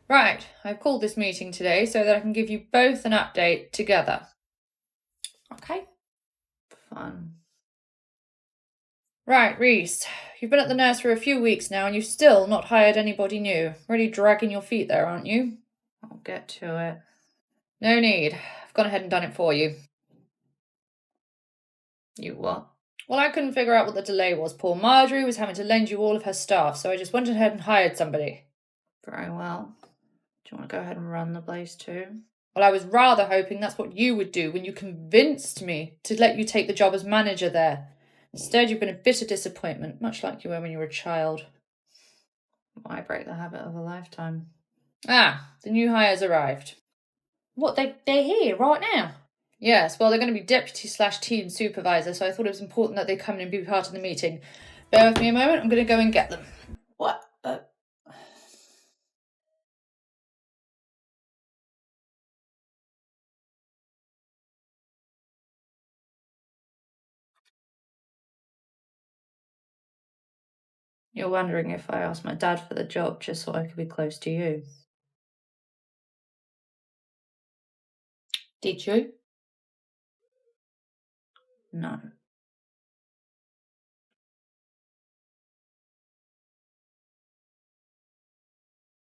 Right, I've called this meeting today so that I can give you both an update together. Okay? Fun. Right, Reese, you've been at the nursery a few weeks now and you've still not hired anybody new. Really dragging your feet there, aren't you? I'll get to it. No need. I've gone ahead and done it for you. You what? Well, I couldn't figure out what the delay was. Poor Marjorie was having to lend you all of her staff, so I just went ahead and hired somebody. Very well. Do you want to go ahead and run the place too? Well, I was rather hoping that's what you would do when you convinced me to let you take the job as manager there. Instead, you've been a bitter disappointment, much like you were when you were a child. Why break the habit of a lifetime? Ah, the new hires arrived. What, they're here right now? Yes, well, they're going to be deputy/team supervisor, so I thought it was important that they come in and be part of the meeting. Bear with me a moment, I'm going to go and get them. What? You're wondering if I asked my dad for the job just so I could be close to you. Did you? No.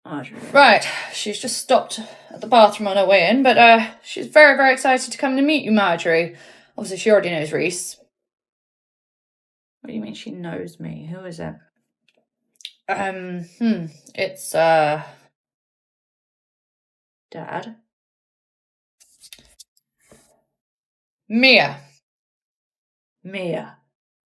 Marjorie. Right, she's just stopped at the bathroom on her way in, but she's very, very excited to come to meet you, Marjorie. Obviously, she already knows Reese. What do you mean she knows me? Who is it? It's, Dad? Mia. Mia.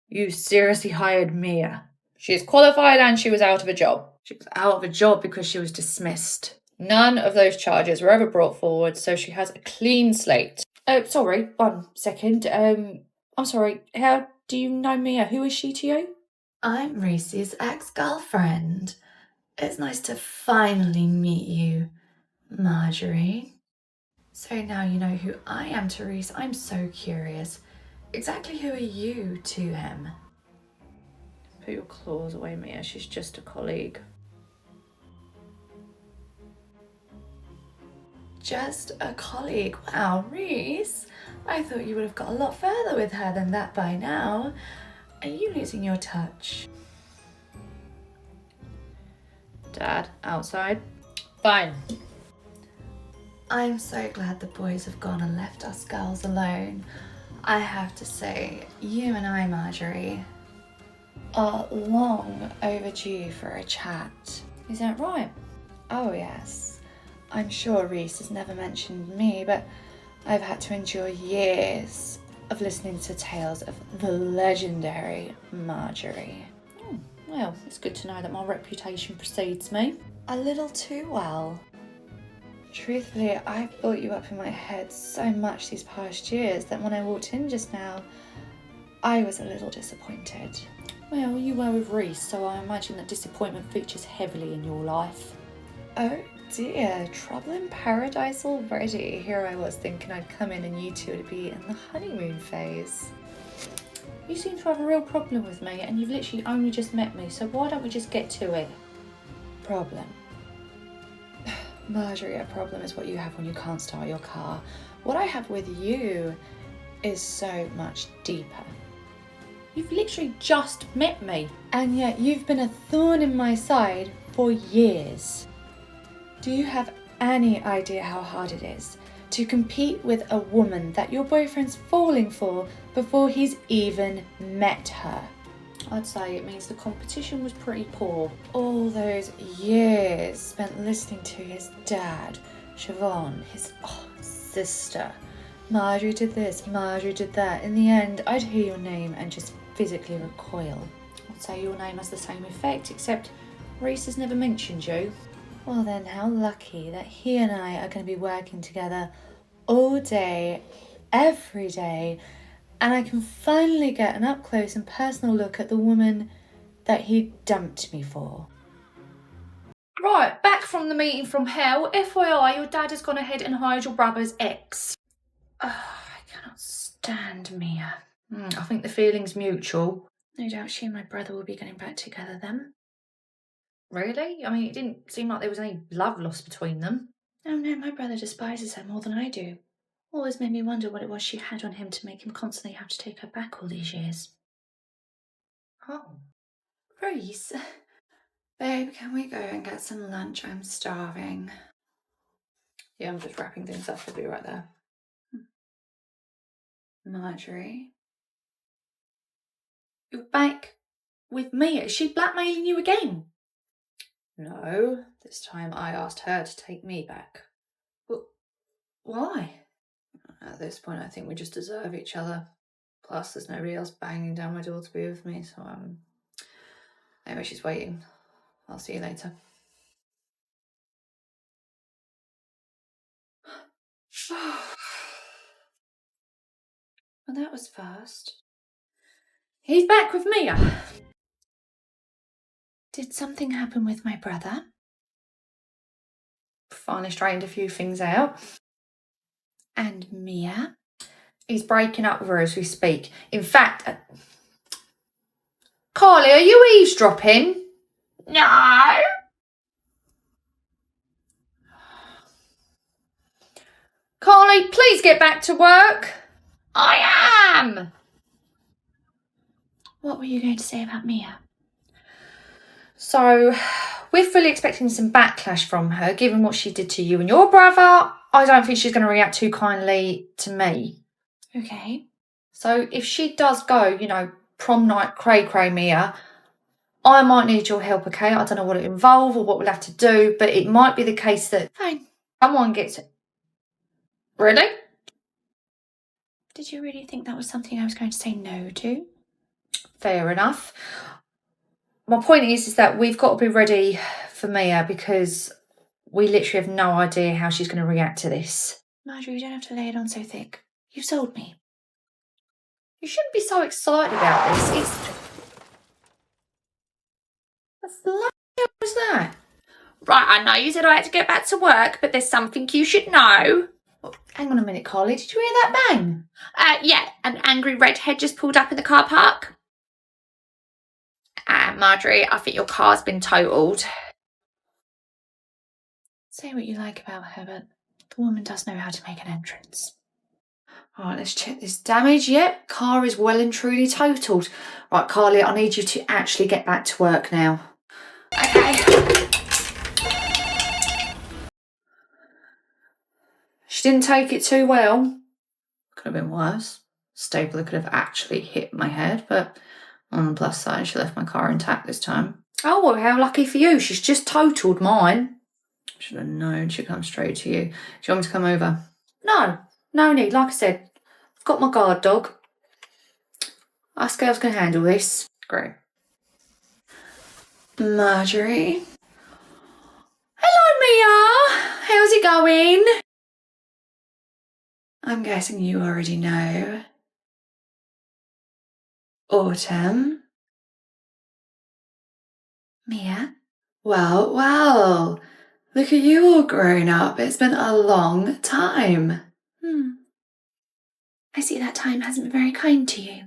You seriously hired Mia? She is qualified and she was out of a job. She was out of a job because she was dismissed. None of those charges were ever brought forward, so she has a clean slate. Oh, sorry, 1 second. I'm sorry, how do you know Mia? Who is she to you? I'm Reese's ex-girlfriend. It's nice to finally meet you, Marjorie. So now you know who I am to Reese. I'm so curious. Exactly who are you to him? Put your claws away, Mia. She's just a colleague. Just a colleague? Wow, Reese. I thought you would have got a lot further with her than that by now. Are you losing your touch? Dad, outside? Fine. I'm so glad the boys have gone and left us girls alone. I have to say, you and I, Marjorie, are long overdue for a chat. Is that right? Oh, yes. I'm sure Reese has never mentioned me, but I've had to endure years of listening to tales of the legendary Marjorie. Well, it's good to know that my reputation precedes me. A little too well. Truthfully, I've built you up in my head so much these past years that when I walked in just now, I was a little disappointed. Well, you were with Reese, so I imagine that disappointment features heavily in your life. Oh dear, trouble in paradise already. Here I was thinking I'd come in and you two would be in the honeymoon phase. You seem to have a real problem with me and you've literally only just met me, so why don't we just get to it? Problem. Marjorie, a problem is what you have when you can't start your car. What I have with you is so much deeper. You've literally just met me. And yet you've been a thorn in my side for years. Do you have any idea how hard it is to compete with a woman that your boyfriend's falling for before he's even met her? I'd say it means the competition was pretty poor. All those years spent listening to his dad, Siobhan, his sister. Marjorie did this, Marjorie did that. In the end, I'd hear your name and just physically recoil. I'd say your name has the same effect, except Reese has never mentioned you. Well then, how lucky that he and I are going to be working together all day, every day, and I can finally get an up-close and personal look at the woman that he dumped me for. Right, back from the meeting from hell. FYI, your dad has gone ahead and hired your brother's ex. I cannot stand Mia. I think the feeling's mutual. No doubt she and my brother will be getting back together then. Really? I mean, it didn't seem like there was any love lost between them. Oh no, my brother despises her more than I do. Always made me wonder what it was she had on him to make him constantly have to take her back all these years. Oh. Reese. Babe, can we go and get some lunch? I'm starving. Yeah, I'm just wrapping things up. I'll be right there. Marjorie? You're back with Mia? Is she blackmailing you again? No, this time I asked her to take me back. Well, why? At this point, I think we just deserve each other. Plus, there's nobody else banging down my door to be with me, so anyway, she's waiting. I'll see you later. Well, that was fast. He's back with Mia. Did something happen with my brother? Finally straightened a few things out. And Mia? He's breaking up with her as we speak. In fact, Carly, are you eavesdropping? No. Carly, please get back to work. I am. What were you going to say about Mia? So, we're fully expecting some backlash from her, given what she did to you and your brother. I don't think she's going to react too kindly to me. Okay. So, if she does go, prom night cray-cray Mia, I might need your help, okay? I don't know what it involves or what we'll have to do, but it might be the case that... Fine. Someone gets it. Really? Did you really think that was something I was going to say no to? Fair enough. My point is that we've got to be ready for Mia because we literally have no idea how she's going to react to this. Marjorie, you don't have to lay it on so thick. You've sold me. You shouldn't be so excited about this. What the hell was that? Right, I know you said I had to get back to work, but there's something you should know. Well, hang on a minute, Carly. Did you hear that bang? Yeah, an angry redhead just pulled up in the car park. Marjorie, I think your car's been totaled. Say what you like about her, but the woman does know how to make an entrance. Alright, let's check this damage. Yep, car is well and truly totaled. Right, Carly, I need you to actually get back to work now. Okay. She didn't take it too well. Could have been worse. Stapler could have actually hit my head, but on the plus side, she left my car intact this time. Oh, well, how lucky for you. She's just totaled mine. Should have known she'd come straight to you. Do you want me to come over? No need. Like I said, I've got my guard dog. Us girls can handle this. Great. Marjorie. Hello, Mia. How's it going? I'm guessing you already know. Autumn. Mia? Well. Look at you all grown up. It's been a long time. I see that time hasn't been very kind to you.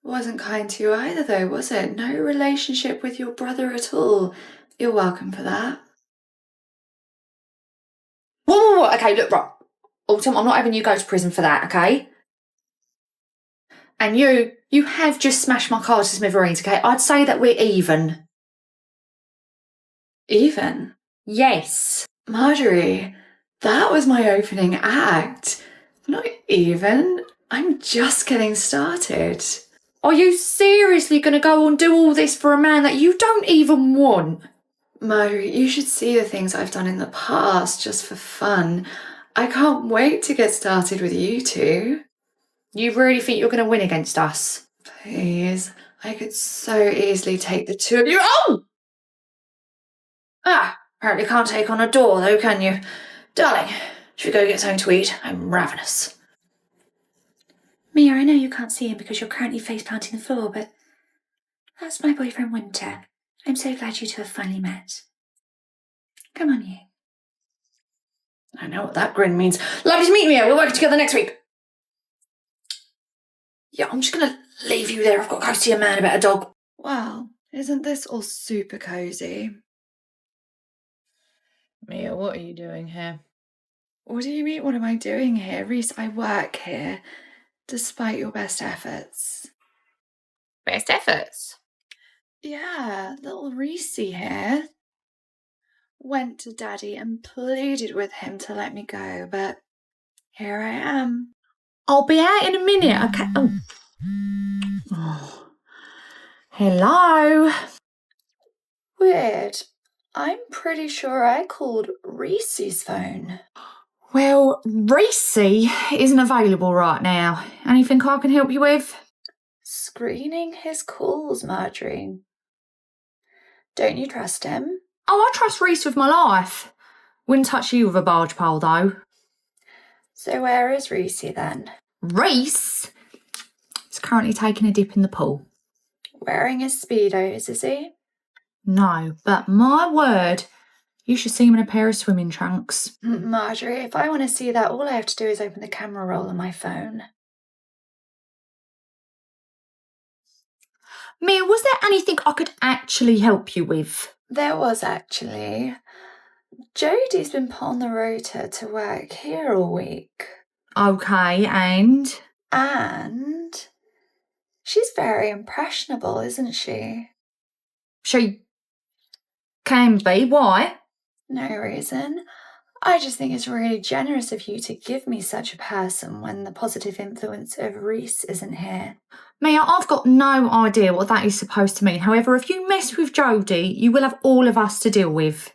Wasn't kind to you either, though, was it? No relationship with your brother at all. You're welcome for that. Whoa. Okay, look, right. Autumn, I'm not having you go to prison for that, okay? And you have just smashed my car to smithereens, okay? I'd say that we're even. Even? Yes. Marjorie, that was my opening act. Not even. I'm just getting started. Are you seriously going to go and do all this for a man that you don't even want? Marjorie, you should see the things I've done in the past just for fun. I can't wait to get started with you two. You really think you're going to win against us? Please. I could so easily take the two of you. Oh! Apparently can't take on a door though, can you? Darling, should we go get something to eat? I'm ravenous. Mia, I know you can't see him because you're currently face planting the floor, but that's my boyfriend Winter. I'm so glad you two have finally met. Come on, you. I know what that grin means. Lovely to meet you, Mia. We'll work together next week. Yeah, I'm just going to leave you there. I've got to go see a man about a dog. Well, Isn't this all super cozy? Mia, what are you doing here? What do you mean, what am I doing here? Reese, I work here, despite your best efforts. Best efforts? Yeah, little Reese here went to Daddy and pleaded with him to let me go, but here I am. I'll be out in a minute, okay? Oh. Hello? Weird. I'm pretty sure I called Reese's phone. Well, Reese isn't available right now. Anything I can help you with? Screening his calls, Marjorie. Don't you trust him? Oh, I trust Reese with my life. Wouldn't touch you with a barge pole, though. So where is Reese then? Reese is currently taking a dip in the pool. Wearing his Speedos, is he? No, but my word, you should see him in a pair of swimming trunks. Marjorie, if I want to see that, all I have to do is open the camera roll on my phone. Mia, was there anything I could actually help you with? There was actually. Jodie's been put on the rota to work here all week. Okay, and? And she's very impressionable, isn't she? She can be. Why? No reason. I just think it's really generous of you to give me such a person when the positive influence of Reese isn't here. Mia, I've got no idea what that is supposed to mean. However, if you mess with Jodie, you will have all of us to deal with.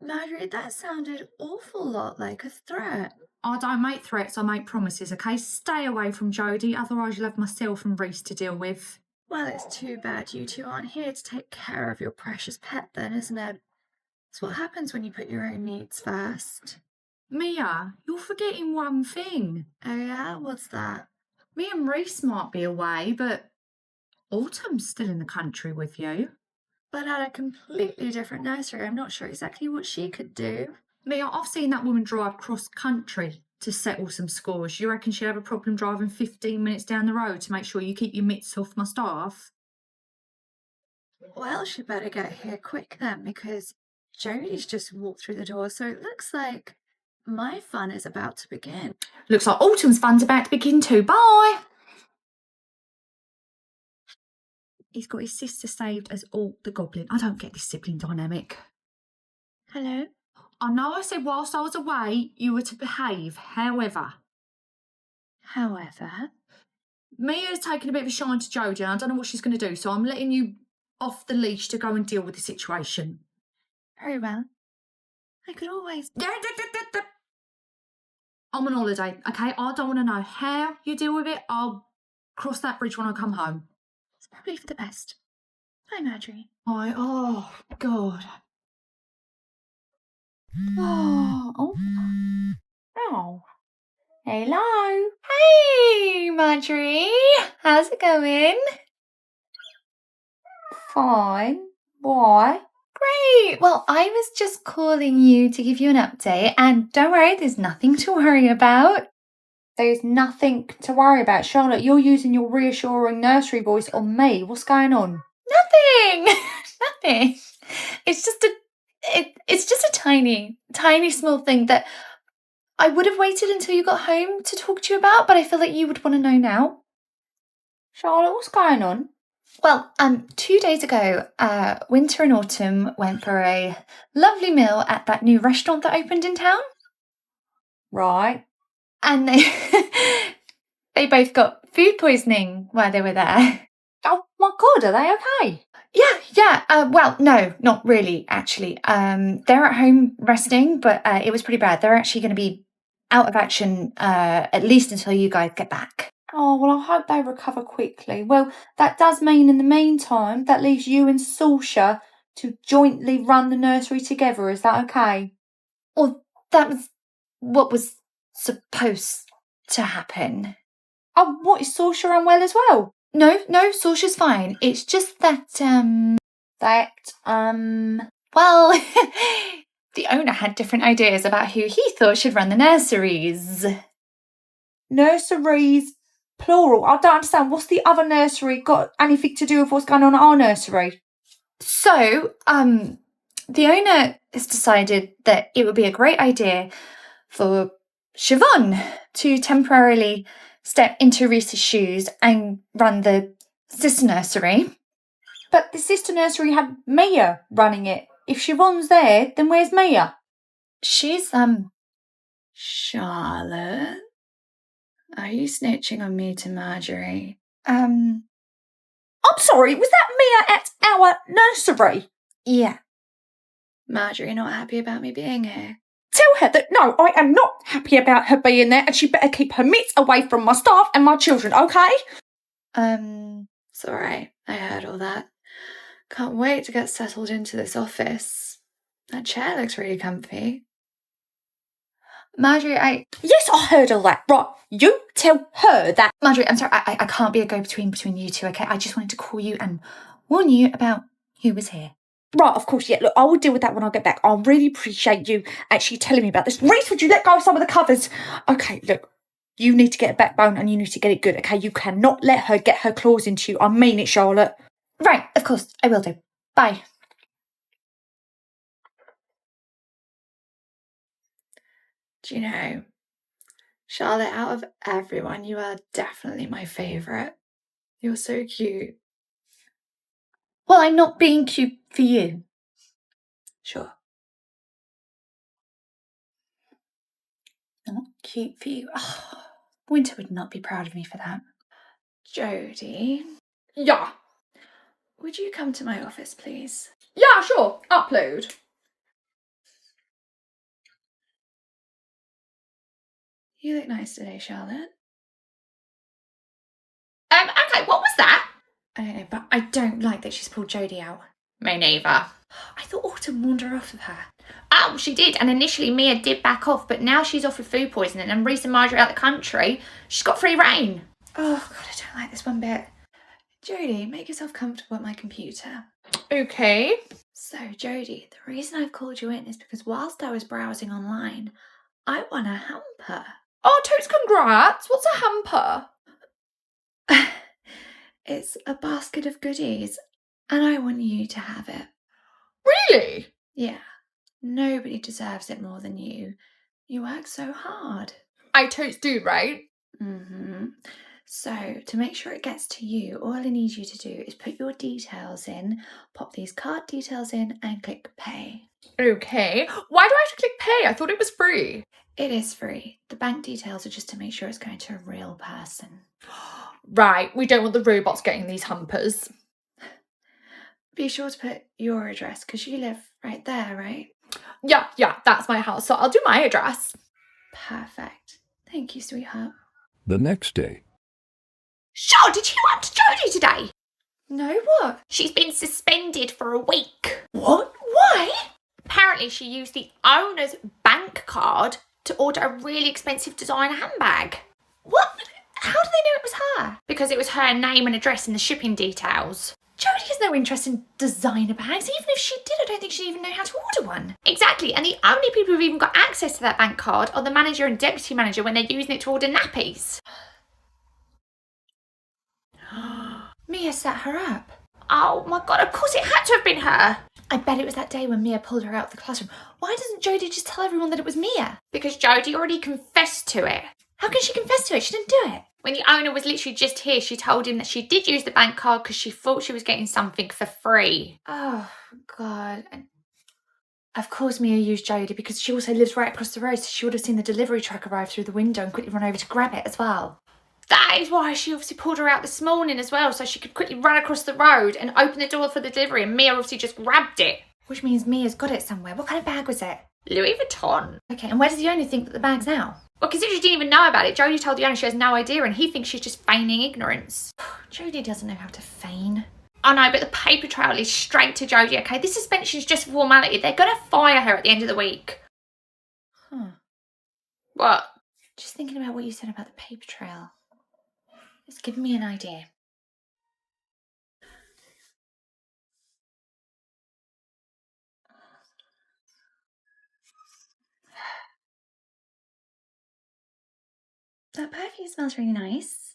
Marjorie, that sounded awful lot like a threat. I don't make threats, I make promises, okay? Stay away from Jodie, otherwise you'll have myself and Reese to deal with. Well, it's too bad you two aren't here to take care of your precious pet then, isn't it? It's what happens when you put your own needs first. Mia, you're forgetting one thing. Oh yeah? What's that? Me and Reese might be away, but Autumn's still in the country with you. But at a completely different nursery. I'm not sure exactly what she could do. Mia, I've seen that woman drive cross country to settle some scores. You reckon she'd have a problem driving 15 minutes down the road to make sure you keep your mitts off my staff? Well, she better get here quick then, because Jodie's just walked through the door, so it looks like my fun is about to begin. Looks like Autumn's fun's about to begin too. Bye! He's got his sister saved as Alt the Goblin. I don't get this sibling dynamic. Hello? I know I said whilst I was away, you were to behave. However, Mia's taken a bit of a shine to Jodie, and I don't know what she's going to do, so I'm letting you off the leash to go and deal with the situation. Very well. I could always... I'm on holiday, okay? I don't want to know how you deal with it. I'll cross that bridge when I come home. It's probably for the best. Hi, Marjorie. Hi. Oh, God. Oh. Hello. Hey, Marjorie. How's it going? Fine. Why? Great. Well, I was just calling you to give you an update, and don't worry, there's nothing to worry about. There's nothing to worry about. Charlotte, you're using your reassuring nursery voice on me. What's going on? Nothing. Nothing. It's just a tiny small thing that I would have waited until you got home to talk to you about, but I feel like you would want to know now. Charlotte, what's going on? Well, 2 days ago, Winter and Autumn went for a lovely meal at that new restaurant that opened in town. Right. And they both got food poisoning while they were there. Oh my God, are they okay? Yeah. Well, no, not really, actually. They're at home resting, but it was pretty bad. They're actually going to be out of action at least until you guys get back. Oh, well, I hope they recover quickly. Well, that does mean in the meantime, that leaves you and Saoirse to jointly run the nursery together. Is that okay? Well, that was what was supposed to happen. Oh, what, is Saoirse unwell as well? No, Saoirse's fine. It's just that, well, the owner had different ideas about who he thought should run the nurseries. Nurseries, plural. I don't understand. What's the other nursery got anything to do with what's going on at our nursery? So, the owner has decided that it would be a great idea for Siobhan to temporarily step into Reese's shoes and run the sister nursery. But the sister nursery had Mia running it. If Siobhan's there, then where's Mia? She's, Charlotte? Are you snitching on me to Marjorie? I'm sorry, was that Mia at our nursery? Yeah. Marjorie not happy about me being here? Tell her that no, I am not happy about her being there and she better keep her mitts away from my staff and my children, okay? It's alright. I heard all that. Can't wait to get settled into this office. That chair looks really comfy. Marjorie, Yes, I heard all that. Right, you tell her that. Marjorie, I'm sorry, I can't be a go-between between you two, okay? I just wanted to call you and warn you about who was here. Right, of course, yeah. Look, I will deal with that when I get back. I really appreciate you actually telling me about this. Reese, would you let go of some of the covers? Okay, look, you need to get a backbone and you need to get it good, okay? You cannot let her get her claws into you. I mean it, Charlotte. Right, of course, I will do. Bye. Do you know, Charlotte, out of everyone, you are definitely my favourite. You're so cute. Well, I'm not being cute for you. Sure. Not cute for you. Oh, Winter would not be proud of me for that. Jodie. Yeah. Would you come to my office, please? Yeah, sure. Upload. You look nice today, Charlotte. Okay, what was that? I don't know, but I don't like that she's pulled Jodie out. Me neither. I thought Autumn warned her off of her. Oh, she did, and initially Mia did back off, but now she's off with food poisoning and Reese and Marjorie out the country. She's got free reign. Oh, God, I don't like this one bit. Jodie, make yourself comfortable at my computer. Okay. So, Jodie, the reason I've called you in is because whilst I was browsing online, I won a hamper. Oh, totes congrats. What's a hamper? It's a basket of goodies, and I want you to have it. Really? Yeah, nobody deserves it more than you. You work so hard. I totes do, right? Mm-hmm. So, to make sure it gets to you, all I need you to do is put your details in, pop these card details in, and click pay. Okay. Why do I have to click pay? I thought it was free. It is free. The bank details are just to make sure it's going to a real person. Right, we don't want the robots getting these hampers. Be sure to put your address because you live right there, right? Yeah, that's my house, so I'll do my address. Perfect. Thank you, sweetheart. The next day. Shaw, did you want Jodie today? No, what? She's been suspended for a week. What? Why? Apparently she used the owner's bank card to order a really expensive designer handbag. What? How do they know it was her? Because it was her name and address in the shipping details. Jodie has no interest in designer bags. Even if she did, I don't think she'd even know how to order one. Exactly, and the only people who've even got access to that bank card are the manager and deputy manager when they're using it to order nappies. Mia set her up. Oh my god, of course it had to have been her. I bet it was that day when Mia pulled her out of the classroom. Why doesn't Jodie just tell everyone that it was Mia? Because Jodie already confessed to it. How can she confess to it? She didn't do it. When the owner was literally just here, she told him that she did use the bank card because she thought she was getting something for free. Oh, God. And of course Mia used Jodie because she also lives right across the road, so she would have seen the delivery truck arrive through the window and quickly run over to grab it as well. That is why she obviously pulled her out this morning as well, so she could quickly run across the road and open the door for the delivery, and Mia obviously just grabbed it. Which means Mia's got it somewhere. What kind of bag was it? Louis Vuitton. Okay, and where does the owner think that the bag's now? Well, considering she didn't even know about it, Jodie told the owner she has no idea and he thinks she's just feigning ignorance. Jodie doesn't know how to feign. I know, but the paper trail is straight to Jodie, okay? This suspension's just a formality. They're going to fire her at the end of the week. Huh. What? Just thinking about what you said about the paper trail. It's given me an idea. That perfume smells really nice.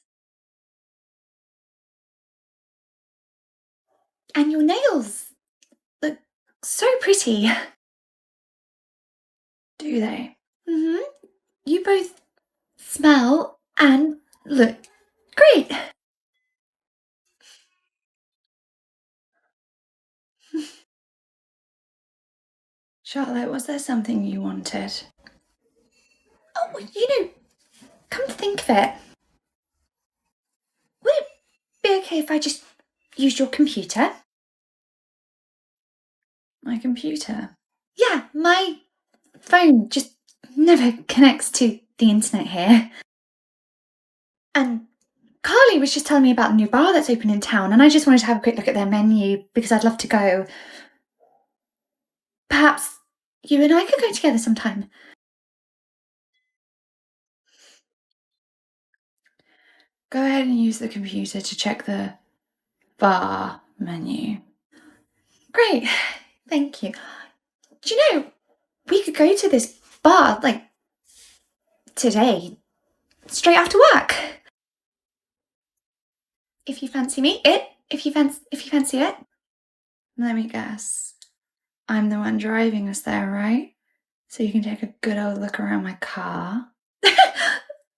And your nails. so pretty. Do they? Mm-hmm. You both smell and look great. Charlotte, was there something you wanted? Oh, come to think of it, would it be okay if I just used your computer? My computer? Yeah, my phone just never connects to the internet here. And Carly was just telling me about the new bar that's open in town, and I just wanted to have a quick look at their menu because I'd love to go. Perhaps you and I could go together sometime. Go ahead and use the computer to check the bar menu. Great, thank you. Do you know, we could go to this bar, like, today, straight after work. If you fancy if you fancy it. Let me guess. I'm the one driving us there, right? So you can take a good old look around my car.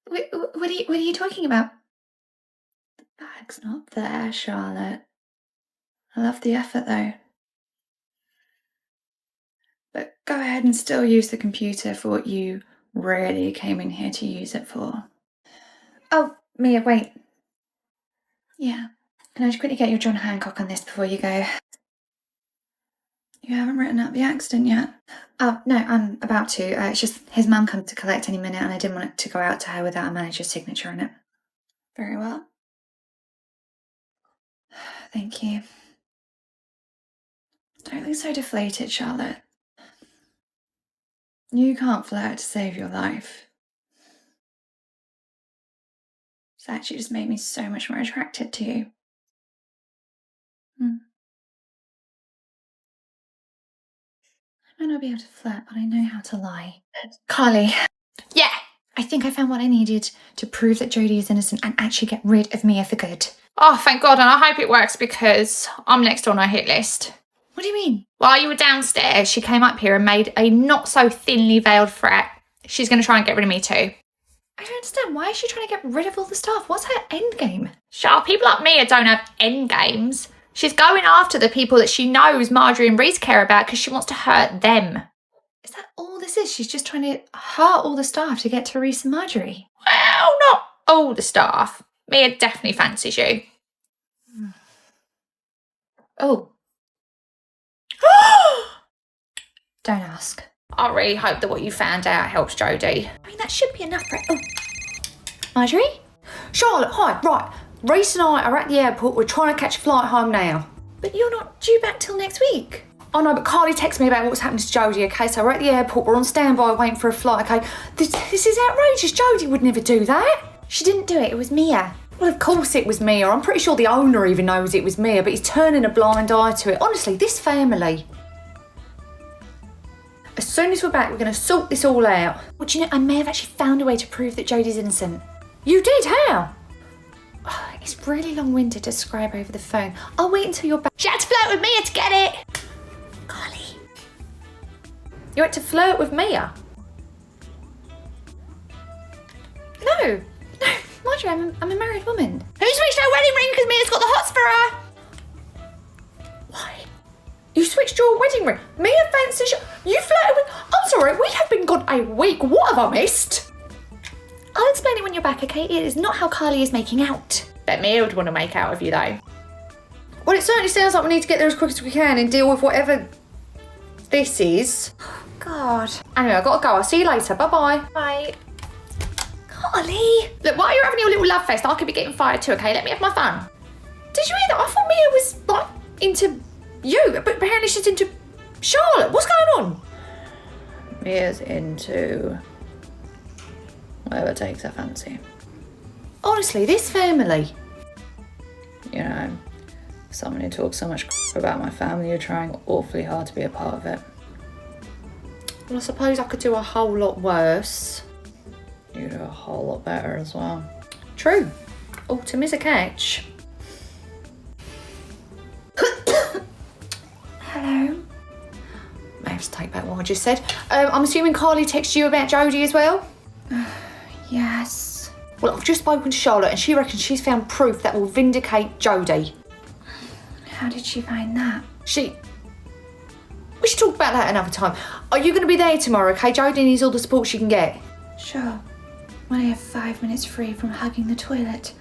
What are you talking about? The bag's not there, Charlotte. I love the effort though. But go ahead and still use the computer for what you really came in here to use it for. Oh, Mia, wait. Yeah. Can I just quickly get your John Hancock on this before you go? You haven't written up the accident yet? Oh, no, I'm about to. It's just his mum comes to collect any minute and I didn't want it to go out to her without a manager's signature on it. Very well. Thank you. Don't look so deflated, Charlotte. You can't flirt to save your life. It's actually just made me so much more attracted to you. I might not be able to flirt, but I know how to lie. Carly. Yeah. I think I found what I needed to prove that Jodie is innocent and actually get rid of Mia for good. Oh, thank God, and I hope it works because I'm next on her hit list. What do you mean? While you were downstairs, she came up here and made a not so thinly veiled threat. She's going to try and get rid of me too. I don't understand. Why is she trying to get rid of all the staff? What's her end game? Shut up, people like Mia don't have end games. She's going after the people that she knows Marjorie and Reese care about because she wants to hurt them. Is that all this is? She's just trying to hurt all the staff to get to Reese and Marjorie? Well, not all the staff. Mia definitely fancies you. Oh. Don't ask. I really hope that what you found out helps Jodie. I mean, that should be enough for it. Oh. Marjorie? Charlotte, hi. Right. Reese and I are at the airport. We're trying to catch a flight home now. But you're not due back till next week. Oh no, but Carly texted me about what's happened to Jodie, okay? So we're at the airport, we're on standby waiting for a flight, okay? This is outrageous. Jodie would never do that. She didn't do it, it was Mia. Well, of course it was Mia. I'm pretty sure the owner even knows it was Mia, but he's turning a blind eye to it. Honestly, this family. As soon as we're back, we're going to sort this all out. Well, do you know, I may have actually found a way to prove that Jodie's innocent. You did? How? Oh, it's really long-winded to describe over the phone. I'll wait until you're back. She had to flirt with Mia to get it. Carly. You had to flirt with Mia? No, Marjorie, I'm a married woman. Who switched her wedding ring because Mia's got the hots for her? Why? You switched your wedding ring? Mia fancies you flirted with... I'm sorry, we have been gone a week. What have I missed? I'll explain it when you're back, okay? It is not how Carly is making out. Bet Mia would want to make out with you though. Well, it certainly sounds like we need to get there as quick as we can and deal with whatever this is. God. Anyway, I've got to go. I'll see you later. Bye-bye. Bye. Carly. Look, while you're having your little love fest, I could be getting fired too, okay? Let me have my fun. Did you hear that? I thought Mia was, like, into you, but apparently she's into Charlotte. What's going on? Mia's into whatever takes her fancy. Honestly, this family. You know, someone who talks so much about my family, you're trying awfully hard to be a part of it. Well, I suppose I could do a whole lot worse. You do a whole lot better as well. True. Autumn is a catch. Hello. have to take back what I just said. I'm assuming Carly texted you about Jodie as well? Yes. Well, I've just spoken to Charlotte and she reckons she's found proof that will vindicate Jodie. How did she find that? We should talk about that another time. Are you going to be there tomorrow, okay? Jodie needs all the support she can get. Sure. When I have 5 minutes free from hugging the toilet,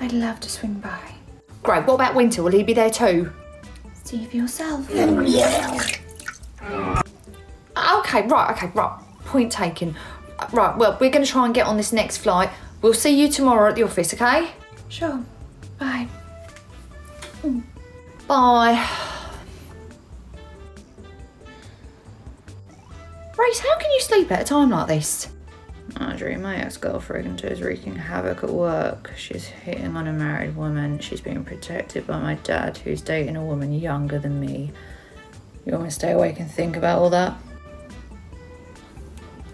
I'd love to swing by. Great. What about Winter? Will he be there too? See for yourself. Okay, right. Point taken. Right, well, we're going to try and get on this next flight. We'll see you tomorrow at the office, okay? Sure. Bye. Bye. Grace, how can you sleep at a time like this? Marjorie, my ex-girlfriend is wreaking havoc at work. She's hitting on a married woman. She's being protected by my dad, who's dating a woman younger than me. You want me to stay awake and think about all that?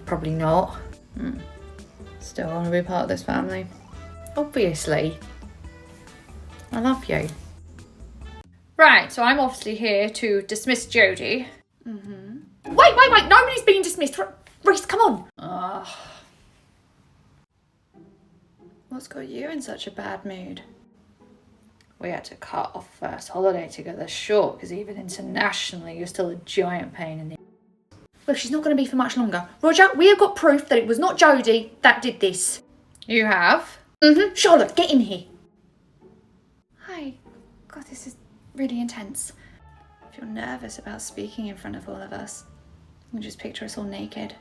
Probably not. Still want to be part of this family? Obviously. I love you. Right, so I'm obviously here to dismiss Jodie. Wait, nobody's being dismissed. Reese, come on. What's got you in such a bad mood? We had to cut our first holiday together short because even internationally you're still a giant pain in the... Well, she's not going to be for much longer. Roger, we have got proof that it was not Jodie that did this. You have? Charlotte, get in here. Hi. God, this is really intense. If you're nervous about speaking in front of all of us, you can just picture us all naked.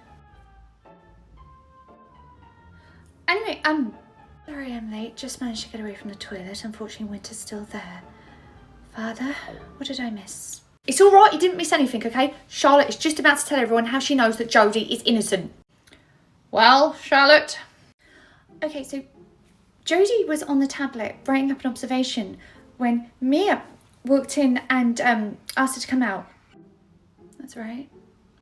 Anyway, sorry I'm late. Just managed to get away from the toilet. Unfortunately, Winter's still there. Father, what did I miss? It's all right. You didn't miss anything, okay? Charlotte is just about to tell everyone how she knows that Jodie is innocent. Well, Charlotte. Okay, so Jodie was on the tablet writing up an observation when Mia walked in and asked her to come out. That's right.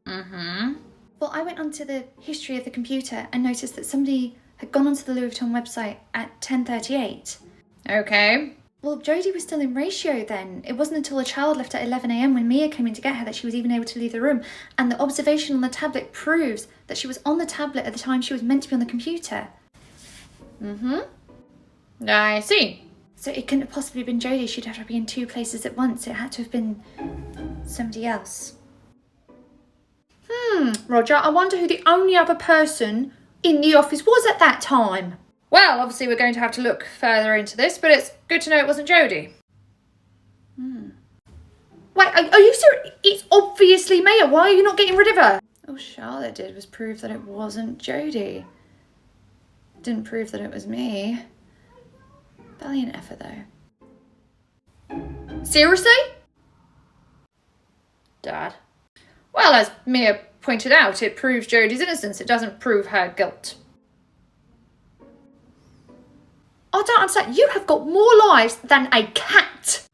Well, I went onto the history of the computer and noticed that somebody had gone onto the Louis Vuitton website at 10:38. Okay. Well, Jodie was still in ratio then. It wasn't until the child left at 11 a.m. when Mia came in to get her that she was even able to leave the room. And the observation on the tablet proves that she was on the tablet at the time she was meant to be on the computer. I see. So it couldn't have possibly been Jodie. She'd have to be in two places at once. It had to have been somebody else. Roger, I wonder who the only other person in the office was at that time. Well, obviously we're going to have to look further into this, but it's good to know it wasn't Jodie. Wait, are you serious? It's obviously Mia. Why are you not getting rid of her? All Charlotte did was prove that it wasn't Jodie. Didn't prove that it was me. Valiant effort, though. Seriously? Dad. Well, as Mia pointed out, it proves Jodie's innocence. It doesn't prove her guilt. I don't understand. You have got more lives than a cat.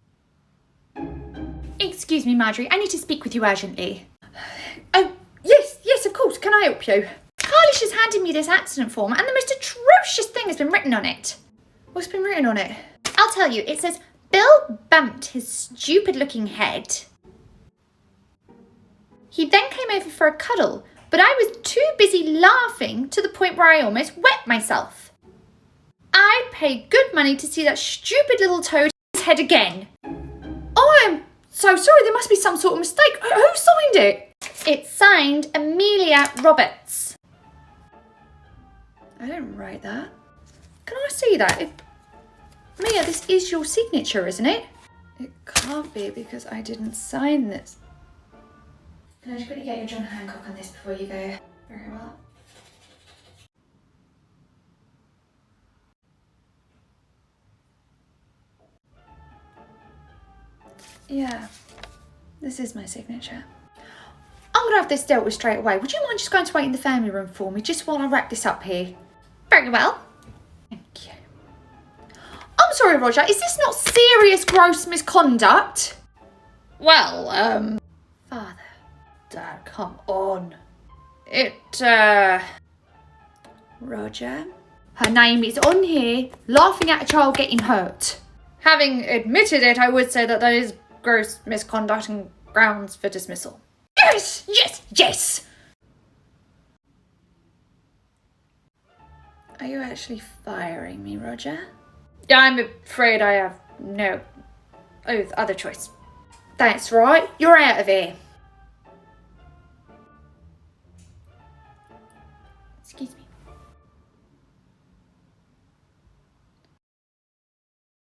Excuse me, Marjorie. I need to speak with you urgently. Oh, yes, of course. Can I help you? Carlish has handed me this accident form and the most atrocious thing has been written on it. What's been written on it? I'll tell you. It says, Bill bumped his stupid-looking head. He then came over for a cuddle, but I was too busy laughing to the point where I almost wet myself. I'd pay good money to see that stupid little toad in his head again. Oh, I'm so sorry. There must be some sort of mistake. Who signed it? It's signed Amelia Roberts. I didn't write that. Can I see that? Mia, this is your signature, isn't it? It can't be because I didn't sign this. Can I just quickly get your John Hancock on this before you go? Very well. Yeah, this is my signature. I'm going to have this dealt with straight away. Would you mind just going to wait in the family room for me just while I wrap this up here? Very well. Thank you. I'm sorry, Roger. Is this not serious gross misconduct? Well, Father. Dad, come on. Roger. Her name is on here, laughing at a child getting hurt. Having admitted it, I would say that is gross misconduct and grounds for dismissal. You Yes! Yes! Yes! Are you actually firing me, Roger? I'm afraid I have no other choice. That's right, you're out of here. Excuse me.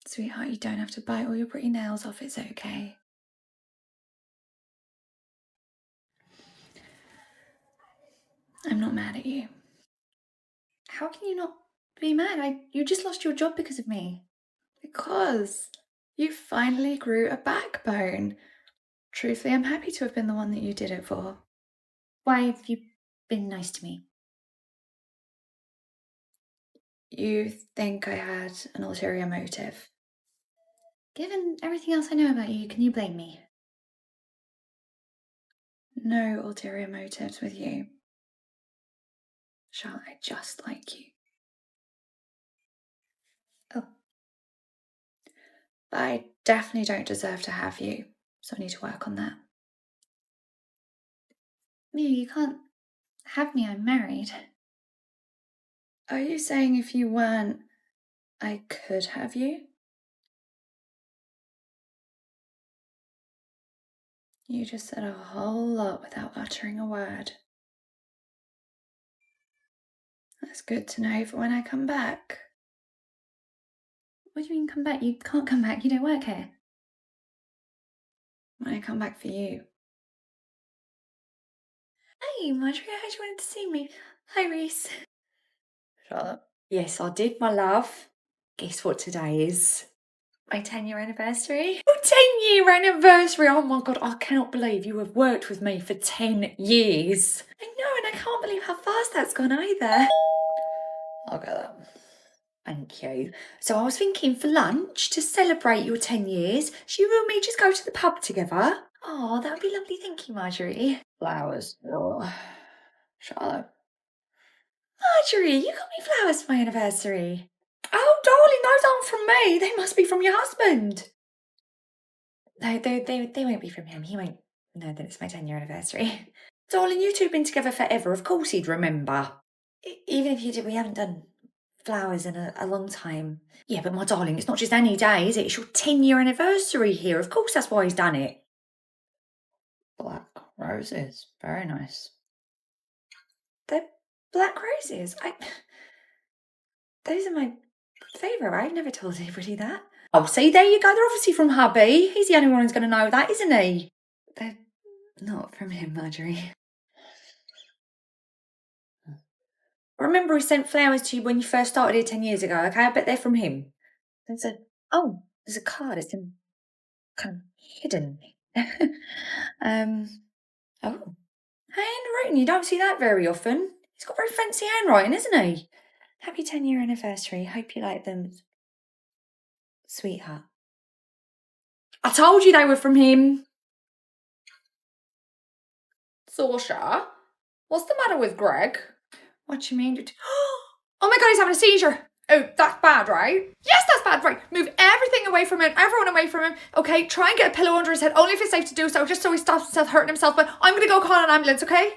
Sweetheart, you don't have to bite all your pretty nails off, it's okay. I'm not mad at you. How can you not be mad? You just lost your job because of me. Because you finally grew a backbone. Truthfully, I'm happy to have been the one that you did it for. Why have you been nice to me? You think I had an ulterior motive? Given everything else I know about you, can you blame me? No ulterior motives with you. Charlotte, I just like you. Oh. But I definitely don't deserve to have you, so I need to work on that. Mia, you can't have me, I'm married. Are you saying if you weren't, I could have you? You just said a whole lot without uttering a word. That's good to know for when I come back. What do you mean come back? You can't come back, you don't work here. When I come back for you. Hey, Marjorie, I heard you wanted to see me. Hi, Reese. Charlotte. Yes, I did, my love. Guess what today is? My 10-year anniversary. Your 10-year anniversary! Oh my god, I cannot believe you have worked with me for 10 years. I know, and I can't believe how fast that's gone either. I'll get that. Thank you. So I was thinking for lunch, to celebrate your 10 years, should you and me just go to the pub together? Oh, that would be lovely. Thank you, Marjorie. Flowers. Oh. Charlotte. Marjorie, you got me flowers for my anniversary. Oh, darling, those aren't from me. They must be from your husband. No, they won't be from him. He won't know that it's my 10-year anniversary. Darling, you two have been together forever. Of course he'd remember. Even if you did, we haven't done flowers in a long time. Yeah, but my darling, it's not just any day, is it? It's your 10-year anniversary here. Of course that's why he's done it. Black roses. Very nice. They're black roses. Those are my favourite. I've never told anybody that. Oh, see, there you go. They're obviously from hubby. He's the only one who's going to know that, isn't he? They're not from him, Marjorie. Remember he sent flowers to you when you first started here 10 years ago, okay? I bet they're from him. There's a card. It's in kind of hidden. Oh, handwritten. You don't see that very often. He's got very fancy handwriting, isn't he? Happy 10-year anniversary. Hope you like them, sweetheart. I told you they were from him. Sasha, what's the matter with Greg? What do you mean? Oh my god, he's having a seizure. Oh, that's bad, right? Yes, that's bad, right. Move everything away from him, everyone away from him. Okay, try and get a pillow under his head, only if it's safe to do so, just so he stops hurting himself. But I'm going to go call an ambulance, okay?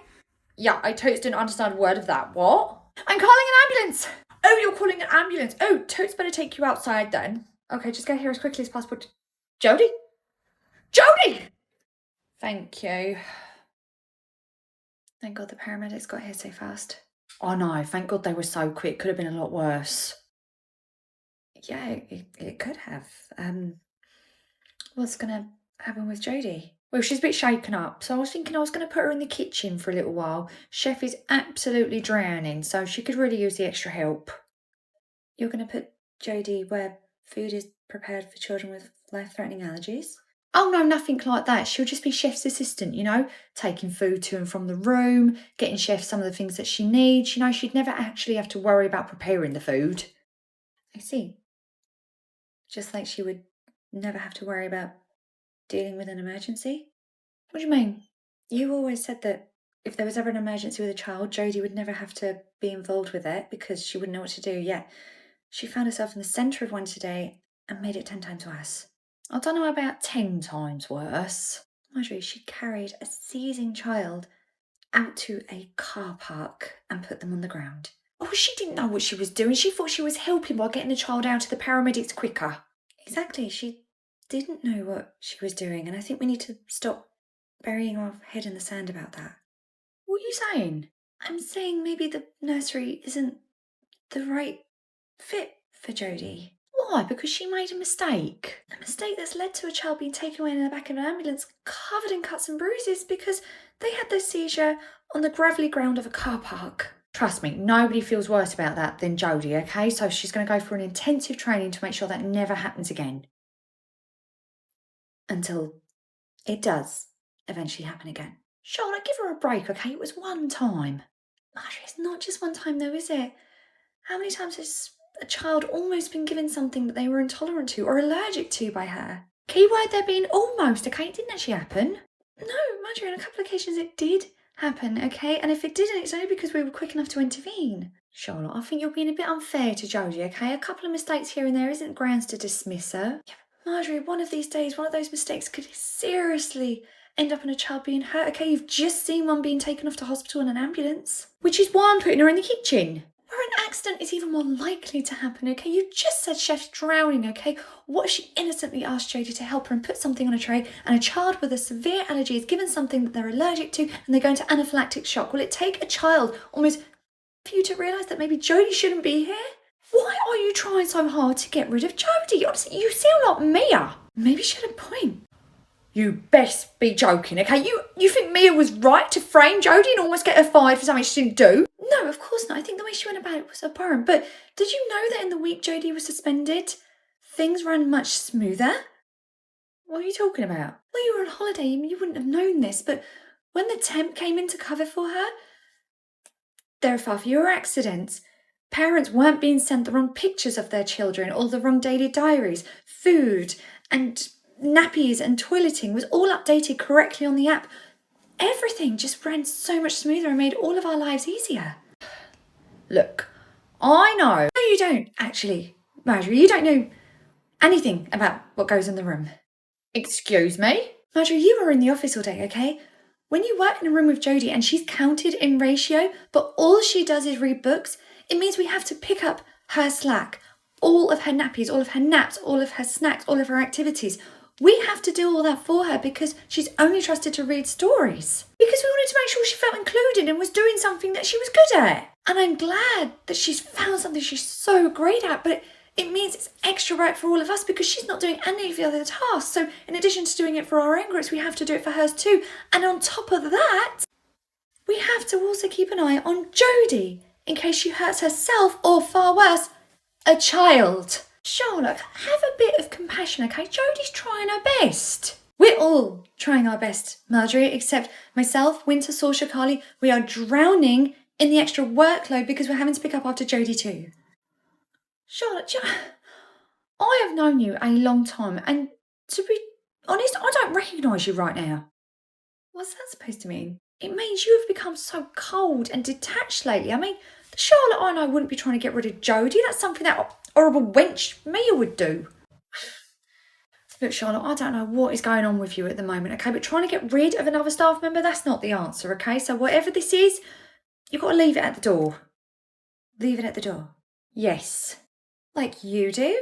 Yeah, I totes didn't understand a word of that. What? I'm calling an ambulance. Oh, you're calling an ambulance. Oh, totes better take you outside then. Okay, just get here as quickly as possible. Jody? Jody! Thank you. Thank God the paramedics got here so fast. Oh no, thank God they were so quick. Could have been a lot worse. Yeah, it could have. What's gonna happen with Jodie? Well, she's a bit shaken up, so I was thinking I was going to put her in the kitchen for a little while. Chef is absolutely drowning, so she could really use the extra help. You're gonna put Jodie where food is prepared for children with life-threatening allergies? Oh no, nothing like that. She'll just be Chef's assistant, you know, taking food to and from the room, getting Chef some of the things that she needs. You know, she'd never actually have to worry about preparing the food. I see. Just like she would never have to worry about dealing with an emergency? What do you mean? You always said that if there was ever an emergency with a child, Jodie would never have to be involved with it because she wouldn't know what to do. Yet she found herself in the centre of one today and made it 10 times worse. I don't know about 10 times worse. Marjorie, she carried a seizing child out to a car park and put them on the ground. Oh, she didn't know what she was doing. She thought she was helping by getting the child out to the paramedics quicker. Exactly, she didn't know what she was doing, and I think we need to stop burying our head in the sand about that. What are you saying? I'm saying maybe the nursery isn't the right fit for Jodie. Why? Because she made a mistake. A mistake that's led to a child being taken away in the back of an ambulance covered in cuts and bruises because they had their seizure on the gravelly ground of a car park. Trust me, nobody feels worse about that than Jodie, okay? So she's going to go for an intensive training to make sure that never happens again. Until it does eventually happen again. Charlotte, give her a break, okay? It was one time. Marjorie, it's not just one time though, is it? How many times has a child almost been given something that they were intolerant to or allergic to by her? Keyword there being almost, okay? It didn't actually happen. No, Marjorie, on a couple of occasions it did happen, okay? And if it didn't, it's only because we were quick enough to intervene. Charlotte, I think you're being a bit unfair to Jodie, okay? A couple of mistakes here and there isn't grounds to dismiss her. Yeah, Marjorie, one of these days, one of those mistakes could seriously end up in a child being hurt, okay? You've just seen one being taken off to hospital in an ambulance. Which is why I'm putting her in the kitchen. Where an accident is even more likely to happen, okay? You just said Chef's drowning, okay? What if she innocently asked Jodie to help her and put something on a tray, and a child with a severe allergy is given something that they're allergic to and they go into anaphylactic shock? Will it take a child almost for you to realise that maybe Jodie shouldn't be here? Why are you trying so hard to get rid of Jodie? Honestly, you sound like Mia. Maybe she had a point. You best be joking, okay? You think Mia was right to frame Jodie and almost get her fired for something she didn't do? No, of course not. I think the way she went about it was abhorrent. But did you know that in the week Jodie was suspended, things ran much smoother? What are you talking about? Well, you were on holiday and you wouldn't have known this, but when the temp came in to cover for her, there were far fewer accidents. Parents weren't being sent the wrong pictures of their children or the wrong daily diaries. Food and nappies and toileting was all updated correctly on the app. Everything just ran so much smoother and made all of our lives easier. Look, I know. No, you don't, actually, Marjorie. You don't know anything about what goes in the room. Excuse me? Marjorie, you were in the office all day, okay? When you work in a room with Jodie and she's counted in ratio, but all she does is read books, it means we have to pick up her slack, all of her nappies, all of her naps, all of her snacks, all of her activities. We have to do all that for her because she's only trusted to read stories. Because we wanted to make sure she felt included and was doing something that she was good at. And I'm glad that she's found something she's so great at, but it means it's extra work for all of us because she's not doing any of the other tasks. So in addition to doing it for our own groups, we have to do it for hers too. And on top of that, we have to also keep an eye on Jodie in case she hurts herself or, far worse, a child. Charlotte, have a bit of compassion, okay? Jodie's trying her best. We're all trying our best, Marjorie, except myself, Winter, Saoirse, Carly. We are drowning in the extra workload because we're having to pick up after Jodie too. Charlotte, I have known you a long time, and to be honest, I don't recognise you right now. What's that supposed to mean? It means you have become so cold and detached lately. I mean, the Charlotte I know wouldn't be trying to get rid of Jodie. That's something that horrible wench Mia would do. Look, Charlotte, I don't know what is going on with you at the moment, okay? But trying to get rid of another staff member, that's not the answer, okay? So whatever this is, you've got to leave it at the door. Leave it at the door? Yes. Like you do?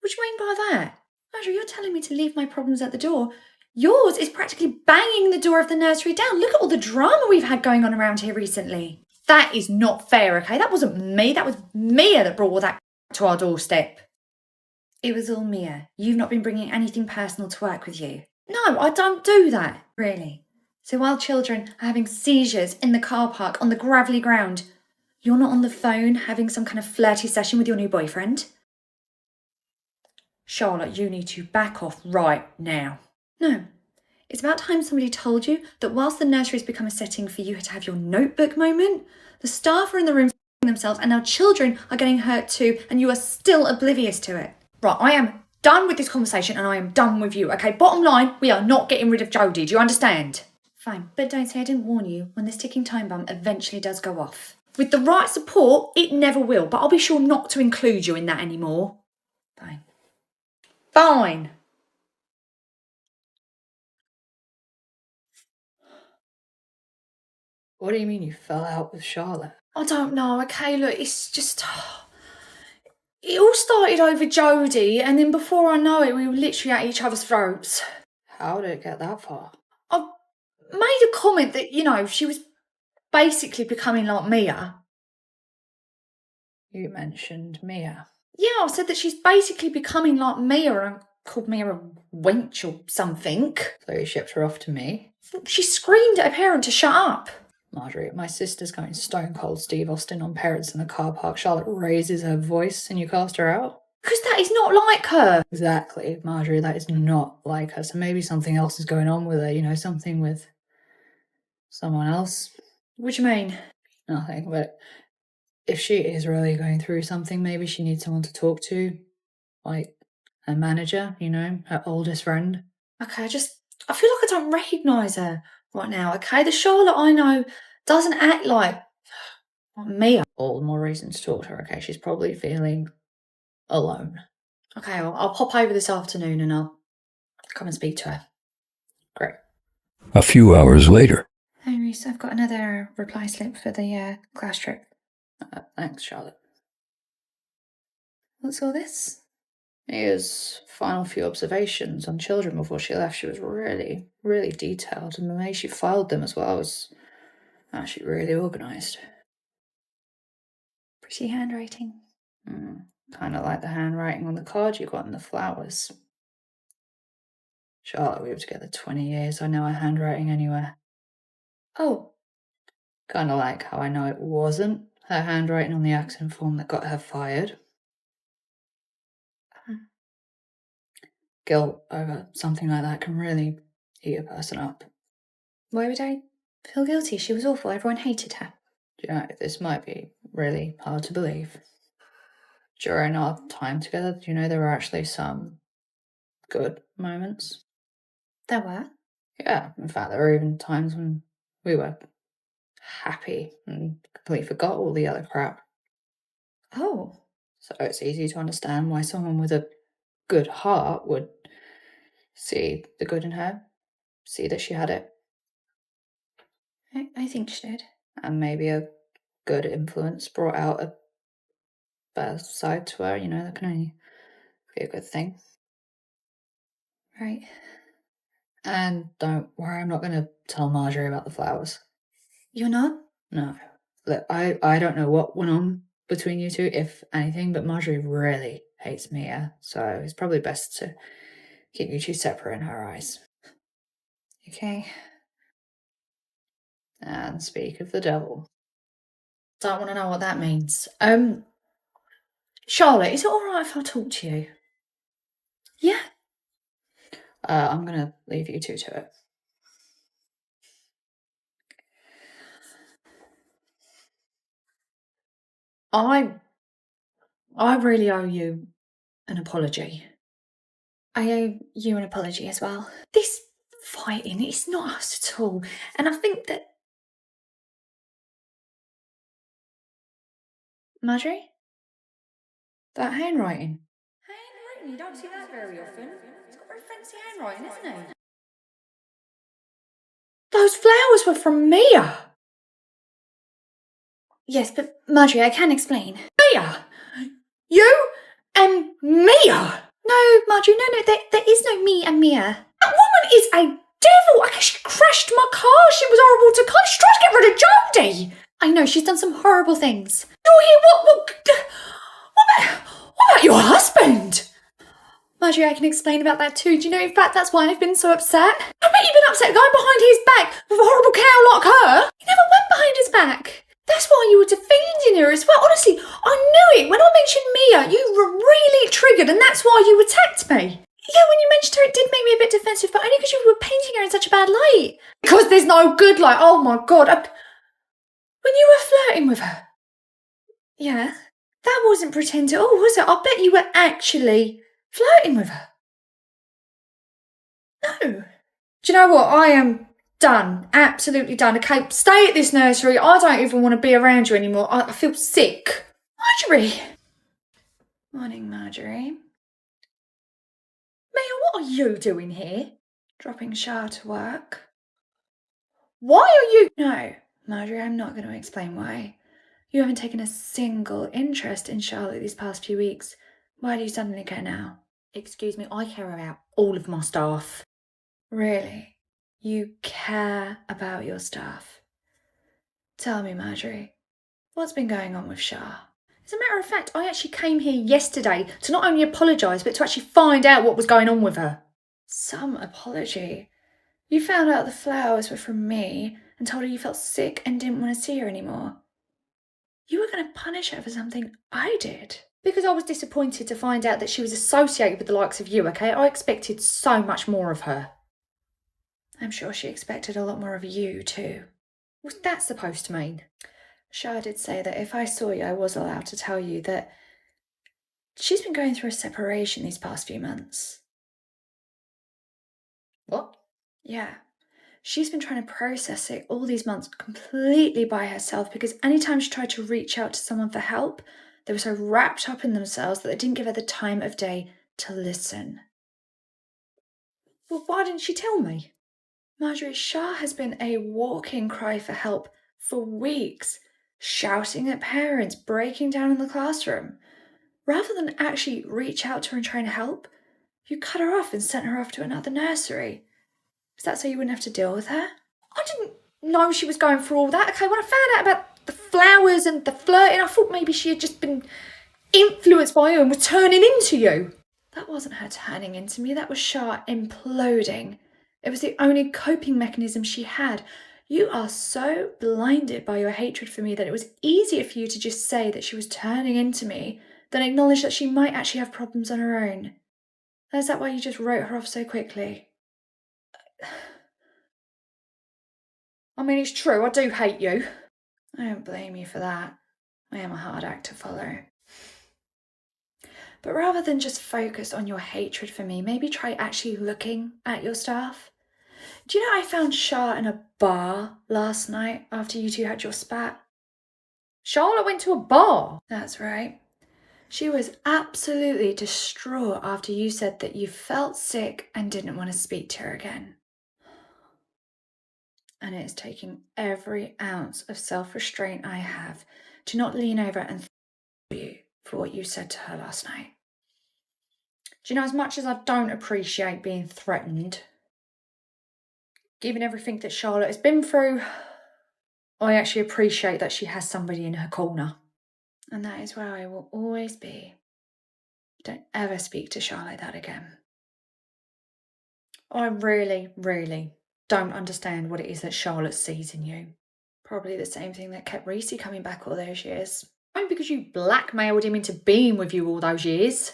What do you mean by that? Marjorie, you're telling me to leave my problems at the door. Yours is practically banging the door of the nursery down. Look at all the drama we've had going on around here recently. That is not fair, okay? That wasn't me. That was Mia that brought all that to our doorstep. It was all Mia. You've not been bringing anything personal to work with you. No, I don't do that. Really? So while children are having seizures in the car park on the gravelly ground, you're not on the phone having some kind of flirty session with your new boyfriend? Charlotte, you need to back off right now. No. It's about time somebody told you that whilst the nursery has become a setting for you to have your notebook moment, the staff are in the room themselves and now children are getting hurt too, and you are still oblivious to it. Right, I am done with this conversation and I am done with you, okay? Bottom line, we are not getting rid of Jodie. Do you understand? Fine, but don't say I didn't warn you when this ticking time bomb eventually does go off. With the right support, it never will, but I'll be sure not to include you in that anymore. Fine. Fine. What do you mean you fell out with Charlotte? I don't know, okay, look, it's just... It all started over Jodie, and then before I know it, we were literally at each other's throats. How did it get that far? I made a comment that, you know, she was basically becoming like Mia. You mentioned Mia. Yeah, I said that she's basically becoming like Mia, and called Mia a wench or something. So you shipped her off to me? She screamed at her parent to shut up. Marjorie, my sister's going stone cold Steve Austin on parents in the car park. Charlotte raises her voice and you cast her out? Because that is not like her. Exactly, Marjorie, that is not like her. So maybe something else is going on with her, you know, something with someone else. What do you mean? Nothing, but if she is really going through something, maybe she needs someone to talk to. Like her manager, you know, her oldest friend. Okay, I feel like I don't recognise her right now, okay? The Charlotte I know doesn't act like Mia. All the more reason to talk to her, okay? She's probably feeling alone. Okay, I'll pop over this afternoon and I'll come and speak to her. Great. A few hours later. Hey, Reese, I've got another reply slip for the class trip. Thanks, Charlotte. What's all this? Mia's final few observations on children before she left. She was really, really detailed, and the way she filed them as well was actually really organised. Pretty handwriting. Kind of like the handwriting on the card you got in the flowers. Charlotte, we were together 20 years. I know her handwriting anywhere. Oh. Kind of like how I know it wasn't her handwriting on the accident form that got her fired. Guilt over something like that can really eat a person up. Why would I feel guilty? She was awful. Everyone hated her. Do you know, this might be really hard to believe. During our time together, do you know there were actually some good moments? There were? Yeah, in fact, there were even times when we were happy and completely forgot all the other crap. Oh. So it's easy to understand why someone with a good heart would see the good in her, see that she had it. I think she did. And maybe a good influence brought out a better side to her, you know, that can only be a good thing. Right. And don't worry, I'm not going to tell Marjorie about the flowers. You're not? No. Look, I don't know what went on between you two, if anything, but Marjorie really hates Mia, so it's probably best to keep you two separate in her eyes. Okay. And speak of the devil. Don't want to know what that means. Charlotte, is it alright if I talk to you? Yeah. I'm going to leave you two to it. I really owe you an apology. I owe you an apology as well. This fighting, it's not us at all. And I think that... Marjorie? That handwriting. Handwriting, you don't see that very often. It's got very fancy handwriting, isn't it? Those flowers were from Mia. Yes, but Marjorie, I can explain. Mia! You and Mia! No, Marjorie, no, there is no me and Mia. That woman is a devil! I guess she crashed my car. She was horrible to car. She tried to get rid of Jodie. I know, she's done some horrible things. You're here, what about your husband? Marjorie, I can explain about that too. Do you know, in fact, that's why I've been so upset. I bet you've been upset going behind his back with a horrible cow like her. He never went behind his back. That's why you were defending her as well. Honestly, I knew it. When I mentioned Mia, you were really triggered, and that's why you attacked me. Yeah, when you mentioned her, it did make me a bit defensive, but only because you were painting her in such a bad light. Because there's no good light. Oh my God. When you were flirting with her. Yeah, that wasn't pretend at all, was it? I bet you were actually flirting with her. No. Do you know what? I am done. Absolutely done. Okay, stay at this nursery. I don't even want to be around you anymore. I feel sick. Marjorie. Morning, Marjorie. Mia, what are you doing here? Dropping Shah to work. Why are you... No, Marjorie, I'm not going to explain why. You haven't taken a single interest in Charlotte these past few weeks. Why do you suddenly care now? Excuse me, I care about all of my staff. Really? You care about your staff? Tell me, Marjorie, what's been going on with Shah? As a matter of fact, I actually came here yesterday to not only apologise, but to actually find out what was going on with her. Some apology? You found out the flowers were from me and told her you felt sick and didn't want to see her anymore. You were going to punish her for something I did. Because I was disappointed to find out that she was associated with the likes of you, okay? I expected so much more of her. I'm sure she expected a lot more of you too. What's that supposed to mean? Shah did say that if I saw you, I was allowed to tell you that she's been going through a separation these past few months. What? Yeah. She's been trying to process it all these months completely by herself because anytime she tried to reach out to someone for help, they were so wrapped up in themselves that they didn't give her the time of day to listen. Well, why didn't she tell me? Marjorie, Shah has been a walking cry for help for weeks, shouting at parents, breaking down in the classroom. Rather than actually reach out to her and try and help, you cut her off and sent her off to another nursery. Is that so you wouldn't have to deal with her? I didn't know she was going through all that. Okay, when I found out about the flowers and the flirting, I thought maybe she had just been influenced by you and was turning into you. That wasn't her turning into me, that was Shah imploding. It was the only coping mechanism she had. You are so blinded by your hatred for me that it was easier for you to just say that she was turning into me than acknowledge that she might actually have problems on her own. Is that why you just wrote her off so quickly? I mean, it's true, I do hate you. I don't blame you for that. I am a hard act to follow. But rather than just focus on your hatred for me, maybe try actually looking at your staff. Do you know I found Shah in a bar last night after you two had your spat? Charlotte went to a bar? That's right. She was absolutely distraught after you said that you felt sick and didn't want to speak to her again. And it is taking every ounce of self-restraint I have to not lean over and thank you for what you said to her last night. Do you know, as much as I don't appreciate being threatened, given everything that Charlotte has been through, I actually appreciate that she has somebody in her corner. And that is where I will always be. Don't ever speak to Charlotte like that again. I really, really don't understand what it is that Charlotte sees in you. Probably the same thing that kept Reese coming back all those years. Only because you blackmailed him into being with you all those years.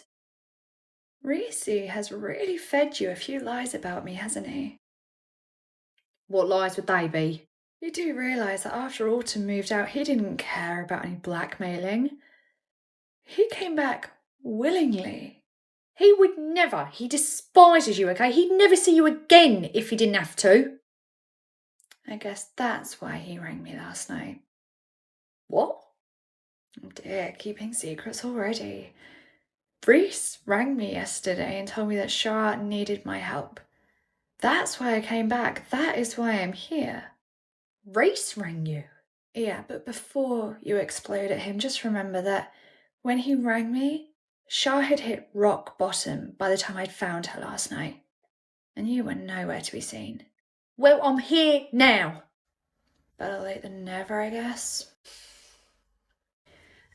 Reese has really fed you a few lies about me, hasn't he? What lies would they be? You do realise that after Autumn moved out, he didn't care about any blackmailing. He came back willingly. He would never. He despises you, okay? He'd never see you again if he didn't have to. I guess that's why he rang me last night. What? Oh dear, keeping secrets already. Reese rang me yesterday and told me that Shah needed my help. That's why I came back. That is why I'm here. Reese rang you? Yeah, but before you explode at him, just remember that when he rang me, Shah had hit rock bottom by the time I'd found her last night. And you were nowhere to be seen. Well, I'm here now. Better late than never, I guess.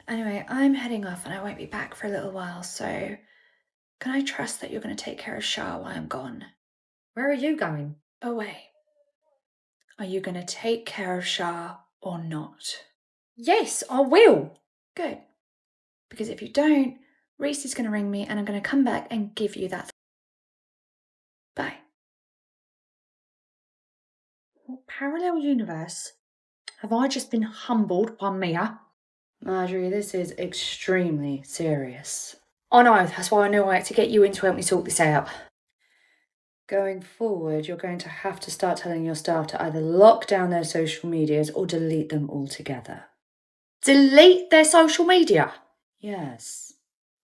Anyway, I'm heading off and I won't be back for a little while, so can I trust that you're going to take care of Shah while I'm gone? Where are you going? Away. Are you going to take care of Shah or not? Yes, I will. Good. Because if you don't, Reese is going to ring me and I'm going to come back and give you that. Bye. What parallel universe have I just been humbled by Mia? Marjorie, this is extremely serious. I know, that's why I knew I had to get you in to help me sort this out. Going forward, you're going to have to start telling your staff to either lock down their social medias or delete them altogether. Delete their social media? Yes.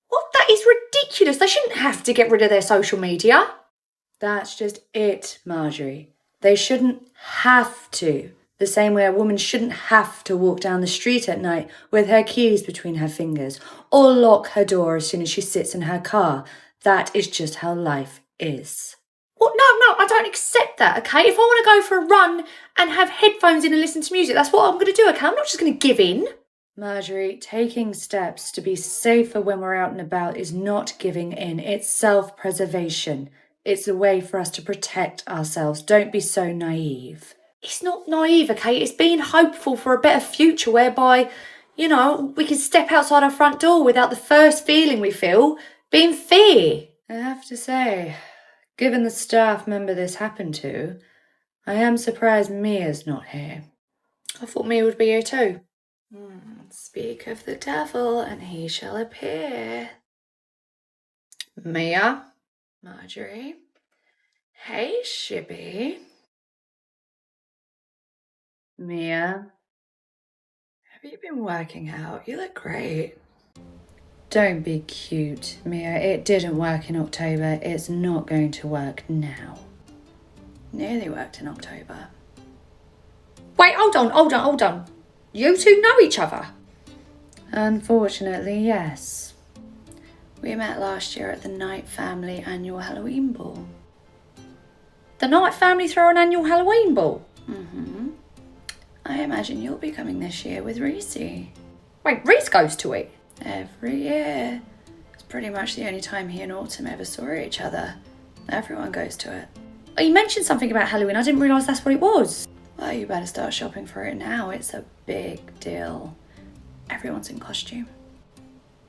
What? That is ridiculous. They shouldn't have to get rid of their social media. That's just it, Marjorie. They shouldn't have to. The same way a woman shouldn't have to walk down the street at night with her keys between her fingers or lock her door as soon as she sits in her car. That is just how life is. Well, no, I don't accept that, okay? If I want to go for a run and have headphones in and listen to music, that's what I'm going to do, okay? I'm not just going to give in. Marjorie, taking steps to be safer when we're out and about is not giving in. It's self-preservation. It's a way for us to protect ourselves. Don't be so naive. It's not naive, okay? It's being hopeful for a better future whereby, we can step outside our front door without the first feeling we feel being fear. I have to say, given the staff member this happened to, I am surprised Mia's not here. I thought Mia would be here too. Speak of the devil and he shall appear. Mia, Marjorie. Hey, Shibby. Mia, Have you been working out? You look great. don't be cute, Mia. It didn't work in October. It's not going to work now. Nearly worked in October. Wait, hold on. You two know each other? Unfortunately, yes. We met last year at the Knight family annual Halloween ball. The Knight family throw an annual Halloween ball? I imagine you'll be coming this year with Reese. Wait, Reese goes to it? Every year. It's pretty much the only time he and Autumn ever saw each other. Everyone goes to it. Oh, you mentioned something about Halloween. I didn't realise that's what it was. Well, you better start shopping for it now. It's a big deal. Everyone's in costume.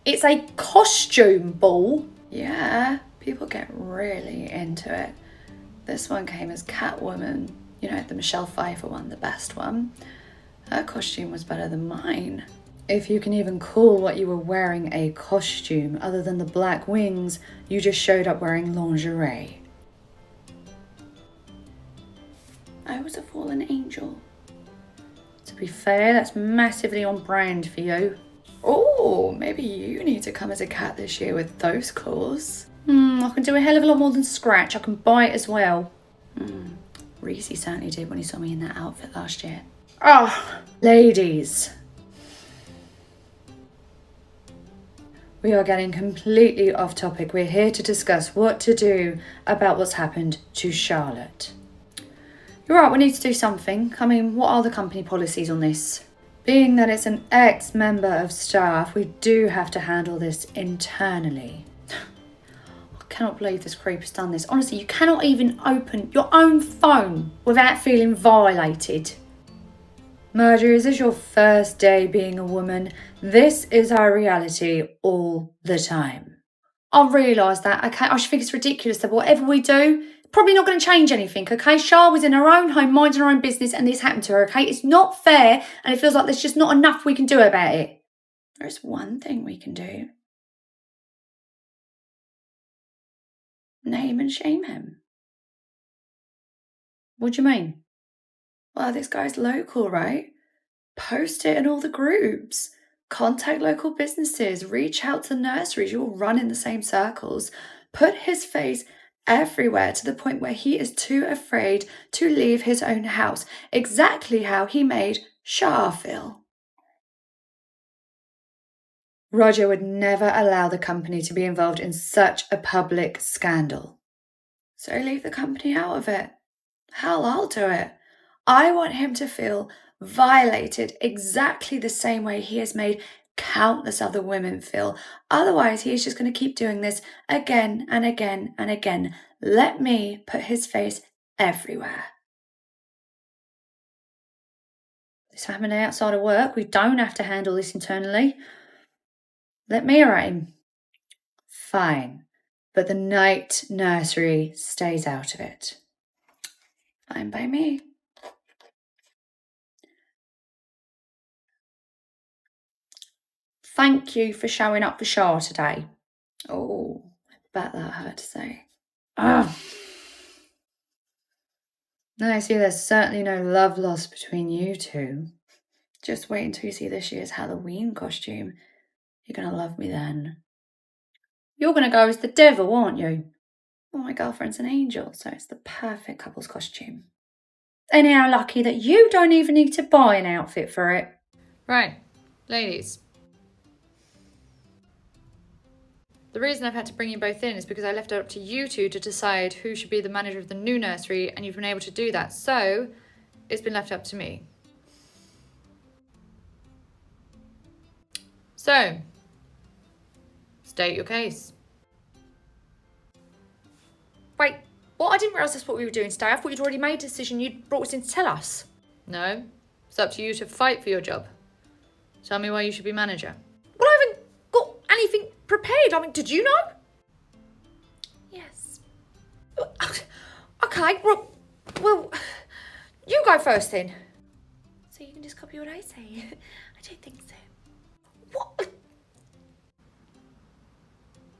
It's a costume ball? Yeah, people get really into it. This one came as Catwoman. The Michelle Pfeiffer one, the best one. Her costume was better than mine. If you can even call what you were wearing a costume, other than the black wings, you just showed up wearing lingerie. I was a fallen angel. To be fair, that's massively on brand for you. Oh, maybe you need to come as a cat this year with those claws. I can do a hell of a lot more than scratch. I can bite as well. Reese certainly did when he saw me in that outfit last year. Oh, ladies. We are getting completely off topic. We're here to discuss what to do about what's happened to Charlotte. You're right, we need to do something. I mean, what are the company policies on this? Being that it's an ex-member of staff, we do have to handle this internally. I cannot believe this creep has done this. Honestly, you cannot even open your own phone without feeling violated. Marjorie, is this your first day being a woman? This is our reality all the time. I realise that, okay? I just think it's ridiculous that whatever we do, probably not going to change anything, okay? Shah was in her own home, minding her own business, and this happened to her, okay? It's not fair, and it feels like there's just not enough we can do about it. There's one thing we can do. Name and shame him. What do you mean? Well, this guy's local, right? Post it in all the groups. Contact local businesses. Reach out to nurseries. You'll run in the same circles. Put his face everywhere to the point where he is too afraid to leave his own house. Exactly how he made Shah feel. Roger would never allow the company to be involved in such a public scandal. So leave the company out of it. Hell, I'll do it. I want him to feel violated exactly the same way he has made countless other women feel. Otherwise, he is just going to keep doing this again and again and again. Let me put his face everywhere. It's happening outside of work. We don't have to handle this internally. Let me at him. Fine, but the night nursery stays out of it. Fine by me. Thank you for showing up for Shah today. Oh, I bet that hurt to say. Oh. I see there's certainly no love lost between you two. Just wait until you see this year's Halloween costume. You're going to love me then. You're going to go as the devil, aren't you? Well, my girlfriend's an angel, so it's the perfect couple's costume. And how lucky that you don't even need to buy an outfit for it. Right, ladies. The reason I've had to bring you both in is because I left it up to you two to decide who should be the manager of the new nursery, and you've been able to do that. So, it's been left up to me. So, state your case. Wait, what? I didn't realise that's what we were doing today. I thought you'd already made a decision. You'd brought us in to tell us. No, it's up to you to fight for your job. Tell me why you should be manager. Well, I haven't got anything prepared. I mean, did you know? Yes. Okay, well, you go first then. So you can just copy what I say? I don't think so. What?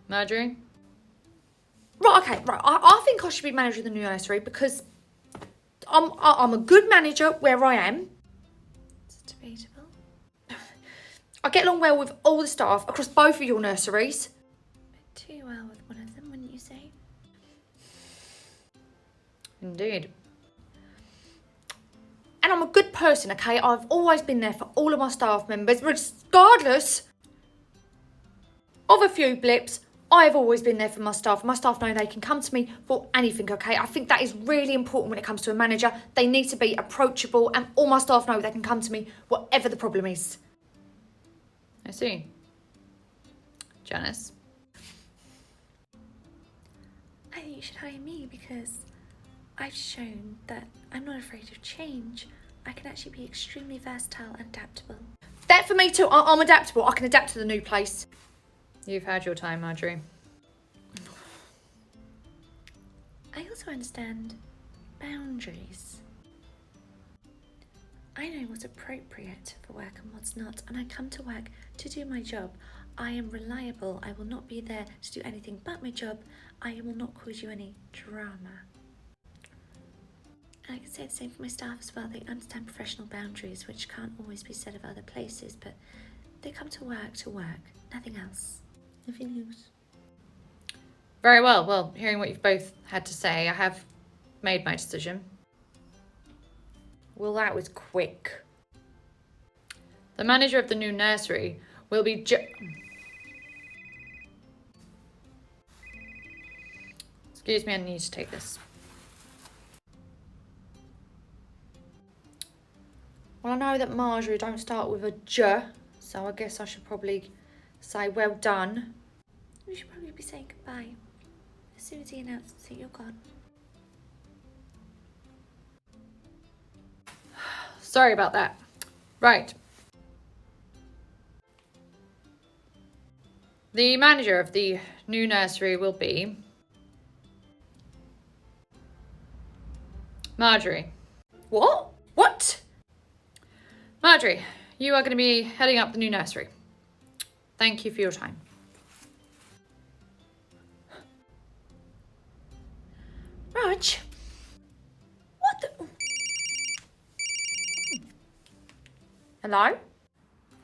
Marjorie? Right, okay, right. I think I should be manager of the new nursery because I'm a good manager where I am. It's debatable. I get along well with all the staff across both of your nurseries. But too well with one of them, wouldn't you say? Indeed. And I'm a good person, okay? I've always been there for all of my staff members, regardless of a few blips. I've always been there for my staff. My staff know they can come to me for anything, okay? I think that is really important when it comes to a manager. They need to be approachable, and all my staff know they can come to me whatever the problem is. I see. Janice? I think you should hire me because I've shown that I'm not afraid of change. I can actually be extremely versatile and adaptable. That for me too. I'm adaptable. I can adapt to the new place. You've had your time, Marjorie. I also understand boundaries. I know what's appropriate for work and what's not, and I come to work to do my job. I am reliable. I will not be there to do anything but my job. I will not cause you any drama. And I can say the same for my staff as well. They understand professional boundaries, which can't always be said of other places, but they come to work, nothing else. Nothing else. Very well. Well, hearing what you've both had to say, I have made my decision. Well, that was quick. The manager of the new nursery will be Excuse me, I need to take this. Well, I know that Marjorie don't start with a J, so I guess I should probably say well done. We should probably be saying goodbye. As soon as he announces that you're gone. Sorry about that. Right. The manager of the new nursery will be Marjorie. What? What? Marjorie, you are going to be heading up the new nursery. Thank you for your time. Raj? What the... Hello?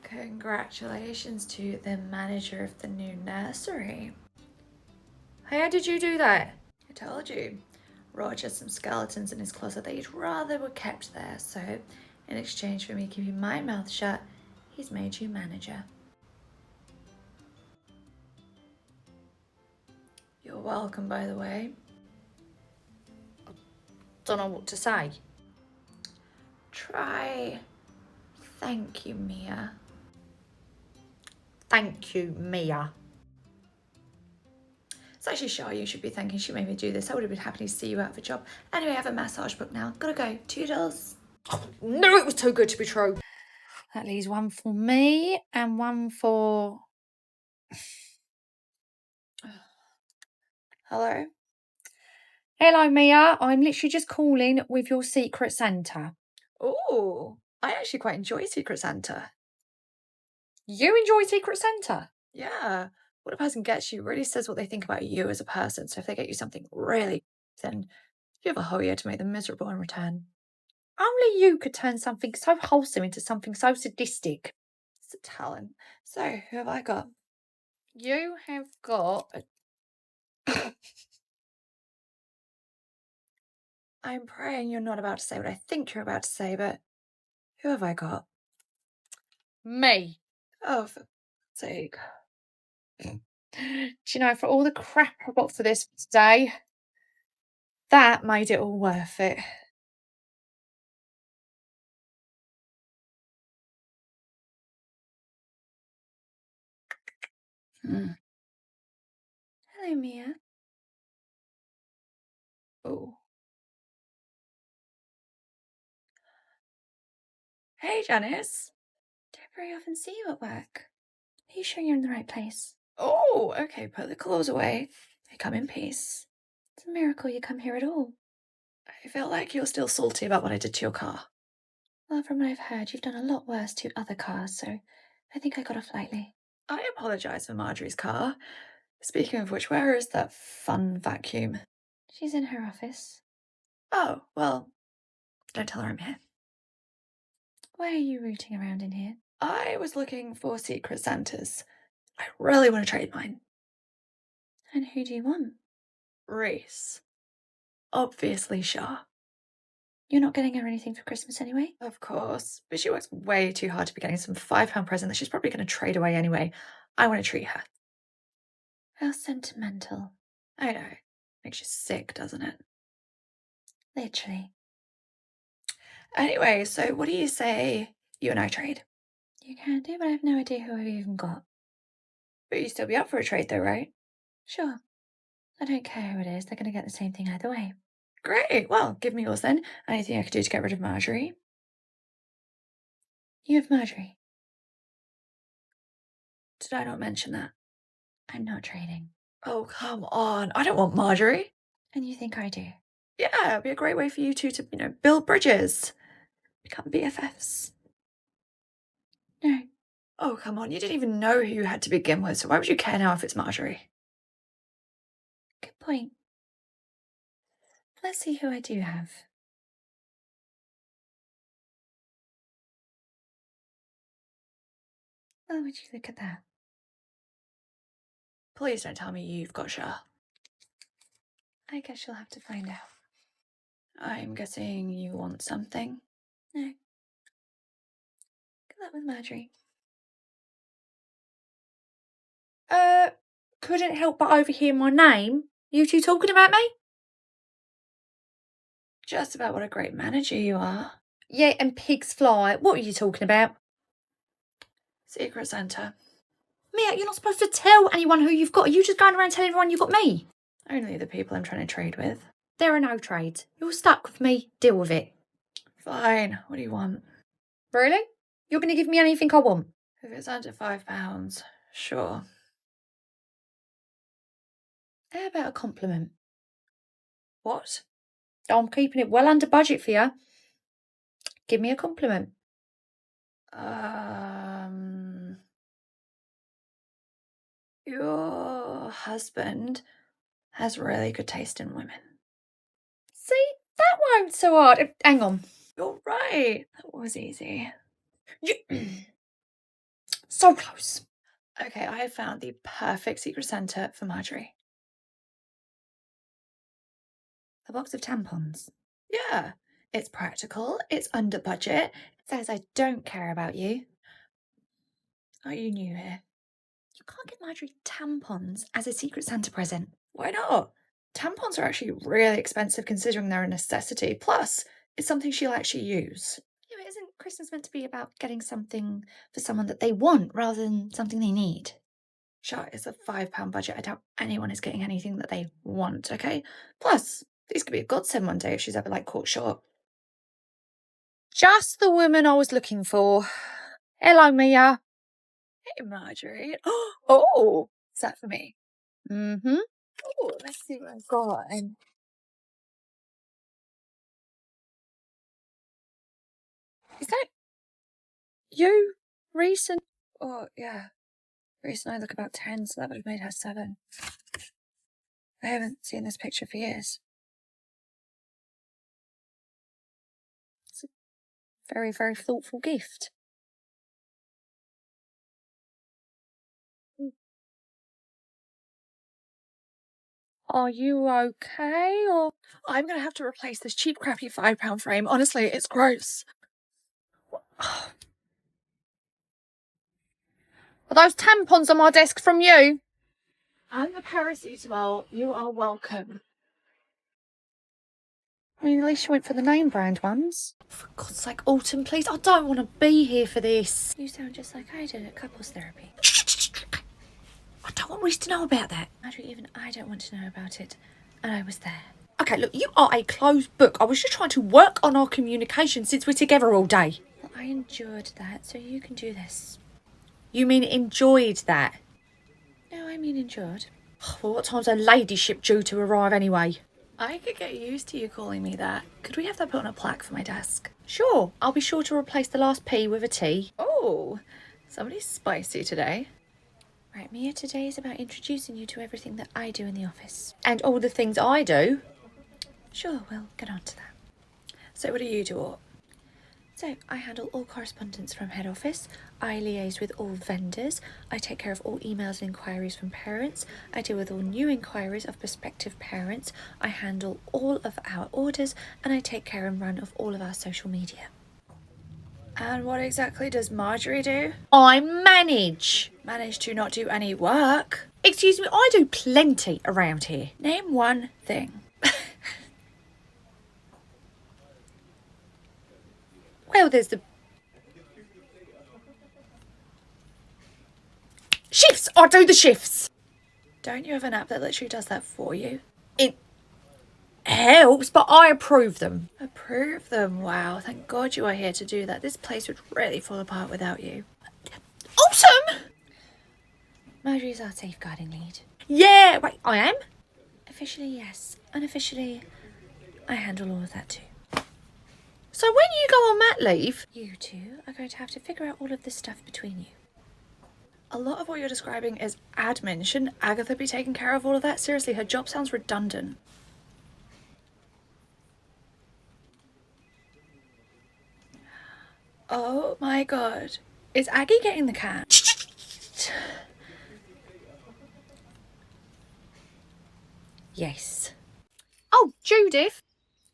Congratulations to the manager of the new nursery. How did you do that? I told you, Roger had some skeletons in his closet that he'd rather were kept there, so in exchange for me keeping my mouth shut, he's made you manager. You're welcome, by the way. Don't know what to say. Try thank you, Mia. Thank you, Mia. It's actually Shah you should be thanking. She made me do this. I would have been happy to see you out of a job. Anyway, I have a massage book now. Gotta go. Toodles. Knew it was too good to be true. That leaves one for me and one for... Hello? Hello, Mia. I'm literally just calling with your Secret Santa. Oh, I actually quite enjoy Secret Santa. You enjoy Secret Santa? Yeah. What a person gets you really says what they think about you as a person. So if they get you something really, then you have a whole year to make them miserable in return. Only you could turn something so wholesome into something so sadistic. It's a talent. So who have I got? You have got... I'm praying you're not about to say what I think you're about to say, but who have I got? Me. Oh, for sake. Do you know, for all the crap I got for this today, that made it all worth it. Hello, Mia. Oh. Hey, Janice. Don't very often see you at work. Are you sure you're in the right place? Oh, okay, put the claws away. I come in peace. It's a miracle you come here at all. I feel like you're still salty about what I did to your car. Well, from what I've heard, you've done a lot worse to other cars, so I think I got off lightly. I apologise for Marjorie's car. Speaking of which, where is that fun vacuum? She's in her office. Oh, well, don't tell her I'm here. Why are you rooting around in here? I was looking for Secret Santas. I really want to trade mine. And who do you want? Reese. Obviously, Shah. You're not getting her anything for Christmas anyway? Of course, but she works way too hard to be getting some £5 present that she's probably going to trade away anyway. I want to treat her. How sentimental. I know. Makes you sick, doesn't it? Literally. Anyway, so what do you say you and I trade? You can do, but I have no idea who I've even got. But you still be up for a trade though, right? Sure. I don't care who it is, they're going to get the same thing either way. Great. Well, give me yours then. Anything I could do to get rid of Marjorie? You have Marjorie. Did I not mention that? I'm not trading. Oh, come on. I don't want Marjorie. And you think I do? Yeah, it'd be a great way for you two to, build bridges. Become BFFs. No. Oh, come on. You didn't even know who you had to begin with, so why would you care now if it's Marjorie? Good point. Let's see who I do have. Oh, would you look at that? Please don't tell me you've got Shah. I guess you'll have to find out. I'm guessing you want something. No. Good luck with Marjorie. Couldn't help but overhear my name. You two talking about me? Just about what a great manager you are. Yeah, and pigs fly. What are you talking about? Secret Santa. Mia, you're not supposed to tell anyone who you've got. Are you just going around telling everyone you've got me? Only the people I'm trying to trade with. There are no trades. You're stuck with me. Deal with it. Fine. What do you want? Really? You're going to give me anything I want? If it's under £5, sure. How about a compliment? What? I'm keeping it well under budget for you. Give me a compliment. Your husband has really good taste in women. See, that won't so hard. Hang on. You're right. That was easy. So close. Okay, I have found the perfect Secret Santa for Marjorie. A box of tampons. Yeah, it's practical, it's under budget, it says I don't care about you. Are you new here? You can't get Marjorie tampons as a Secret Santa present. Why not? Tampons are actually really expensive considering they're a necessity. Plus, it's something she'll actually use. Yeah, but isn't Christmas meant to be about getting something for someone that they want rather than something they need? Sure, it's a £5 budget. I doubt anyone is getting anything that they want, okay? Plus, these could be a godsend one day if she's ever caught short. Just the woman I was looking for. Hello, Mia. Hey, Marjorie. Oh, is that for me? Mm-hmm. Oh, let's see what I've got. Is that you, Reese? Oh, yeah. Reese and I look about 10, so that would have made her 7. I haven't seen this picture for years. It's a very, very thoughtful gift. Are you okay? Or I'm going to have to replace this cheap, crappy £5 frame. Honestly, it's gross. Are those tampons on my desk from you? And the paracetamol. You are welcome. I mean, at least you went for the name brand ones. For God's sake, Autumn, please. I don't want to be here for this. You sound just like I did at couples therapy. I don't want Reese to know about that. Marjorie, even I don't want to know about it. And I was there. Okay, look, you are a closed book. I was just trying to work on our communication since we're together all day. Well, I endured that, so you can do this. You mean enjoyed that? No, I mean endured. Well, what time's her ladyship due to arrive anyway? I could get used to you calling me that. Could we have that put on a plaque for my desk? Sure, I'll be sure to replace the last P with a T. Oh, somebody's spicy today. Right, Mia, today is about introducing you to everything that I do in the office. And all the things I do. Sure, we'll get on to that. So what do you do? So, I handle all correspondence from head office, I liaise with all vendors, I take care of all emails and inquiries from parents, I deal with all new inquiries of prospective parents, I handle all of our orders, and I take care and run of all of our social media. And what exactly does Marjorie do? I manage. Manage to not do any work? Excuse me, I do plenty around here. Name one thing. Well, there's the shifts. I do the shifts. Don't you have an app that literally does that for you? It helps, but I approve them. Approve them? Wow, thank God you are here to do that. This place would really fall apart without you. Awesome! Marjorie's our safeguarding lead. Yeah, wait, I am? Officially, yes. Unofficially, I handle all of that too. So when you go on mat leave... You two are going to have to figure out all of this stuff between you. A lot of what you're describing is admin. Shouldn't Agatha be taking care of all of that? Seriously, her job sounds redundant. Oh my God. Is Aggie getting the can? Yes. Oh, Judith.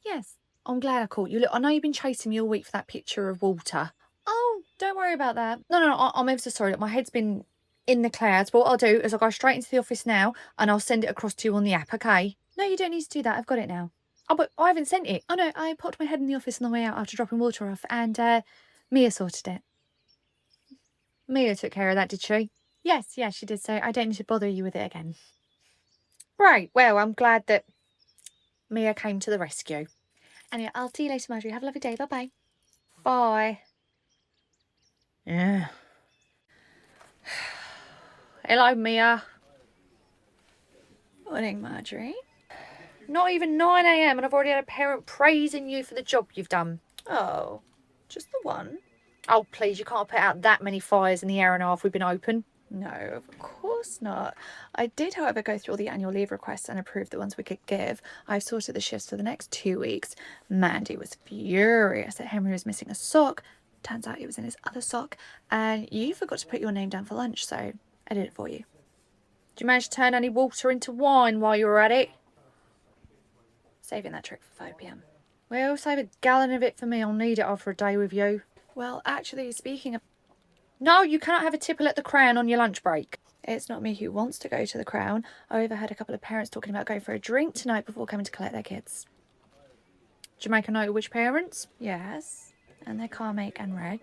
Yes. I'm glad I caught you. Look, I know you've been chasing me all week for that picture of Walter. Oh, don't worry about that. No, I'm ever so sorry. Look, my head's been in the clouds. But what I'll do is I'll go straight into the office now and I'll send it across to you on the app, okay? No, you don't need to do that. I've got it now. Oh, but I haven't sent it. Oh no, I popped my head in the office on the way out after dropping water off and Mia sorted it. Mia took care of that, did she? Yes, she did, so I don't need to bother you with it again. Right, well, I'm glad that Mia came to the rescue. Anyway, I'll see you later, Marjorie. Have a lovely day. Bye-bye. Bye. Yeah. Hello, Mia. Morning, Marjorie. Not even 9 a.m. and I've already had a parent praising you for the job you've done. Oh, just the one? Oh, please, you can't put out that many fires in the hour and a half we've been open. No, of course not. I did, however, go through all the annual leave requests and approve the ones we could give. I've sorted the shifts for the next 2 weeks. Mandy was furious that Henry was missing a sock. Turns out it was in his other sock. And you forgot to put your name down for lunch, so I did it for you. Did you manage to turn any water into wine while you were at it? Saving that trick for 5 p.m. Well, save a gallon of it for me. I'll need it after a day with you. Well, actually, speaking of... No, you cannot have a tipple at the Crown on your lunch break. It's not me who wants to go to the Crown. I overheard a couple of parents talking about going for a drink tonight before coming to collect their kids. Did you make a note of which parents? Yes, and their car make and reg.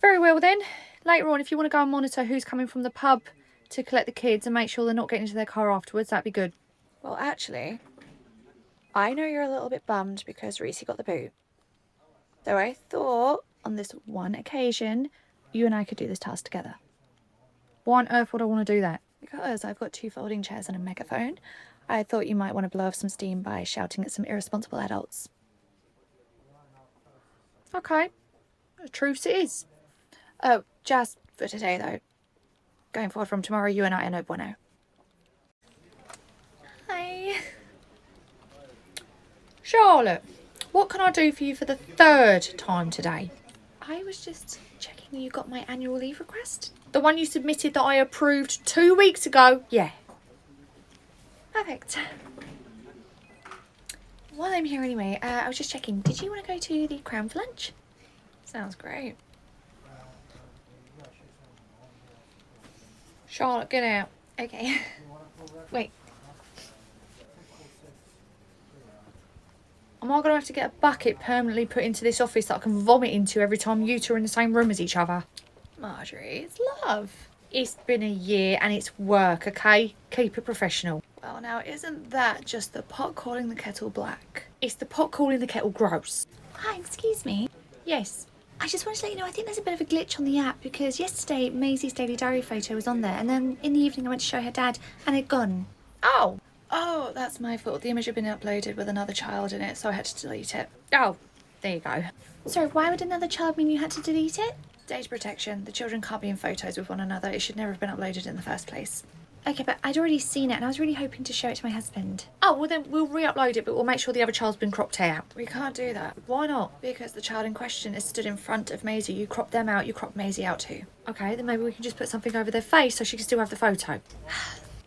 Very well then. Later on, if you want to go and monitor who's coming from the pub to collect the kids and make sure they're not getting into their car afterwards, that'd be good. Well, actually, I know you're a little bit bummed because Reese got the boot. Though I thought, on this one occasion, you and I could do this task together. Why on earth would I want to do that? Because I've got 2 folding chairs and a megaphone. I thought you might want to blow off some steam by shouting at some irresponsible adults. Okay. The truth it is. Oh, just for today, though. Going forward from tomorrow, you and I are no bueno. Hi. Charlotte, what can I do for you for the 3rd time today? I was just checking you got my annual leave request. The one you submitted that I approved 2 weeks ago? Yeah. Perfect. While I'm here anyway, I was just checking. Did you want to go to the Crown for lunch? Sounds great. Charlotte, get out. Okay. Wait. Am I going to have to get a bucket permanently put into this office that I can vomit into every time you two are in the same room as each other? Marjorie, it's love. It's been a year and it's work, okay? Keep it professional. Well, now, isn't that just the pot calling the kettle black? It's the pot calling the kettle gross. Hi, excuse me. Yes. I just wanted to let you know, I think there's a bit of a glitch on the app because yesterday Maisie's daily diary photo was on there and then in the evening I went to show her dad and it'd gone. Oh, that's my fault. The image had been uploaded with another child in it, so I had to delete it. Oh, there you go. Sorry, why would another child mean you had to delete it? Data protection. The children can't be in photos with one another. It should never have been uploaded in the first place. Okay, but I'd already seen it and I was really hoping to show it to my husband. Oh, well then we'll re-upload it, but we'll make sure the other child's been cropped out. We can't do that. Why not? Because the child in question is stood in front of Maisie. You crop them out, you crop Maisie out too. Okay, then maybe we can just put something over their face so she can still have the photo.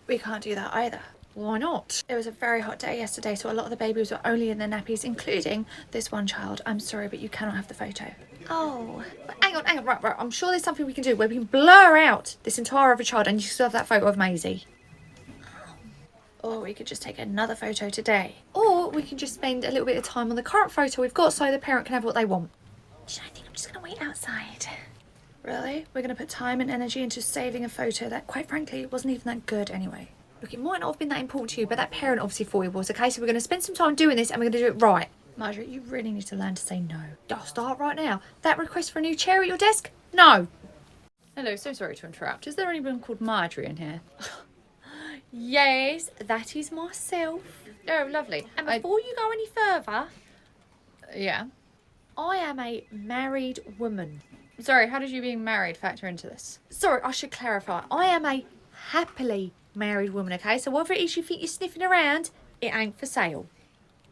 We can't do that either. Why not? It was a very hot day yesterday, so a lot of the babies were only in their nappies, including this one child. I'm sorry, but you cannot have the photo. Oh. Hang on, right. I'm sure there's something we can do where we can blur out this entire other child and you still have that photo of Maisie. Or we could just take another photo today. Or we can just spend a little bit of time on the current photo we've got so the parent can have what they want. I think I'm just going to wait outside. Really? We're going to put time and energy into saving a photo that, quite frankly, wasn't even that good anyway. Look, it might not have been that important to you, but that parent obviously thought it was, okay? So we're going to spend some time doing this and we're going to do it right. Marjorie, you really need to learn to say no. I'll start right now. That request for a new chair at your desk? No. Hello, so sorry to interrupt. Is there anyone called Marjorie in here? Yes, that is myself. Oh, lovely. And before you go any further, Yeah. I am a married woman. Sorry, how does you being married factor into this? Sorry, I should clarify. I am a happily married woman, okay? So whatever it is you think you're sniffing around, it ain't for sale.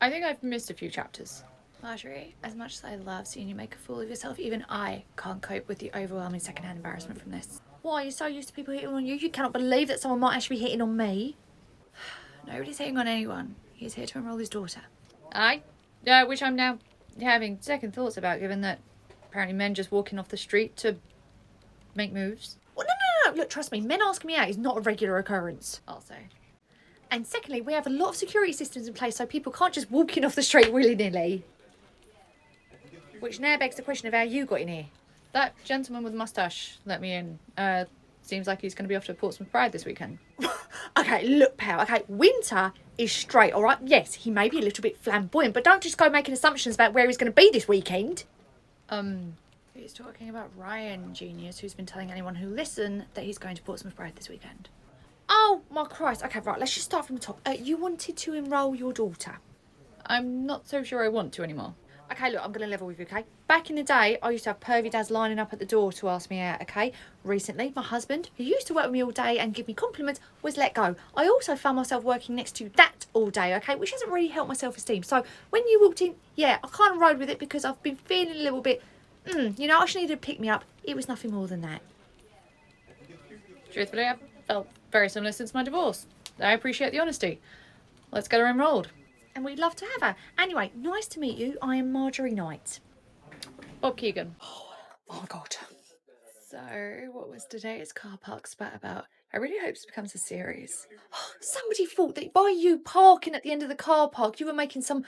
I think I've missed a few chapters. Marjorie, as much as I love seeing you make a fool of yourself, even I can't cope with the overwhelming secondhand embarrassment from this. Why, you're so used to people hitting on you, you cannot believe that someone might actually be hitting on me? Nobody's hitting on anyone. He's here to enrol his daughter. Aye. Which I'm now having second thoughts about, given that apparently men just walking off the street to make moves. Well, no. Look, trust me, men asking me out is not a regular occurrence. Also. And secondly, we have a lot of security systems in place so people can't just walk in off the street willy-nilly. Which now begs the question of how you got in here. That gentleman with the moustache let me in. Seems like he's going to be off to Portsmouth Pride this weekend. Okay, look, pal. Okay, Winter is straight, all right? Yes, he may be a little bit flamboyant, but don't just go making assumptions about where he's going to be this weekend. He's talking about Ryan, genius, who's been telling anyone who listen that he's going to Portsmouth Pride this weekend. Oh, my Christ. Okay, right, let's just start from the top. You wanted to enrol your daughter. I'm not so sure I want to anymore. Okay, look, I'm going to level with you, okay? Back in the day, I used to have pervy dads lining up at the door to ask me out, okay? Recently, my husband, who used to work with me all day and give me compliments, was let go. I also found myself working next to that all day, okay? Which hasn't really helped my self-esteem. So when you walked in, yeah, I kind of rode with it because I've been feeling a little bit, I just needed to pick me up. It was nothing more than that. Truthfully, I've felt very similar since my divorce. I appreciate the honesty. Let's get her enrolled. And we'd love to have her. Anyway, nice to meet you. I am Marjorie Knight. Bob Keegan. Oh my God. So, what was today's car park spat about? I really hope this becomes a series. Somebody thought that by you parking at the end of the car park, you were making some,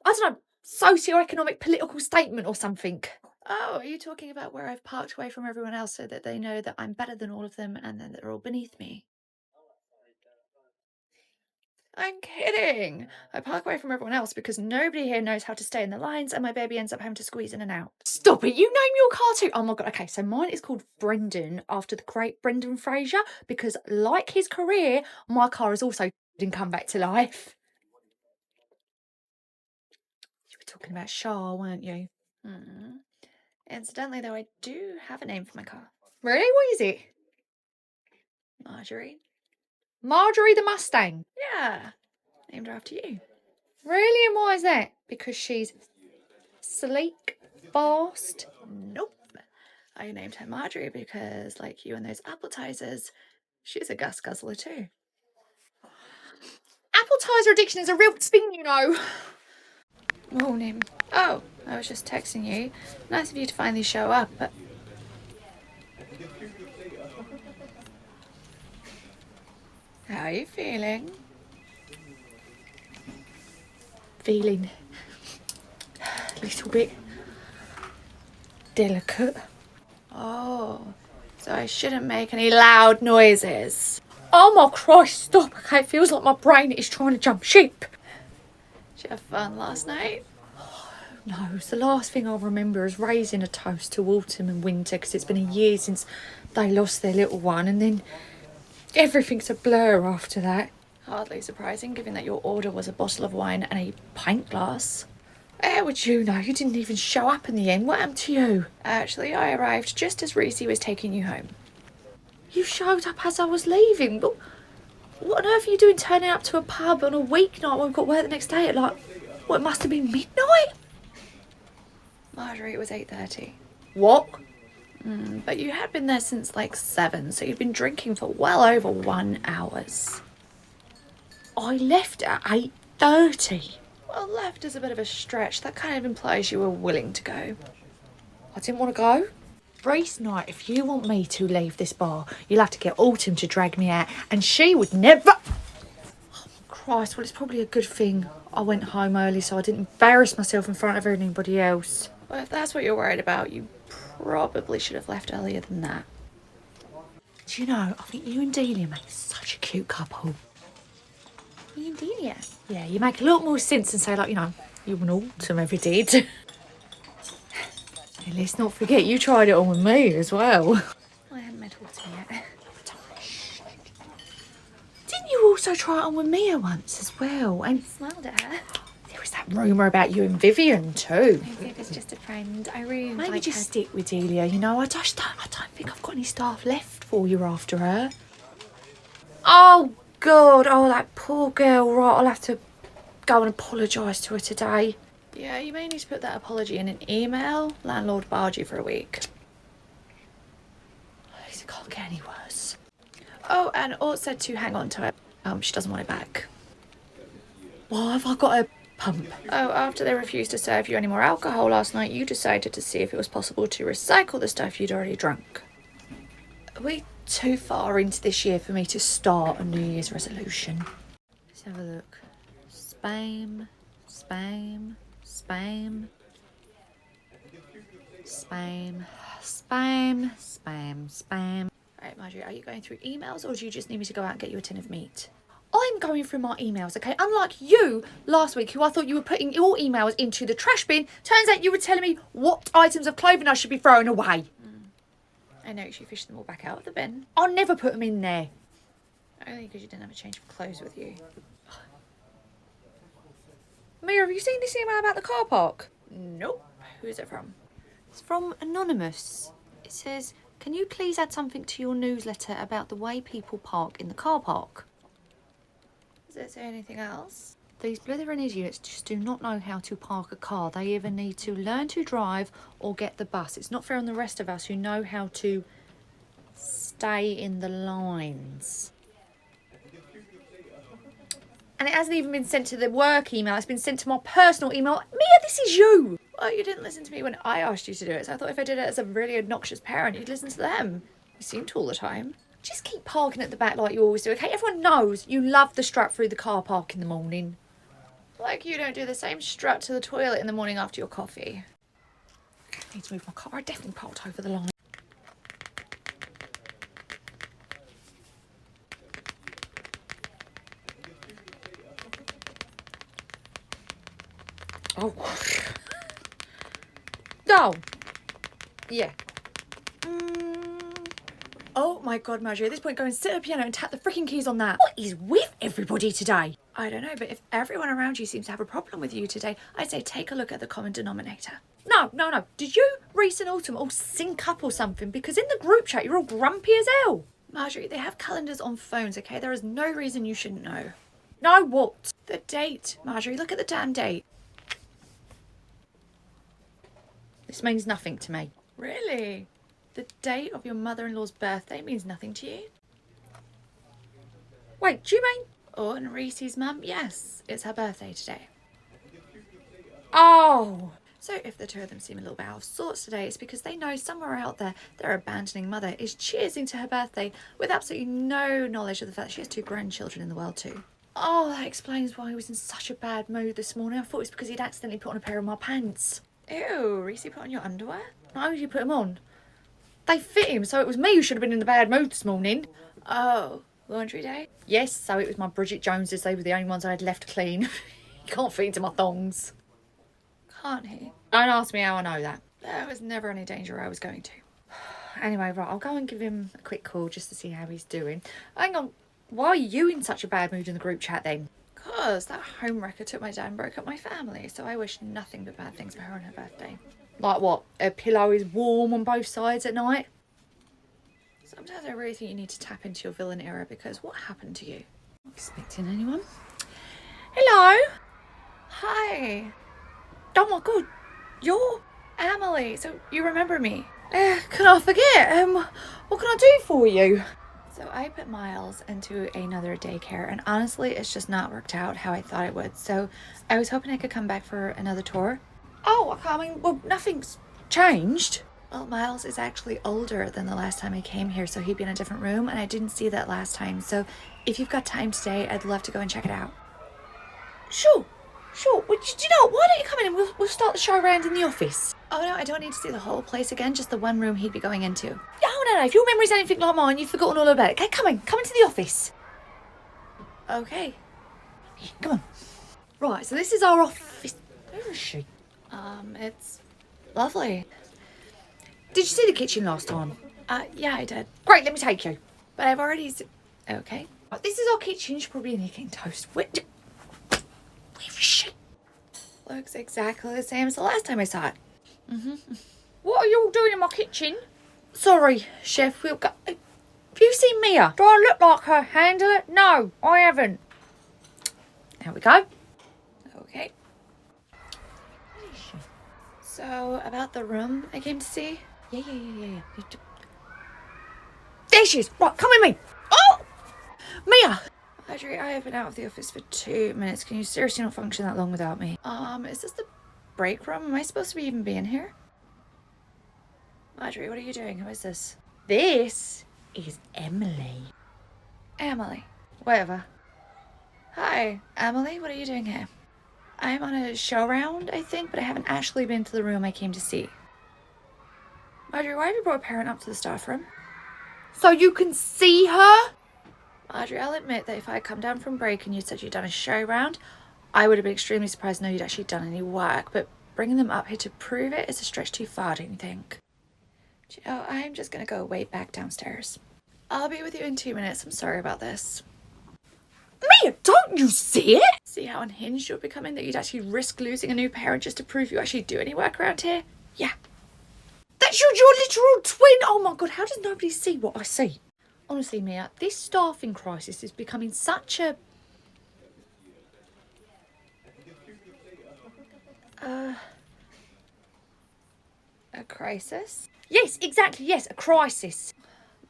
I don't know, socio-economic political statement or something. Oh, are you talking about where I've parked away from everyone else so that they know that I'm better than all of them and that they're all beneath me? I'm kidding. I park away from everyone else because nobody here knows how to stay in the lines and my baby ends up having to squeeze in and out. Stop it. You name your car too. Oh my God. Okay, so mine is called Brendan after the great Brendan Fraser because like his career, my car has also come back to life. You were talking about Shah, weren't you? Incidentally, though, I do have a name for my car. Really? What is it? Marjorie. Marjorie the Mustang. Yeah. Named her after you. Really? And why is that? Because she's sleek, fast. Nope. I named her Marjorie because, like you and those appetizers, she's a gas guzzler too. Appetizer addiction is a real thing, you know. Morning. Oh, I was just texting you. Nice of you to finally show up, but... How are you feeling? Feeling a little bit delicate. Oh, so I shouldn't make any loud noises. Oh my Christ, stop. Okay, it feels like my brain is trying to jump ship. Did you have fun last night? No, it's the last thing I remember is raising a toast to autumn and winter because it's been a year since they lost their little one, and then everything's a blur after that. Hardly surprising, given that your order was a bottle of wine and a pint glass. How would you know? You didn't even show up in the end. What happened to you? Actually, I arrived just as Reese was taking you home. You showed up as I was leaving. But what on earth are you doing turning up to a pub on a weeknight when we've got work the next day at like, what, it must have been midnight? Marjorie, it was 8:30. What? But you had been there since like 7, so you'd been drinking for well over 1 hour. I left at 8:30. Well, left is a bit of a stretch. That kind of implies you were willing to go. I didn't want to go. Reese night, if you want me to leave this bar, you'll have to get Autumn to drag me out, and she would never... Oh, Christ, well, it's probably a good thing I went home early so I didn't embarrass myself in front of anybody else. Well, if that's what you're worried about, you probably should have left earlier than that. Do you know, I think you and Delia make such a cute couple. Me and Delia? Yeah, you make a lot more sense than say, like, you know, you and Autumn ever did. And let's not forget, you tried it on with me as well. I haven't met Autumn yet. Didn't you also try it on with Mia once as well? And Smiled at her. there was that rumour about you and Vivian too. Vivian's just a friend. I really Maybe like just her. stick with Delia, you know. I don't think I've got any staff left for you after her. Oh, God. Oh, that poor girl. Right, I'll have to go and apologise to her today. Yeah, you may need to put that apology in an email. Landlord barred you for a week. It can't get any worse. Oh, and Ort said to hang on to it. She doesn't want it back. Why have I got a pump? Oh, after they refused to serve you any more alcohol last night, you decided to see if it was possible to recycle the stuff you'd already drunk. Are we too far into this year for me to start a New Year's resolution? Let's have a look. Spam, spam, spam, spam, spam, spam, spam. Right, Marjorie, are you going through emails or do you just need me to go out and get you a tin of meat? I'm going through my emails, okay? Unlike you last week, who I thought you were putting your emails into the trash bin, turns out you were telling me what items of clothing I should be throwing away. I noticed you fished them all back out of the bin. I'll never put them in there. Only because you didn't have a change of clothes with you. Mia, have you seen this email about the car park? Nope. Who's it from? It's from Anonymous. It says, can you please add something to your newsletter about the way people park in the car park? Does it say anything else? These blithering idiots just do not know how to park a car. They either need to learn to drive or get the bus. It's not fair on the rest of us who know how to stay in the lines. And it hasn't even been sent to the work email. It's been sent to my personal email. Mia, this is you. Well, you didn't listen to me when I asked you to do it, so I thought if I did it as a really obnoxious parent, you'd listen to them. You seem to all the time. Just keep parking at the back like you always do, okay? Everyone knows you love the strut through the car park in the morning. Like you don't do the same strut to the toilet in the morning after your coffee. I need to move my car. I definitely parked over the line. Oh. No. Yeah. Oh my God, Marjorie, at this point go and sit at the piano and tap the freaking keys on that. What is with everybody today? I don't know, but if everyone around you seems to have a problem with you today, I'd say take a look at the common denominator. No. Did you, Reese and Autumn, all sync up or something? Because in the group chat, you're all grumpy as hell. Marjorie, they have calendars on phones, okay? There is no reason you shouldn't know. No, what? The date, Marjorie, look at the damn date. This means nothing to me. Really? The date of your mother-in-law's birthday means nothing to you? Wait, do you mean? Oh, and Reese's mum, yes, it's her birthday today. Oh! So if the two of them seem a little bit out of sorts today, it's because they know somewhere out there their abandoning mother is cheersing to her birthday with absolutely no knowledge of the fact that she has 2 grandchildren in the world too. Oh, that explains why he was in such a bad mood this morning. I thought it was because he'd accidentally put on a pair of my pants. Ew, Reese put on your underwear? Why would you put them on? They fit him, so it was me who should have been in the bad mood this morning. Oh, laundry day? Yes, so it was my Bridget Joneses. They were the only ones I had left clean. You can't fit into my thongs. Can't he? Don't ask me how I know that. There was never any danger I was going to. Anyway, right, I'll go and give him a quick call just to see how he's doing. Hang on, why are you in such a bad mood in the group chat then? 'Cause that homewrecker took my dad and broke up my family, so I wish nothing but bad things for her on her birthday. Like what? A pillow is warm on both sides at night? Sometimes I really think you need to tap into your villain era, because what happened to you? Not expecting anyone. Hello? Hi. Oh my god, you're Emily, so you remember me. Can I forget? What can I do for you? So I put Miles into another daycare, and honestly, it's just not worked out how I thought it would. So I was hoping I could come back for another tour. Oh, I mean, well, nothing's changed. Well, Miles is actually older than the last time I came here, so he'd be in a different room, and I didn't see that last time. So if you've got time today, I'd love to go and check it out. Sure. Well, do you know what? Why don't you come in and we'll start the show around in the office? Oh no, I don't need to see the whole place again, just the one room he'd be going into. No. If your memory's anything like mine, you've forgotten all about it. Okay, come into the office. Okay. Come on. Right, so this is our office. Where is she? It's lovely. Did you see the kitchen last time? Yeah, I did. Great, let me take you. But I've already okay. Right, this is our kitchen. She's probably in here getting toast. Where is she? Looks exactly the same as the last time I saw it. What are you all doing in my kitchen? Sorry, Chef, we'll go. Have you seen Mia? Do I look like her handler? No, I haven't. There we go. Okay. So, about the room I came to see? Yeah. There she is. Right, come with me. Oh! Mia! Marjorie, I have been out of the office for 2 minutes. Can you seriously not function that long without me? Is this the break room? Am I supposed to be even being here? Marjorie, what are you doing? Who is this? This is Emily. Emily. Whatever. Hi, Emily, what are you doing here? I'm on a show round, I think, but I haven't actually been to the room I came to see. Marjorie, why have you brought a parent up to the staff room? So you can see her? Marjorie, I'll admit that if I had come down from break and you said you'd done a show round, I would have been extremely surprised to know you'd actually done any work, but bringing them up here to prove it is a stretch too far, don't you think? Do you know, I'm just going to go way back downstairs. I'll be with you in 2 minutes. I'm sorry about this. Mia, don't you see it? See how unhinged you're becoming, that you'd actually risk losing a new parent just to prove you actually do any work around here? Yeah. That's your literal twin. Oh my god, how does nobody see what I see? Honestly, Mia, this staffing crisis is becoming such a... A crisis? Yes, exactly, yes, a crisis.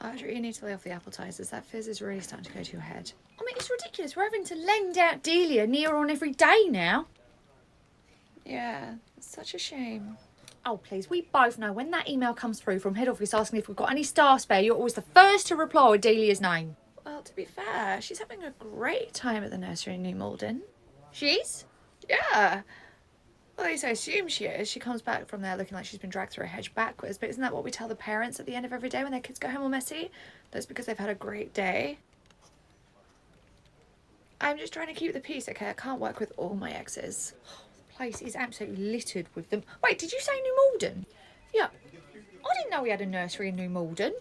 Marjorie, you need to lay off the appetizers. That fizz is really starting to go to your head. I mean, it's ridiculous. We're having to lend out Delia near on every day now. Yeah, it's such a shame. Oh, please, we both know when that email comes through from head office asking if we've got any staff spare, you're always the first to reply with Delia's name. Well, to be fair, she's having a great time at the nursery in New Malden. She's? Yeah. Well, at least I assume she is. She comes back from there looking like she's been dragged through a hedge backwards. But isn't that what we tell the parents at the end of every day when their kids go home all messy? That's because they've had a great day. I'm just trying to keep the peace, okay? I can't work with all my exes. The place is absolutely littered with them. Wait, did you say New Malden? Yeah. I didn't know we had a nursery in New Malden.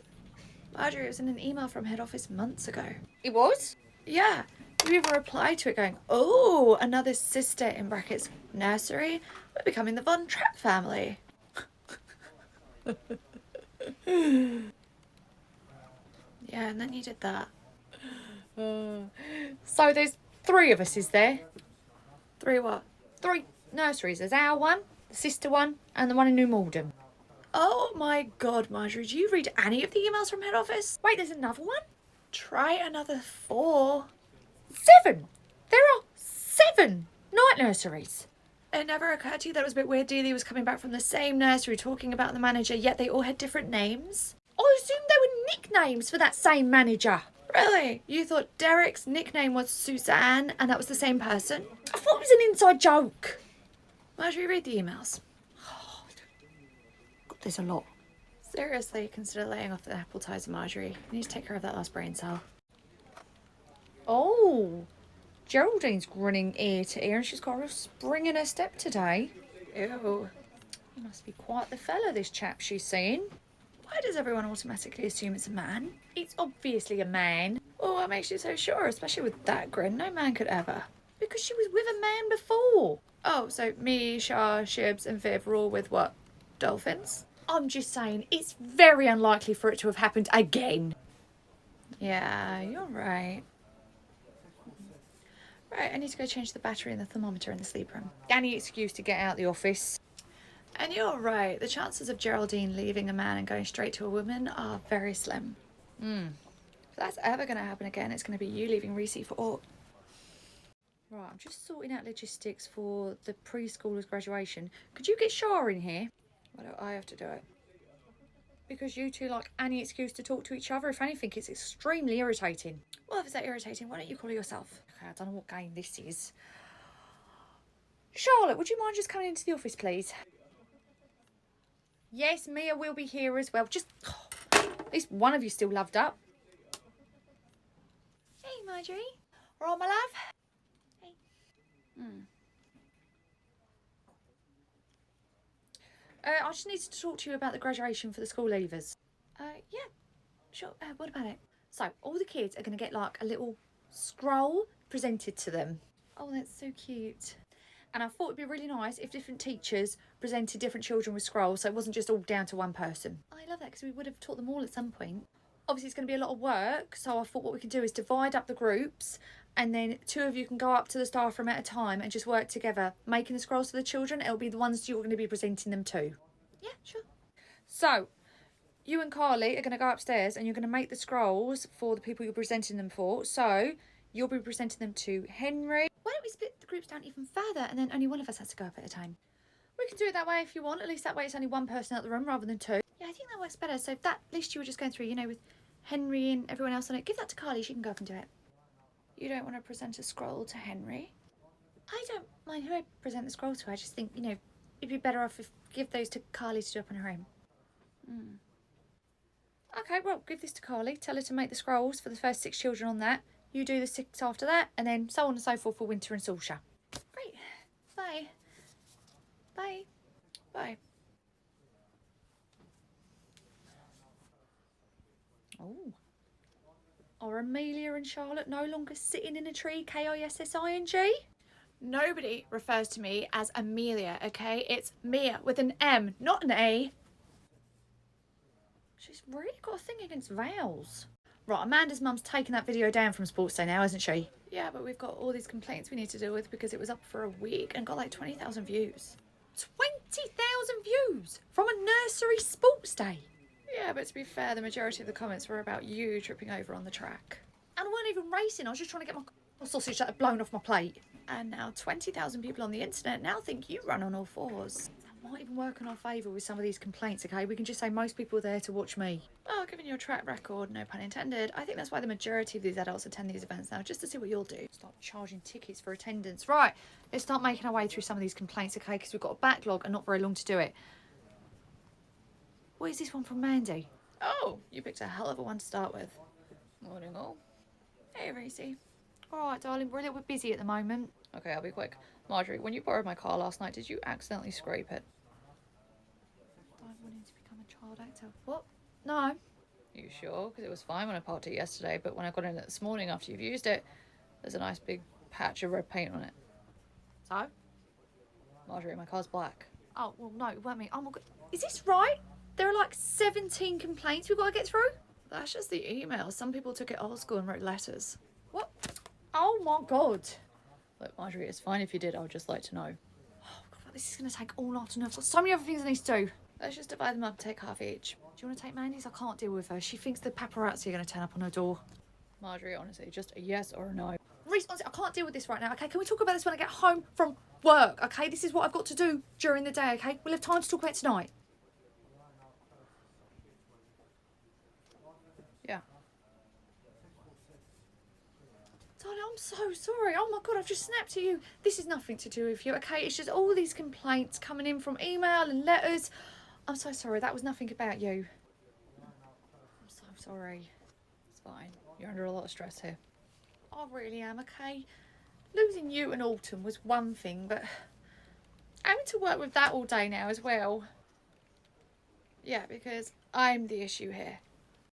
Marjorie, it was in an email from head office months ago. It was? Yeah. You even replied to it going, oh, another sister in brackets nursery. We're becoming the Von Trapp family. Yeah, and then you did that. So there's 3 of us, is there? 3 what? 3 nurseries. There's our one, the sister one, and the one in New Malden. Oh my god, Marjorie, do you read any of the emails from head office? Wait, there's another one? Try another 4. 7! There are 7 night nurseries. It never occurred to you that it was a bit weird Dealey was coming back from the same nursery talking about the manager, yet they all had different names? I assumed they were nicknames for that same manager. Really? You thought Derek's nickname was Suzanne and that was the same person? I thought it was an inside joke. Marjorie, read the emails. God, there's a lot. Seriously, consider laying off the appetizer, Marjorie. You need to take care of that last brain cell. Oh, Geraldine's grinning ear to ear and she's got a real spring in her step today. Ew. He must be quite the fella, this chap she's seeing. Why does everyone automatically assume it's a man? It's obviously a man. Oh, what makes you so sure, especially with that grin? No man could ever. Because she was with a man before. Oh, so me, Shah, Shibs and Viv were all with what? Dolphins? I'm just saying, it's very unlikely for it to have happened again. Yeah, you're right. Right, I need to go change the battery in the thermometer in the sleep room. Any excuse to get out the office. And you're right, the chances of Geraldine leaving a man and going straight to a woman are very slim. If that's ever going to happen again, it's going to be you leaving Reese for aught. Right, I'm just sorting out logistics for the preschoolers' graduation. Could you get Shah in here? Why don't I have to do it? Because you two like any excuse to talk to each other. If anything, it's extremely irritating. Well, if it's that irritating, why don't you call it yourself? Okay, I don't know what game this is. Charlotte, would you mind just coming into the office, please? Yes, Mia will be here as well. Just, at least one of you still loved up. Hey, Marjorie. All right, my love? Hey. I just needed to talk to you about the graduation for the school leavers. Yeah, sure. What about it? So, all the kids are going to get like a little scroll presented to them. Oh, that's so cute. And I thought it'd be really nice if different teachers presented different children with scrolls so it wasn't just all down to one person. I love that because we would have taught them all at some point. Obviously, it's going to be a lot of work, so I thought what we could do is divide up the groups and then 2 of you can go up to the staff room at a time and just work together, making the scrolls for the children. It'll be the ones you're going to be presenting them to. Yeah, sure. So, you and Carly are going to go upstairs and you're going to make the scrolls for the people you're presenting them for. So, you'll be presenting them to Henry. Why don't we split the groups down even further and then only one of us has to go up at a time? We can do it that way if you want. At least that way it's only one person out the room rather than 2. Yeah, I think that works better. So that list you were just going through, you know, with Henry and everyone else on it, give that to Carly. She can go up and do it. You don't want to present a scroll to Henry? I don't mind who I present the scroll to. I just think, you know, it'd be better off if give those to Carly to do up on her own. Okay, well, give this to Carly. Tell her to make the scrolls for the first 6 children on that. You do the 6 after that, and then so on and so forth for Winter and Salsha. Great. Bye. Bye. Bye. Oh. Are Amelia and Charlotte no longer sitting in a tree, K-I-S-S-I-N-G? Nobody refers to me as Amelia, okay? It's Mia with an M, not an A. She's really got a thing against vowels. Right, Amanda's mum's taken that video down from Sports Day now, isn't she? Yeah, but we've got all these complaints we need to deal with because it was up for a week and got like 20,000 views. 20,000 views from a nursery Sports Day? Yeah, but to be fair, the majority of the comments were about you tripping over on the track. And I weren't even racing, I was just trying to get my sausage that had blown off my plate. And now 20,000 people on the internet now think you run on all 4s. That might even work in our favour with some of these complaints, okay? We can just say most people are there to watch me. Well, given your track record, no pun intended, I think that's why the majority of these adults attend these events now, just to see what you'll do. Start charging tickets for attendance. Right, let's start making our way through some of these complaints, okay? Because we've got a backlog and not very long to do it. What is this one from Mandy? Oh, you picked a hell of a one to start with. Morning all. Hey, Reese. Alright, darling, we're a little bit busy at the moment. Okay, I'll be quick. Marjorie, when you borrowed my car last night, did you accidentally scrape it? I'm wanting to become a child actor. What? No. You sure? Because it was fine when I parked it yesterday, but when I got in it this morning after you've used it, there's a nice big patch of red paint on it. So? Marjorie, my car's black. Oh, well, no, it weren't me. Oh my god. Is this right? There are like 17 complaints we've got to get through? That's just the email. Some people took it old school and wrote letters. What? Oh my god. Look, Marjorie, it's fine if you did. I would just like to know. Oh god, this is going to take all afternoon. I've got so many other things I need to do. Let's just divide them up and take half each. Do you want to take Mandy's? I can't deal with her. She thinks the paparazzi are going to turn up on her door. Marjorie, honestly, just a yes or a no. Reese, honestly, I can't deal with this right now, okay? Can we talk about this when I get home from work, okay? This is what I've got to do during the day, okay? We'll have time to talk about it tonight. Yeah. Darling, I'm so sorry. Oh my God, I've just snapped at you. This is nothing to do with you, okay? It's just all these complaints coming in from email and letters. I'm so sorry. That was nothing about you. I'm so sorry. It's fine. You're under a lot of stress here. I really am, okay? Losing you and Autumn was one thing, but having to work with that all day now as well. Yeah, because I'm the issue here.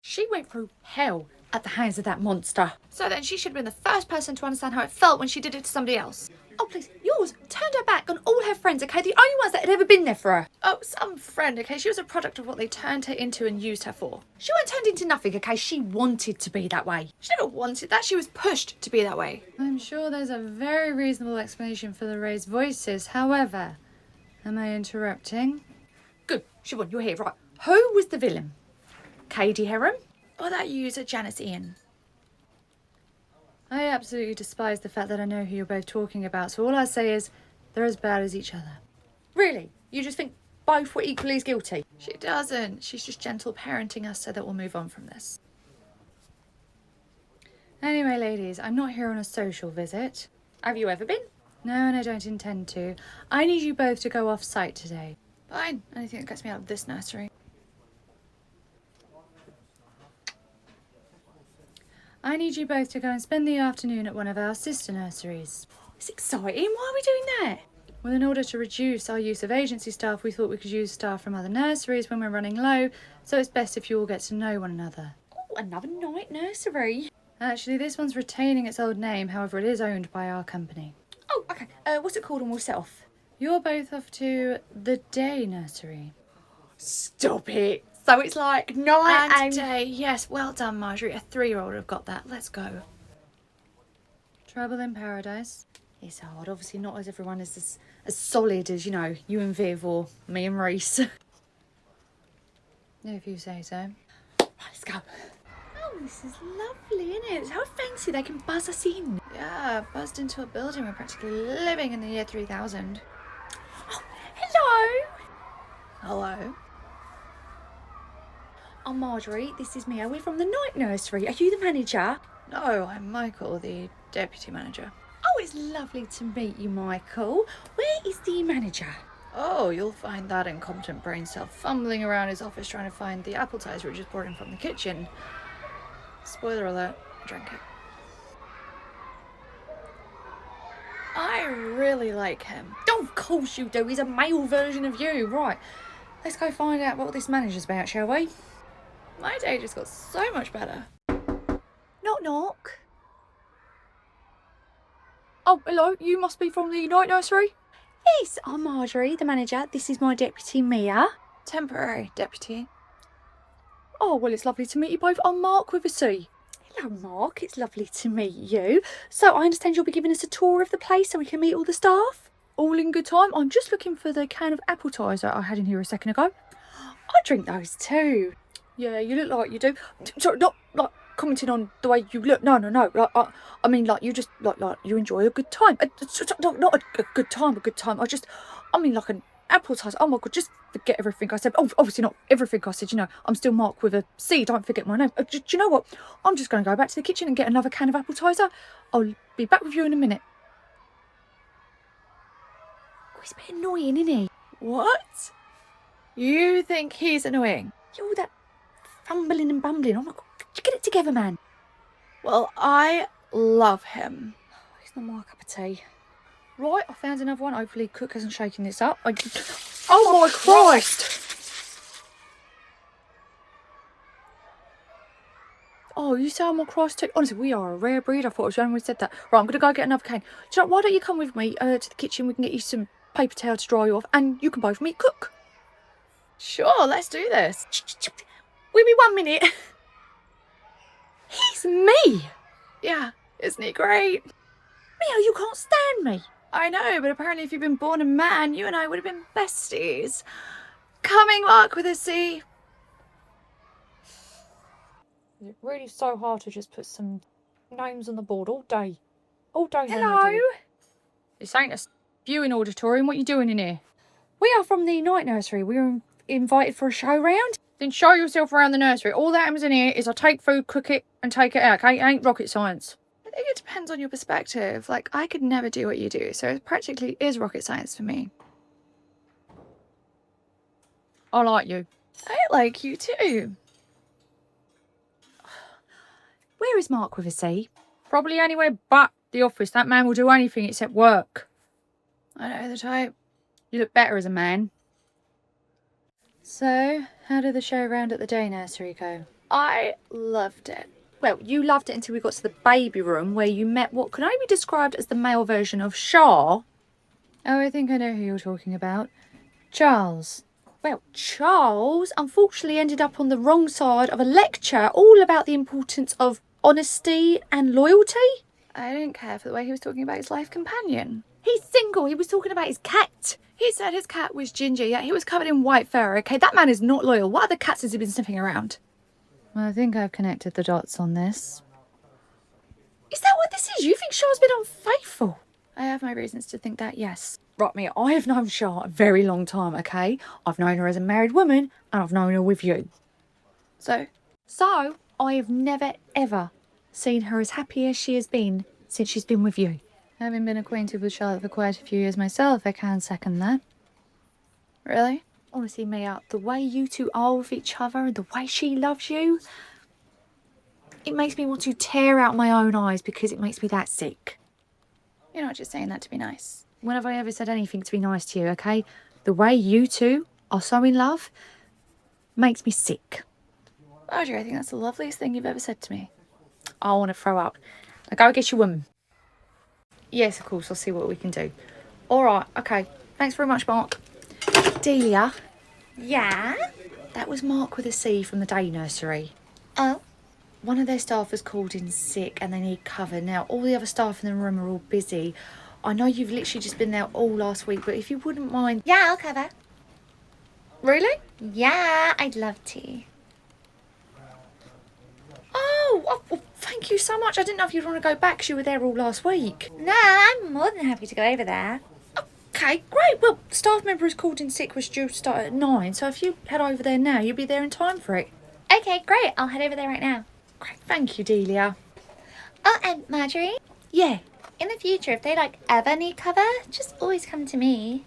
She went through hell at the hands of that monster. So then she should have been the first person to understand how it felt when she did it to somebody else. Oh, please, yours turned her back on all her friends, okay? The only ones that had ever been there for her. Oh, some friend, okay? She was a product of what they turned her into and used her for. She wasn't turned into nothing, okay? She wanted to be that way. She never wanted that. She was pushed to be that way. I'm sure there's a very reasonable explanation for the raised voices. However, am I interrupting? Good, Siobhan, you're here, right? Who was the villain? Katie Heron? Or that user, Janice Ian. I absolutely despise the fact that I know who you're both talking about, so all I say is they're as bad as each other. Really? You just think both were equally as guilty? She doesn't. She's just gentle parenting us so that we'll move on from this. Anyway, ladies, I'm not here on a social visit. Have you ever been? No, and I don't intend to. I need you both to go off-site today. Fine. Anything that gets me out of this nursery. I need you both to go and spend the afternoon at one of our sister nurseries. It's exciting. Why are we doing that? Well, in order to reduce our use of agency staff, we thought we could use staff from other nurseries when we're running low, so it's best if you all get to know one another. Oh, another night nursery. Actually, this one's retaining its old name, however it is owned by our company. Oh, okay. What's it called and we'll set off? You're both off to the day nursery. Stop it. So it's like night And day. Yes, well done, Marjorie. A 3-year-old would have got that. Let's go. Trouble in paradise. It's hard. Obviously not as everyone is as solid as, you know, you and Viv or me and Reese. If you say so. Right, let's go. Oh, this is lovely, isn't it? How fancy they can buzz us in. Yeah, buzzed into a building. We're practically living in the year 3000. Oh, hello. Hello. Oh, Marjorie, this is Mia. We're from the night nursery. Are you the manager? No, I'm Michael, the deputy manager. Oh, it's lovely to meet you, Michael. Where is the manager? Oh, you'll find that incompetent brain cell fumbling around his office trying to find the appetizer we just brought in from the kitchen. Spoiler alert, drink it. I really like him. Oh, of course you do. He's a male version of you. Right, let's go find out what this manager's about, shall we? My day just got so much better. Knock, knock. Oh, hello. You must be from the night nursery? Yes, I'm Marjorie, the manager. This is my deputy, Mia. Temporary deputy. Oh, well, it's lovely to meet you both. I'm Mark with a C. Hello, Mark. It's lovely to meet you. So I understand you'll be giving us a tour of the place so we can meet all the staff? All in good time. I'm just looking for the can of appetizer I had in here a second ago. I drink those too. Yeah, you look like you do. Sorry, not like commenting on the way you look. No. Like, I mean, like you just like you enjoy a good time. Not a good time, I mean, like an appetizer. Oh my God, just forget everything I said. Oh, obviously not everything I said. You know, I'm still Mark with a C. Don't forget my name. Do you know what? I'm just going to go back to the kitchen and get another can of appetizer. I'll be back with you in a minute. Oh, he's a bit annoying, isn't he? What? You think he's annoying? You're all that fumbling and bumbling. Oh my God, could you get it together, man? Well, I love him. He's not my cup of tea. Right, I found another one. Hopefully Cook hasn't shaken this up. Oh my Christ! Oh, you say I'm on Christ too? Honestly, we are a rare breed. I thought it was the only one who said that. Right, I'm going to go get another can. Do you know, why don't you come with me to the kitchen? We can get you some paper towel to dry you off and you can both meet Cook. Sure, let's do this. Wait me 1 minute. He's me! Yeah, isn't he great? Mia, you can't stand me. I know, but apparently if you'd been born a man, you and I would have been besties. Coming, Mark with a C. Is it really so hard to just put some names on the board all day? All day. Hello? This ain't a viewing auditorium. What are you doing in here? We are from the night nursery. We were invited for a show round. Then show yourself around the nursery. All that happens in here is I take food, cook it, and take it out, okay? It ain't rocket science. I think it depends on your perspective. Like, I could never do what you do, so it practically is rocket science for me. I like you. I like you too. Where is Mark with a C? Probably anywhere but the office. That man will do anything except work. I know the type. You look better as a man. So, how did the show round at the day nursery go? I loved it. Well, you loved it until we got to the baby room where you met what can only be described as the male version of Shah. Oh, I think I know who you're talking about. Charles. Well, Charles unfortunately ended up on the wrong side of a lecture all about the importance of honesty and loyalty. I didn't care for the way he was talking about his life companion. He's single. He was talking about his cat. He said his cat was ginger, yet he was covered in white fur. Okay, that man is not loyal. What other cats has he been sniffing around? Well, I think I've connected the dots on this. Is that what this is? You think Shah's been unfaithful? I have my reasons to think that, yes. Right, Mia, I have known Shah a very long time, okay? I've known her as a married woman, and I've known her with you. So, I have never, ever seen her as happy as she has been since she's been with you. Having been acquainted with Charlotte for quite a few years myself, I can second that. really? Honestly, Mia, the way you two are with each other and the way she loves you, it makes me want to tear out my own eyes because it makes me that sick. You're not just saying that to be nice. When have I ever said anything to be nice to you, okay? The way you two are so in love makes me sick. Marjorie, I think that's the loveliest thing you've ever said to me. I want to throw up. Now go get your woman. Yes, of course, I'll see what we can do. All right, okay. Thanks very much, Mark. Delia. Yeah? That was Mark with a C from the day nursery. Oh? One of their staff has called in sick and they need cover. Now, all the other staff in the room are all busy. I know you've literally just been there all last week, but if you wouldn't mind... Yeah, I'll cover. Really? Yeah, I'd love to. Oh, well, thank you so much. I didn't know if you'd want to go back because you were there all last week. No, I'm more than happy to go over there. Okay, great. Well, staff member who's called in sick was due to start at 9, so if you head over there now, you'll be there in time for it. Okay, great. I'll head over there right now. Great, thank you, Delia. Oh, and Marjorie, Yeah. in the future, if they ever need cover, just always come to me.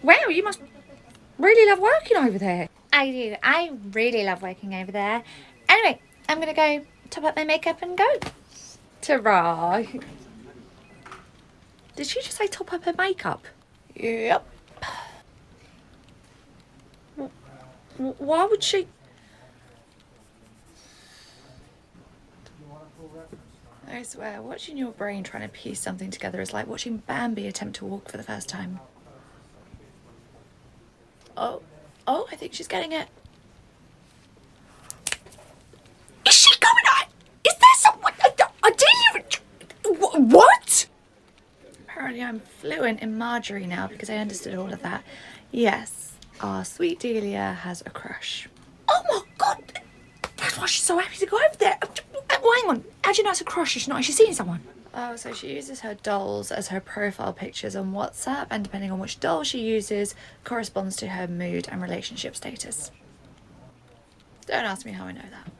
Wow, you must really love working over there. I do. I really love working over there. Anyway, I'm gonna go top up my makeup and go. Ta-ra. Did she just say top up her makeup? Yep. Why would she... I swear, watching your brain trying to piece something together is like watching Bambi attempt to walk for the first time. Oh, I think she's getting it. Is she going on? Is there someone... I didn't even... What? Apparently I'm fluent in Marjorie now because I understood all of that. Yes, our sweet Delia has a crush. Oh my God. That's why she's so happy to go over there. Well, hang on. How do you know it's a crush? She's not actually seeing someone. Oh, so she uses her dolls as her profile pictures on WhatsApp, and depending on which doll she uses, corresponds to her mood and relationship status. Don't ask me how I know that.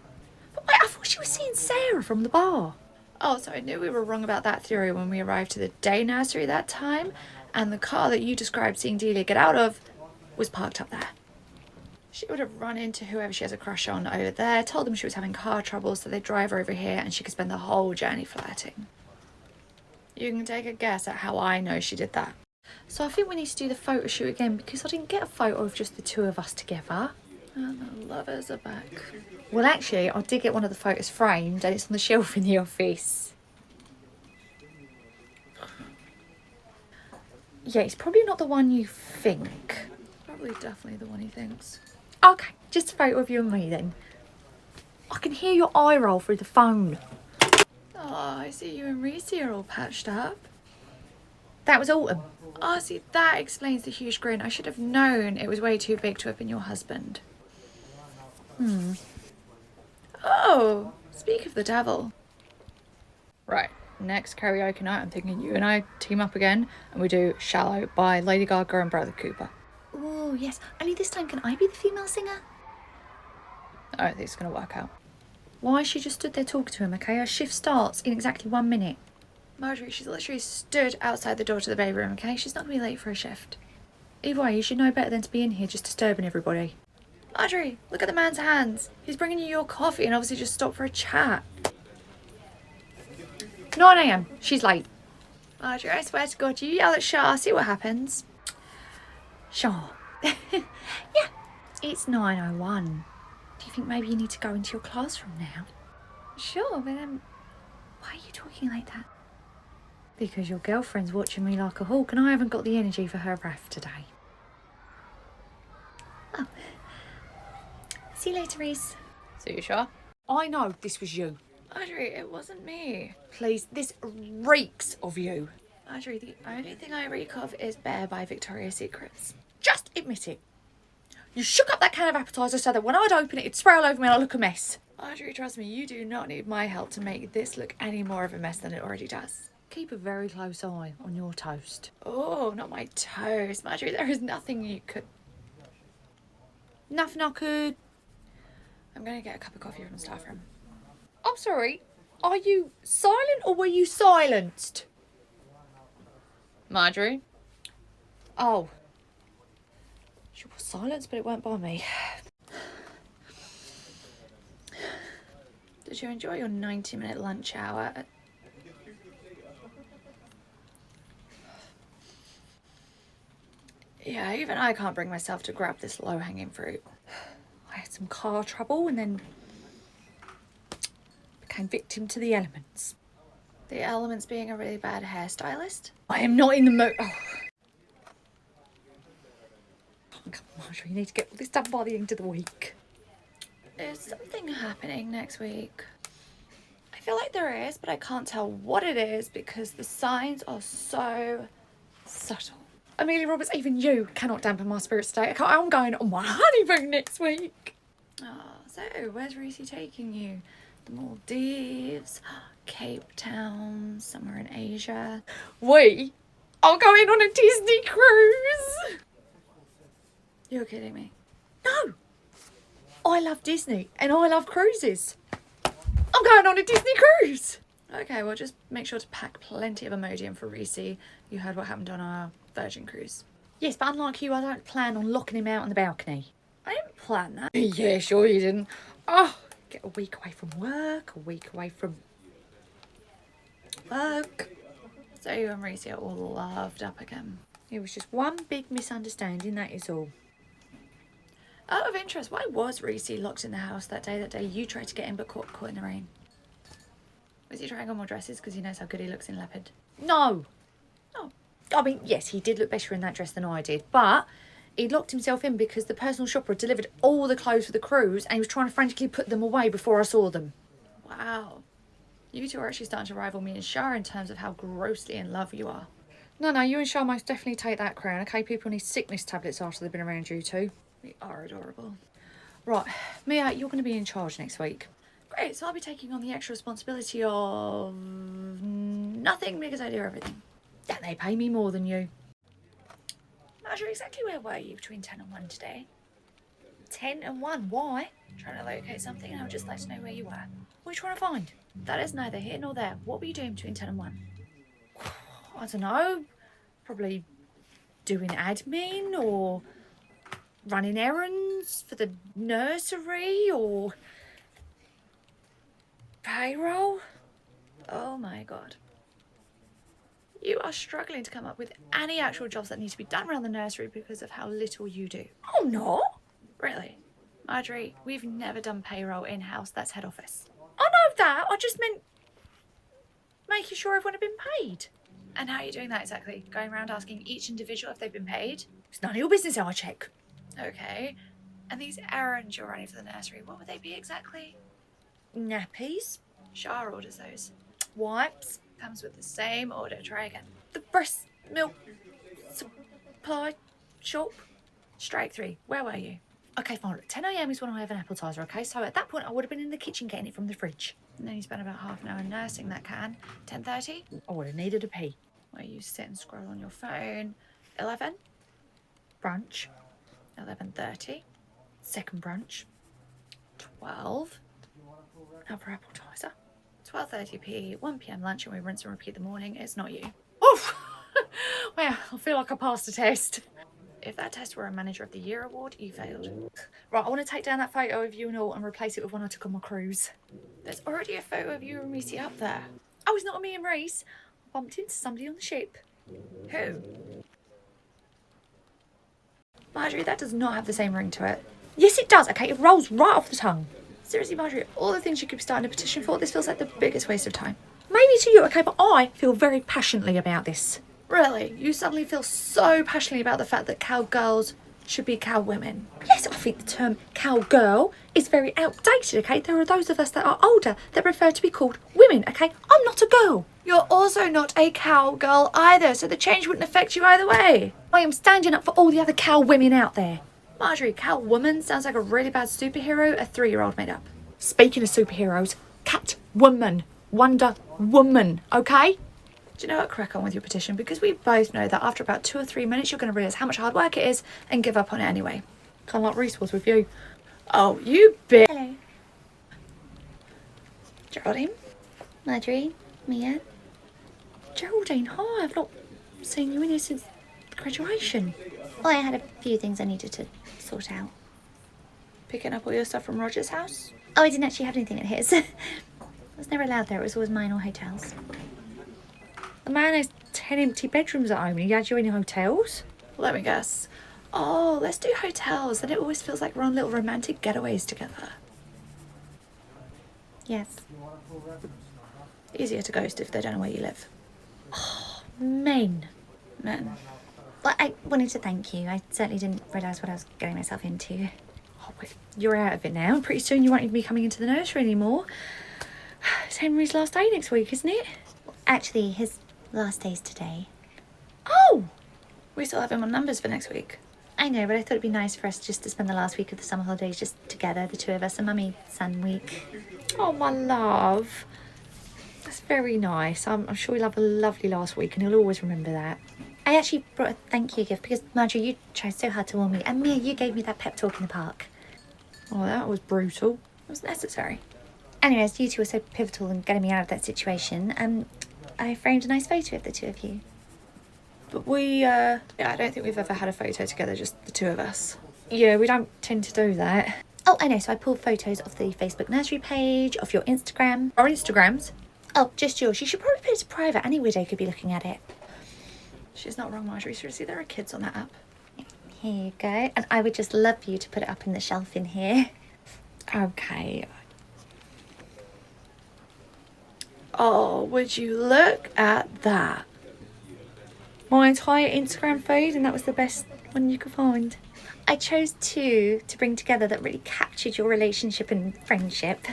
But wait, I thought she was seeing Sarah from the bar. Oh, so I knew we were wrong about that theory when we arrived to the day nursery that time, and the car that you described seeing Delia get out of was parked up there. She would have run into whoever she has a crush on over there, told them she was having car trouble, so they'd drive her over here and she could spend the whole journey flirting. You can take a guess at how I know she did that. So I think we need to do the photo shoot again because I didn't get a photo of just the two of us together. And the lovers are back. Well, actually, I did get one of the photos framed and it's on the shelf in the office. Yeah, it's probably not the one you think. Probably definitely the one he thinks. Okay, just a photo of you and me then. I can hear your eye roll through the phone. Oh, I see you and Reese are all patched up. That was Autumn. Oh, see, that explains the huge grin. I should have known it was way too big to have been your husband. Oh, speak of the devil. Right, next karaoke night, I'm thinking you and I team up again and we do Shallow by Lady Gaga and Bradley Cooper. Oh, yes. Only this time, can I be the female singer? I don't think it's going to work out. Why she just stood there talking to him, okay? Her shift starts in exactly 1 minute. Marjorie, she's literally stood outside the door to the baby room, okay? She's not going to be late for a shift. Either way, you should know better than to be in here just disturbing everybody. Marjorie, look at the man's hands. He's bringing you your coffee and obviously just stopped for a chat. 9 a.m. She's late. Marjorie, I swear to God, you yell at Shah, see what happens. Sure. Yeah, it's 9:01. Do you think maybe you need to go into your classroom now? Sure, but Why are you talking like that? Because your girlfriend's watching me like a hawk and I haven't got the energy for her wrath today. Oh. See you later, Reese. So you sure? I know this was you. Marjorie, it wasn't me. Please, this reeks of you. Marjorie, the only thing I reek of is Bear by Victoria's Secrets. Just admit it. You shook up that can of appetizer so that when I'd open it, it'd spray all over me and I'd look a mess. Marjorie, trust me, you do not need my help to make this look any more of a mess than it already does. Keep a very close eye on your toast. Oh, not my toast. Marjorie, there is nothing you could... Nothing I could... I'm going to get a cup of coffee from the staff room. I'm sorry, are you silent or were you silenced? Marjorie? Oh. She was silenced, but it weren't by me. Did you enjoy your 90-minute lunch hour? Yeah, even I can't bring myself to grab this low-hanging fruit. I had some car trouble and then became victim to the elements. The elements being a really bad hairstylist? I am not in the mood. Oh. Come on, Marjorie, you need to get all this done by the end of the week. Is something happening next week? I feel like there is, but I can't tell what it is because the signs are so subtle. Amelia Roberts, even you cannot dampen my spirits today. I'm going on my honeymoon next week. Oh, so where's Reese taking you? The Maldives, Cape Town, somewhere in Asia. We are going on a Disney cruise. You're kidding me. No. I love Disney and I love cruises. I'm going on a Disney cruise. Okay, well, just make sure to pack plenty of Imodium for Reese. You heard what happened on our Virgin cruise. Yes, but unlike you, I don't plan on locking him out on the balcony. I didn't plan that. Yeah, sure you didn't. Oh, get a week away from work, a week away from work. So you and Reese are all loved up again. It was just one big misunderstanding, that is all. Out of interest, why was Reese locked in the house that day you tried to get in but caught in the rain? Was he trying on more dresses because he knows how good he looks in leopard? No. Oh. I mean, yes, he did look better in that dress than I did, but he locked himself in because the personal shopper had delivered all the clothes for the cruise and he was trying to frantically put them away before I saw them. Wow. You two are actually starting to rival me and Shah in terms of how grossly in love you are. No, you and Shah most definitely take that crown, okay? People need sickness tablets after they've been around you two. We are adorable. Right, Mia, you're going to be in charge next week. Great, so I'll be taking on the extra responsibility of nothing because I do everything. And they pay me more than you. Marjorie, exactly where were you between 10 and 1 today? 10 and 1, why? Trying to locate something and I would just like to know where you were. What are you trying to find? That is neither here nor there. What were you doing between 10 and 1? I don't know. Probably doing admin or running errands for the nursery or payroll. Oh my God. You are struggling to come up with any actual jobs that need to be done around the nursery because of how little you do. Oh, no. Really? Marjorie, we've never done payroll in-house. That's head office. I know that. I just meant making sure everyone had been paid. And how are you doing that exactly? Going around asking each individual if they've been paid? It's none of your business how I check. Okay. And these errands you're running for the nursery, what would they be exactly? Nappies. Shah orders those. Wipes. Comes with the same order. Try again. The breast milk supply shop. Strike 3. Where were you? Okay, fine. Look, 10 a.m. is when I have an appetiser, okay? So at that point, I would have been in the kitchen getting it from the fridge. And then you spent about half an hour nursing that can. 10:30? I would have needed a pee. Where you sit and scroll on your phone. 11? Brunch. 11:30. Second brunch. 12. Another appetiser. 12:30p, 1 p.m. lunch, and we rinse and repeat the morning. It's not you. Oof! Well, I feel like I passed the test. If that test were a Manager of the Year award, you failed. Right, I want to take down that photo of you and all and replace it with one I took on my cruise. There's already a photo of you and Reese up there. Oh, it's not me and Reese. I bumped into somebody on the ship. Who? Marjorie, that does not have the same ring to it. Yes, it does, okay? It rolls right off the tongue. Seriously, Marjorie, all the things you could be starting a petition for, this feels like the biggest waste of time. Maybe to you, okay, but I feel very passionately about this. Really? You suddenly feel so passionately about the fact that cowgirls should be cow women? Yes, I think the term cowgirl is very outdated, okay? There are those of us that are older that prefer to be called women, okay? I'm not a girl. You're also not a cowgirl either, so the change wouldn't affect you either way. I am standing up for all the other cow women out there. Marjorie, cow woman sounds like a really bad superhero a 3-year-old made up. Speaking of superheroes, Catwoman, Wonder Woman, okay? Do you know what? Crack on with your petition, because we both know that after about 2 or 3 minutes you're going to realise how much hard work it is and give up on it anyway. Kind of like Reese was with you. Oh, you bitch. Hello. Geraldine? Marjorie? Mia? Geraldine, hi, I've not seen you in here since graduation. Well, I had a few things I needed to sort out. Picking up all your stuff from Roger's house? Oh, I didn't actually have anything at his. I was never allowed there. It was always mine or hotels. The man has 10 empty bedrooms at home and he had you in hotels? Let me guess. Oh, let's do hotels. Then it always feels like we're on little romantic getaways together. Yes. Easier to ghost if they don't know where you live. Men. Men. Well, I wanted to thank you. I certainly didn't realise what I was getting myself into. Oh, wait, you're out of it now. Pretty soon you won't even be coming into the nursery anymore. It's Henry's last day next week, isn't it? Actually, his last day's today. Oh! We still have him on numbers for next week. I know, but I thought it'd be nice for us just to spend the last week of the summer holidays just together, the two of us, a mummy-son week. Oh, my love. That's very nice. I'm sure he'll have a lovely last week and he'll always remember that. I actually brought a thank you gift because, Marjorie, you tried so hard to warn me. And Mia, you gave me that pep talk in the park. Oh, that was brutal. It was necessary. Anyways, you two were so pivotal in getting me out of that situation. I framed a nice photo of the two of you. But yeah, I don't think we've ever had a photo together, just the two of us. Yeah, we don't tend to do that. Oh, I know, so I pulled photos of the Facebook nursery page, of your Instagram. Our Instagrams. Oh, just yours. You should probably put it to private. Any widow could be looking at it. She's not wrong, Marjorie. Seriously, there are kids on that app. Here you go. And I would just love for you to put it up in the shelf in here. Okay. Oh, would you look at that? My entire Instagram feed, and that was the best one you could find. I chose two to bring together that really captured your relationship and friendship.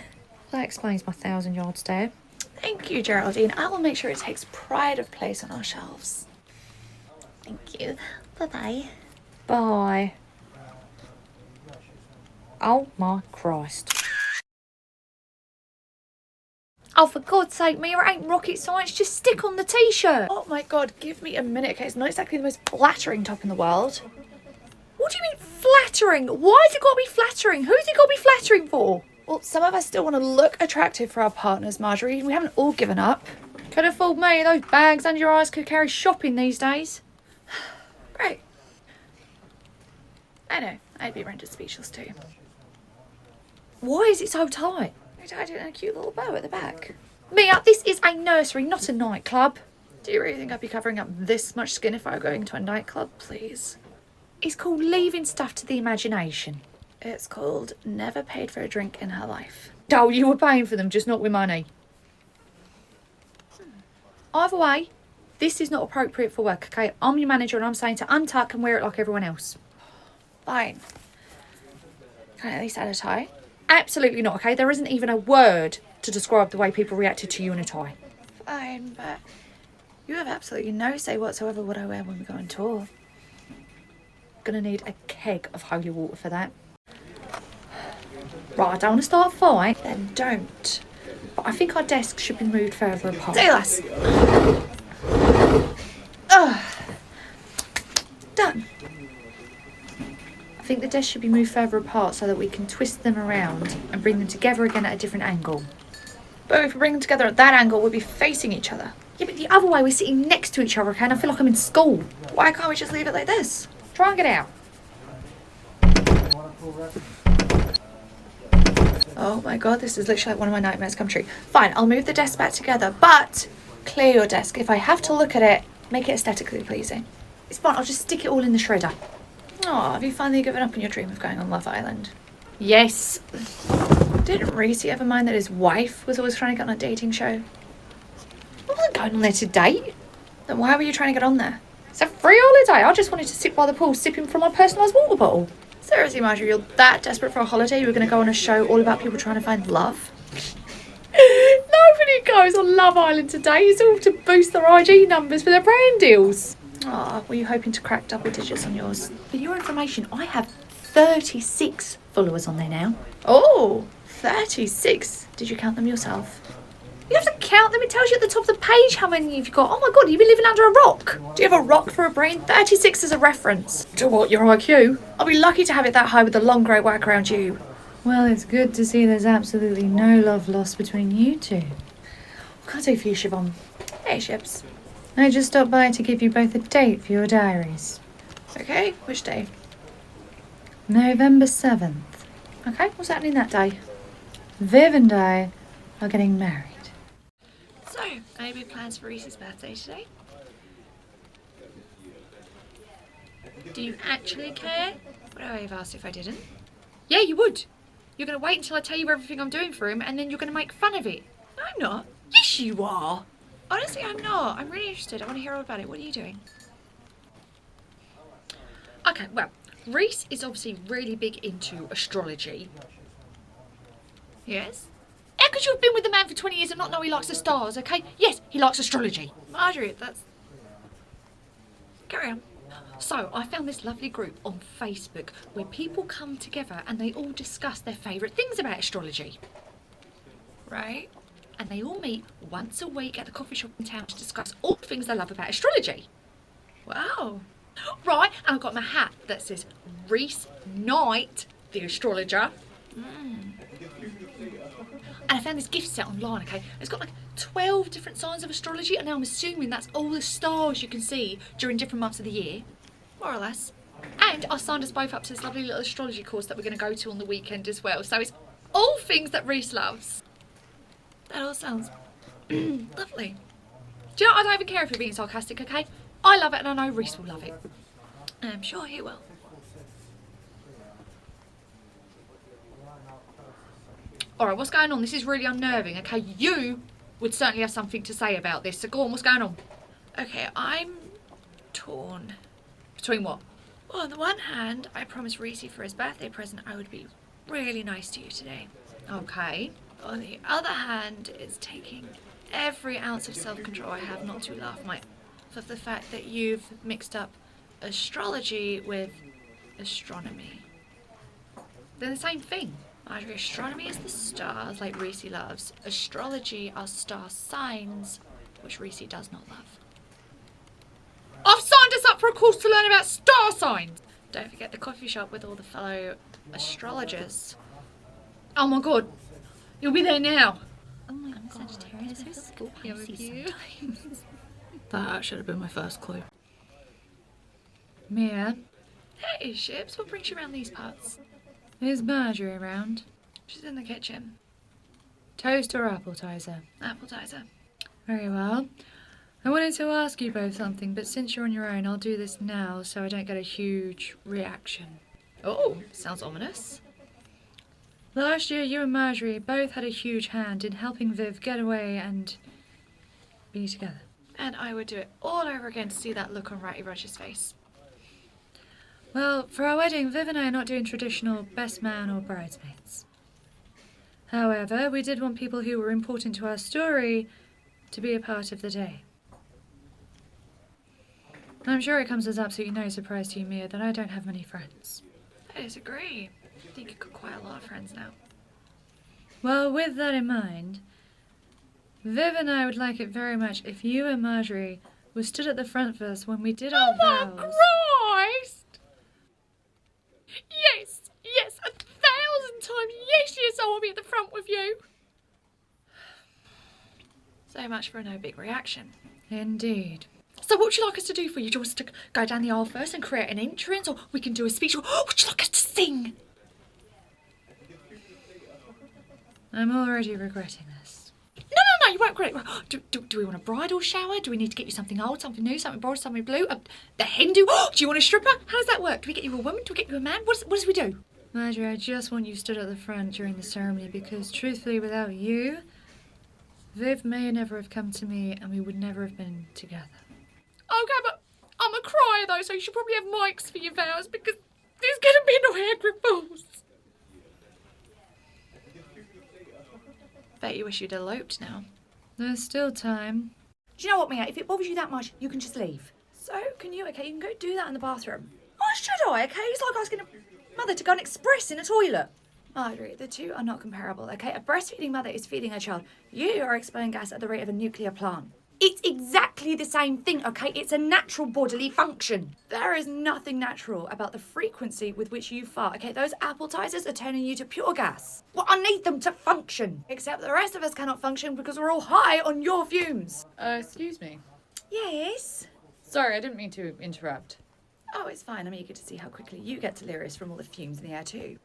That explains my 1,000-yard stare. Thank you, Geraldine. I will make sure it takes pride of place on our shelves. Thank you. Bye-bye. Bye. Oh my Christ. Oh, for God's sake, Mia, it ain't rocket science. Just stick on the t-shirt. Oh my God, give me a minute, okay? It's not exactly the most flattering top in the world. What do you mean flattering? Why has it got to be flattering? Who's it got to be flattering for? Well, some of us still want to look attractive for our partners, Marjorie. We haven't all given up. Could have fooled me. Those bags under your eyes could carry shopping these days. Great. I know, I'd be rendered speechless too. Why is it so tight? I tied it in a cute little bow at the back. Mia, this is a nursery, not a nightclub. Do you really think I'd be covering up this much skin if I were going to a nightclub? Please. It's called leaving stuff to the imagination. It's called never paid for a drink in her life. Oh, you were paying for them, just not with money. Either way, this is not appropriate for work, okay? I'm your manager and I'm saying to untuck and wear it like everyone else. Fine. Can I at least add a tie? Absolutely not, okay? There isn't even a word to describe the way people reacted to you in a tie. Fine, but you have absolutely no say whatsoever what I wear when we go on tour. Gonna need a keg of holy water for that. Right, I don't want to start a fight. Then don't. But I think our desks should be moved further apart. Do us. Done. I think the desks should be moved further apart so that we can twist them around and bring them together again at a different angle. But if we bring them together at that angle, we'll be facing each other. Yeah, but the other way, we're sitting next to each other, okay? And I feel like I'm in school. Why can't we just leave it like this? Try and get out. Oh my god, this is literally like one of my nightmares come true. Fine, I'll move the desk back together, but clear your desk. If I have to look at it, make it aesthetically pleasing. It's fine, I'll just stick it all in the shredder. Oh, have you finally given up on your dream of going on Love Island? Yes. Didn't Reese ever mind that his wife was always trying to get on a dating show? I wasn't going on there to date. Then why were you trying to get on there? It's a free holiday. I just wanted to sit by the pool sipping from my personalised water bottle. Seriously, Marjorie, you're that desperate for a holiday you were going to go on a show all about people trying to find love? Nobody goes on Love Island today. It's all to boost their IG numbers for their brand deals. Oh, were you hoping to crack double digits on yours? For your information, I have 36 followers on there now. Oh, 36. Did you count them yourself? You have to count them. It tells you at the top of the page how many you've got. Oh my god, you've been living under a rock. Do you have a rock for a brain? 36 is a reference. To what, your IQ? I'll be lucky to have it that high with the long grey work around you. Well, it's good to see there's absolutely no love lost between you two. What can I do for you, Siobhan? Hey, Ships. I just stopped by to give you both a date for your diaries. Okay, which day? November 7th. Okay, what's happening that day? Viv and I are getting married. So, any big plans for Reese's birthday today? Do you actually care? Would I have asked if I didn't? Yeah, you would. You're going to wait until I tell you everything I'm doing for him and then you're going to make fun of it. No, I'm not. Yes, you are. Honestly, I'm not. I'm really interested. I want to hear all about it. What are you doing? Okay, well, Reese is obviously really big into astrology. Yes? Yeah, because you've been with the man for 20 years and not know he likes the stars, okay? Yes, he likes astrology. Marjorie, that's... Carry on. So, I found this lovely group on Facebook where people come together and they all discuss their favourite things about astrology. Right? And they all meet once a week at the coffee shop in town to discuss all the things they love about astrology. Wow. Right, and I've got my hat that says Reese Knight, the astrologer. And I found this gift set online, okay? It's got like 12 different signs of astrology, and now I'm assuming that's all the stars you can see during different months of the year. More or less. And I signed us both up to this lovely little astrology course that we're going to go to on the weekend as well. So it's all things that Reese loves. That all sounds lovely. Do you know, I don't even care if you're being sarcastic, okay? I love it and I know Reese will love it. And I'm sure he will. Alright, what's going on? This is really unnerving, okay? You would certainly have something to say about this. So go on, what's going on? Okay, I'm torn. Between what? Well, on the one hand, I promised Reese for his birthday present I would be really nice to you today. Okay. On the other hand, it's taking every ounce of self-control I have not to laugh for the fact that you've mixed up astrology with astronomy. They're the same thing. Marjorie, astronomy is the stars, like Reese loves. Astrology are star signs, which Reese does not love. I've signed us up for a course to learn about star signs. Don't forget the coffee shop with all the fellow astrologers. Oh my god. You'll be there now. Oh my god, Sagittarius are so Pisces sometimes. That should have been my first clue. Mia, Hey, Ships, what brings you around these parts? is Marjorie around? She's in the kitchen. Toast or appetizer? Appetizer. Very well. I wanted to ask you both something, but since you're on your own, I'll do this now so I don't get a huge reaction. Oh, sounds ominous. Last year, you and Marjorie both had a huge hand in helping Viv get away and be together. And I would do it all over again to see that look on Ratty Roger's face. Well, for our wedding, Viv and I are not doing traditional best man or bridesmaids. However, we did want people who were important to our story to be a part of the day. I'm sure it comes as absolutely no surprise to you, Mia, that I don't have many friends. I disagree. I think you've got quite a lot of friends now. Well, with that in mind, Viv and I would like it very much if you and Marjorie were stood at the front for us when we did our vows. Oh my Christ! Yes, yes, 1,000 times. Yes, yes, I will be at the front with you. So much for no big reaction. Indeed. So what would you like us to do for you? Do you want us to go down the aisle first and create an entrance, or we can do a speech? Or would you like us to sing? I'm already regretting this. No, you won't regret it. Do we want a bridal shower? Do we need to get you something old, something new, something broad, something blue? The hen do? Do you want a stripper? How does that work? Do we get you a woman? Do we get you a man? What does we do? Marjorie, I just want you stood at the front during the ceremony because, truthfully, without you, Viv may never have come to me and we would never have been together. Okay, but I'm a crier though, so you should probably have mics for your vows because there's going to be no hair ripples. Bet you wish you'd eloped now. There's still time. Do you know what, Mia? If it bothers you that much, you can just leave. So, can you can go do that in the bathroom. Why should I, okay? It's like asking a mother to go and express in a toilet. Marjorie, the two are not comparable, okay? A breastfeeding mother is feeding her child. You are expelling gas at the rate of a nuclear plant. It's exactly the same thing, okay? It's a natural bodily function. There is nothing natural about the frequency with which you fart, okay? Those appetizers are turning you to pure gas. Well, I need them to function. Except the rest of us cannot function because we're all high on your fumes. Excuse me. Yes? Sorry, I didn't mean to interrupt. Oh, it's fine. I'm eager to see how quickly you get delirious from all the fumes in the air too.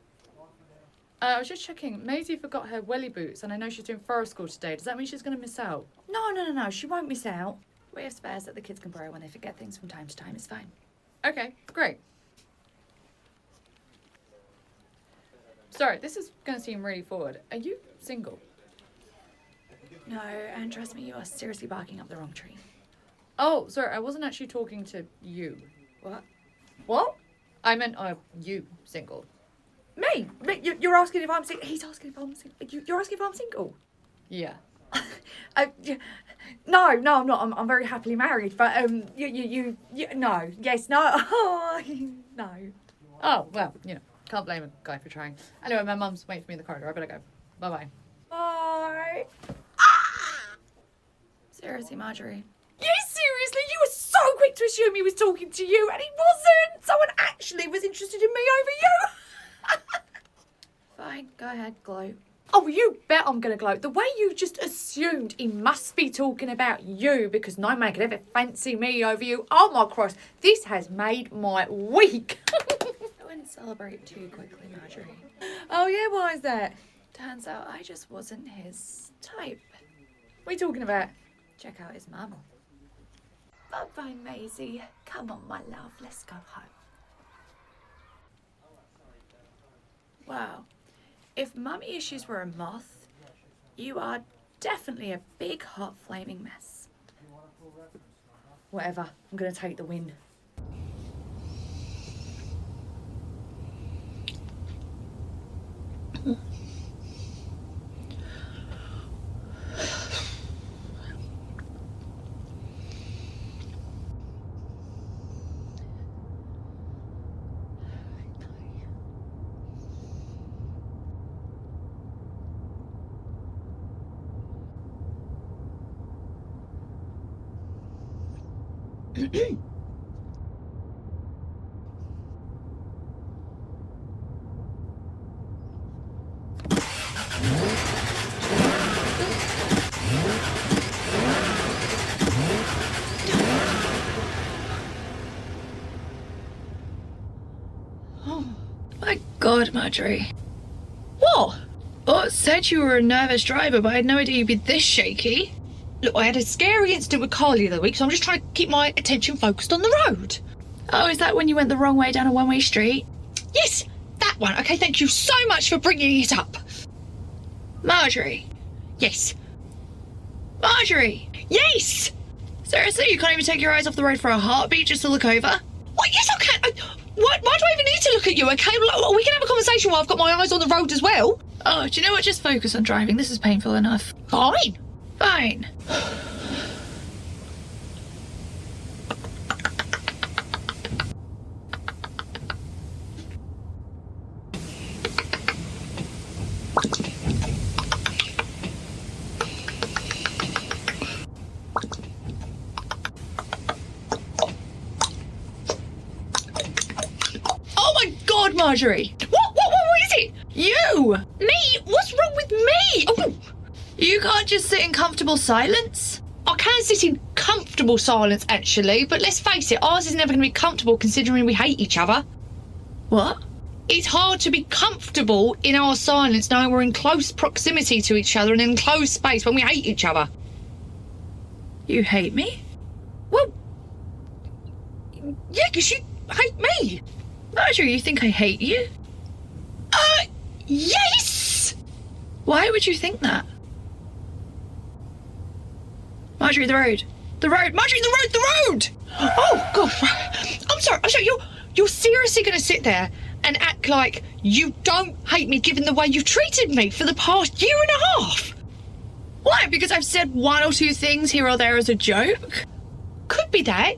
I was just checking. Maisie forgot her welly boots, and I know she's doing forest school today. Does that mean she's going to miss out? No. She won't miss out. We have spares that the kids can borrow when they forget things from time to time. It's fine. Okay, great. Sorry, this is going to seem really forward. Are you single? No, and trust me, you are seriously barking up the wrong tree. Oh, sorry, I wasn't actually talking to you. What? What? I meant, you single. Me? You're asking if I'm single? He's asking if I'm single. You're asking if I'm single? Yeah. No, I'm not. I'm very happily married. But you no, yes, no, oh, no. Oh, well, can't blame a guy for trying. Anyway, my mum's waiting for me in the corridor. I better go. Bye-bye. Bye. Seriously, Marjorie. Yes, seriously, you were so quick to assume he was talking to you, and he wasn't. Someone actually was interested in me over you. Fine, go ahead, gloat. Oh, you bet I'm going to gloat. The way you just assumed he must be talking about you because no man could ever fancy me over you. Oh, my Christ. This has made my week. I wouldn't celebrate too quickly, Marjorie. Oh, yeah, why is that? Turns out I just wasn't his type. What are you talking about? Check out his mum. Bye-bye, Maisie. Come on, my love, let's go home. Wow. If mummy issues were a moth, you are definitely a big, hot, flaming mess. Whatever. I'm going to take the win. My God, Marjorie. What? Oh, it said you were a nervous driver, but I had no idea you'd be this shaky. Look, I had a scary incident with Carly the other week, so I'm just trying to keep my attention focused on the road. Oh, is that when you went the wrong way down a one-way street? Yes, that one. Okay, thank you so much for bringing it up. Marjorie. Yes. Marjorie. Yes! Seriously, you can't even take your eyes off the road for a heartbeat just to look over? What? Yes, I can. Why do I even need to look at you, okay? We can have a conversation while I've got my eyes on the road as well. Oh, do you know what? Just focus on driving. This is painful enough. Fine. Fine. Marjorie. What is it? You! Me? What's wrong with me? Oh, You can't just sit in comfortable silence. I can sit in comfortable silence, actually, but let's face it, ours is never going to be comfortable considering we hate each other. What? It's hard to be comfortable in our silence knowing we're in close proximity to each other and in close space when we hate each other. You hate me? Well, yeah, because you hate me. Marjorie, you think I hate you? Yes! Why would you think that? Marjorie, the road. The road! Marjorie, the road! Oh, God. I'm sorry. You're seriously going to sit there and act like you don't hate me given the way you've treated me for the past year and a half? Why? Because I've said one or two things here or there as a joke? Could be that.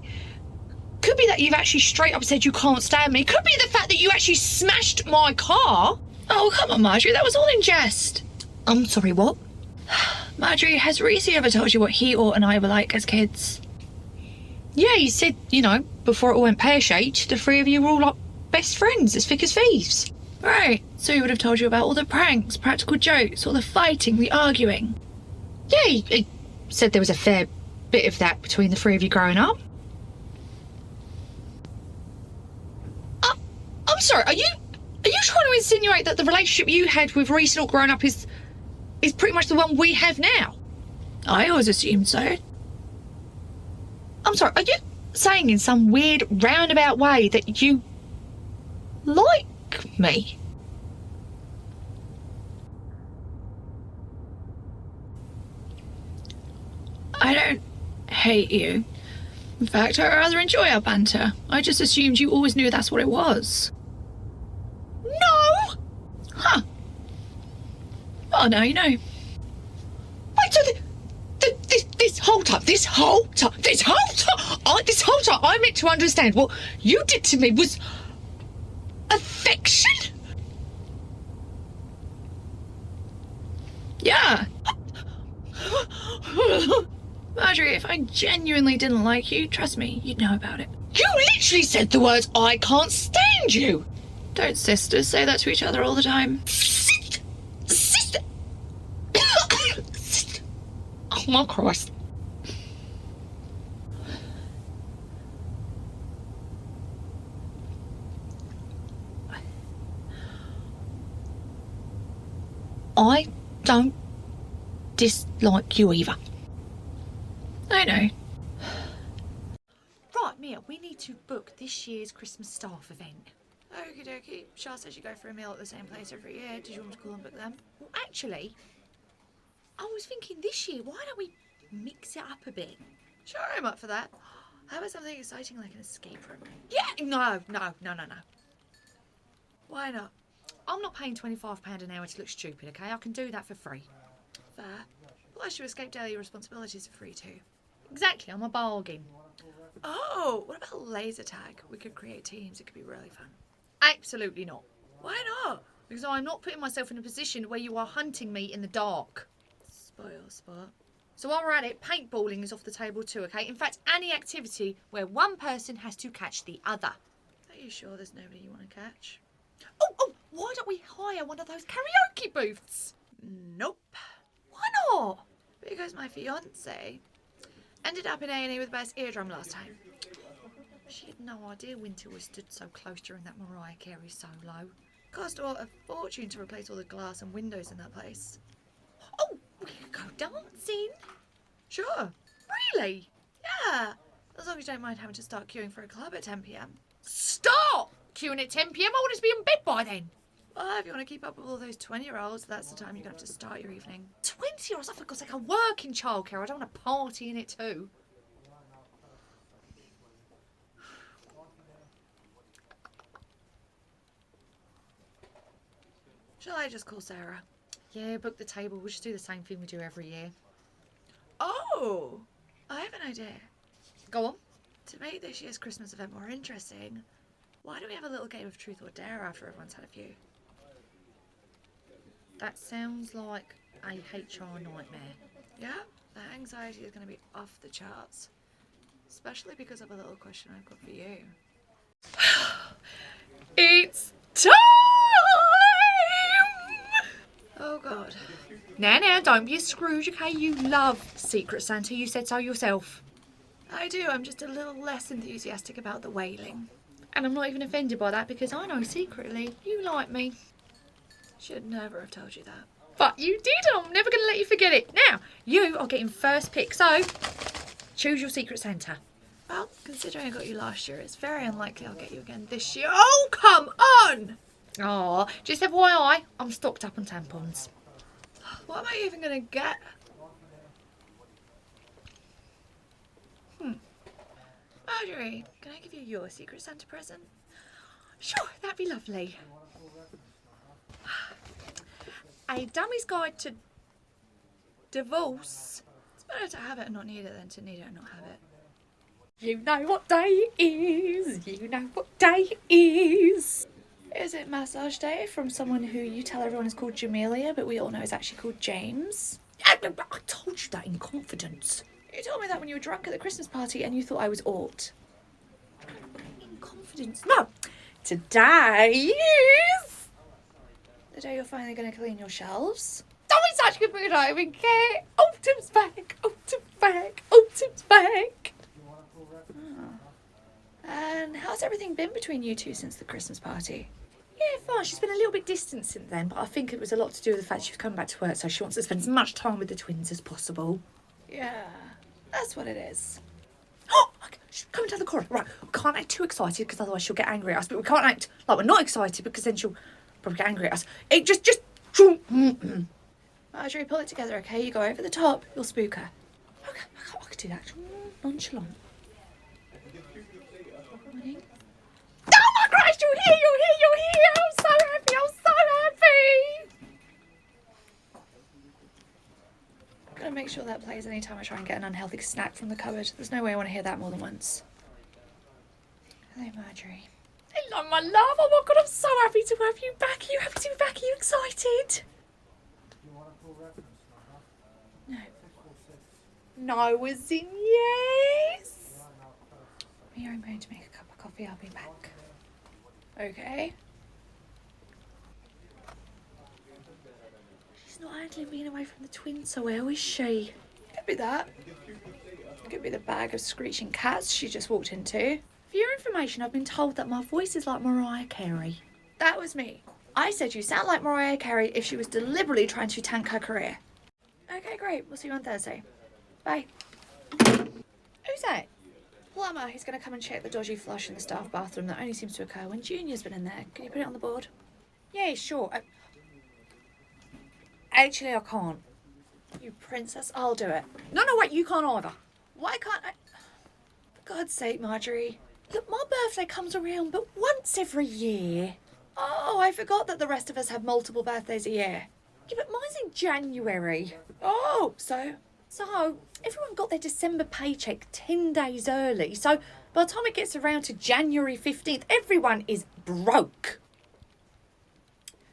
Could be that you've actually straight up said you can't stand me. Could be the fact that you actually smashed my car. Oh, come on, Marjorie, that was all in jest. I'm sorry, what? Marjorie, has Reese ever told you what he or and I were like as kids? Yeah, he said, before it all went pear-shaped, the three of you were all like best friends, as thick as thieves. Right, so he would have told you about all the pranks, practical jokes, all the fighting, the arguing. Yeah, he said there was a fair bit of that between the three of you growing up. I'm sorry, are you trying to insinuate that the relationship you had with Reese not growing up is pretty much the one we have now? I always assumed so. I'm sorry, are you saying in some weird roundabout way that you like me? I don't hate you. In fact, I rather enjoy our banter. I just assumed you always knew that's what it was. No! Huh. Well, now you know. Wait, so this whole time, I meant to understand what you did to me was affection? Yeah. Marjorie, if I genuinely didn't like you, trust me, you'd know about it. You literally said the words, I can't stand you. Don't sisters say that to each other all the time? Sister. Oh my Christ. I don't dislike you either. I know. Right, Mia, we need to book this year's Christmas staff event. Okie dokie. Shah says you go for a meal at the same place every year. Did you want to call and book them? Well, actually, I was thinking this year, why don't we mix it up a bit? Sure, I'm up for that. How about something exciting like an escape room? Yeah, no. Why not? I'm not paying £25 an hour to look stupid, okay? I can do that for free. Fair. Plus, you escape daily responsibilities for free too. Exactly, I'm a bargain. Oh, what about laser tag? We could create teams. It could be really fun. Absolutely not. Why not? Because I'm not putting myself in a position where you are hunting me in the dark. Spoil spot. So while we're at it, paintballing is off the table too, okay? In fact, any activity where one person has to catch the other. Are you sure there's nobody you want to catch? Oh, why don't we hire one of those karaoke booths? Nope. Why not? Because my fiance ended up in A&E with best eardrum last time. She had no idea Winter was stood so close during that Mariah Carey solo. Cost all a fortune to replace all the glass and windows in that place. Oh, we could go dancing. Sure. Really? Yeah. As long as you don't mind having to start queuing for a club at 10 p.m. Stop queuing at 10 p.m. I want us to be in bed by then. Well, if you want to keep up with all those 20-year-olds, that's the time you're going to have to start your evening. 20-year-olds? I forgot I work in childcare. I don't want to party in it too. Shall I just call Sarah? Yeah, book the table. We'll just do the same thing we do every year. Oh, I have an idea. Go on. To make this year's Christmas event more interesting, why don't we have a little game of truth or dare after everyone's had a few? That sounds like a HR nightmare. Yeah, the anxiety is going to be off the charts. Especially because of a little question I've got for you. It's time! God. Now, don't be a Scrooge, okay? You love Secret Santa. You said so yourself. I do. I'm just a little less enthusiastic about the wailing. And I'm not even offended by that because I know secretly you like me. Should never have told you that. But you did. I'm never going to let you forget it. Now, you are getting first pick. So, choose your Secret Santa. Well, considering I got you last year, it's very unlikely I'll get you again this year. Oh, come on! Oh, just FYI, I'm stocked up on tampons. What am I even going to get? Marjorie, can I give you your Secret Santa present? Sure, that'd be lovely. A Dummy's Guide to Divorce. It's better to have it and not need it than to need it and not have it. You know what day it is. You know what day it is. Is it massage day from someone who you tell everyone is called Jamelia, but we all know is actually called James? I told you that in confidence. You told me that when you were drunk at the Christmas party and you thought I was ought. In confidence. No. Today is The day you're finally going to clean your shelves. don't be such a good mood, I don't even care. Autumn's back. Autumn's back. Autumn's back. And how's everything been between you two since the Christmas party? Yeah, fine. She's been a little bit distant since then, but I think it was a lot to do with the fact she was coming back to work, so she wants to spend as much time with the twins as possible. Yeah, that's what it is. Oh, okay, come into the corner. Right, we can't act too excited because otherwise she'll get angry at us, but we can't act like we're not excited because then she'll probably get angry at us. It just... Marjorie, pull it together, okay? You go over the top, you'll spook her. Okay, I could do that. Nonchalant. Oh my Christ, you're here! I'm so happy! I'm gonna make sure that plays anytime I try and get an unhealthy snack from the cupboard. There's no way I want to hear that more than once. Hello, Marjorie. Hello, my love. Oh my God, I'm so happy to have you back. Are you happy to be back? Are you excited? No. No, as in yes. Mia, I'm going to make a cup of coffee. I'll be back. Okay. She's not handling being away from the twins so well, is she? Could be that. Could be the bag of screeching cats she just walked into. For your information, I've been told that my voice is like Mariah Carey. That was me. I said you sound like Mariah Carey if she was deliberately trying to tank her career. Okay, great. We'll see you on Thursday. Bye. Who's that? Plumber, he's going to come and check the dodgy flush in the staff bathroom that only seems to occur when Junior's been in there. Can you put it on the board? Yeah, sure. Actually, I can't. You princess, I'll do it. No, wait, you can't either. Why can't I? For God's sake, Marjorie. Look, my birthday comes around but once every year. Oh, I forgot that the rest of us have multiple birthdays a year. Yeah, but mine's in January. Oh, so? So, everyone got their December paycheck 10 days early. So, by the time it gets around to January 15th, everyone is broke.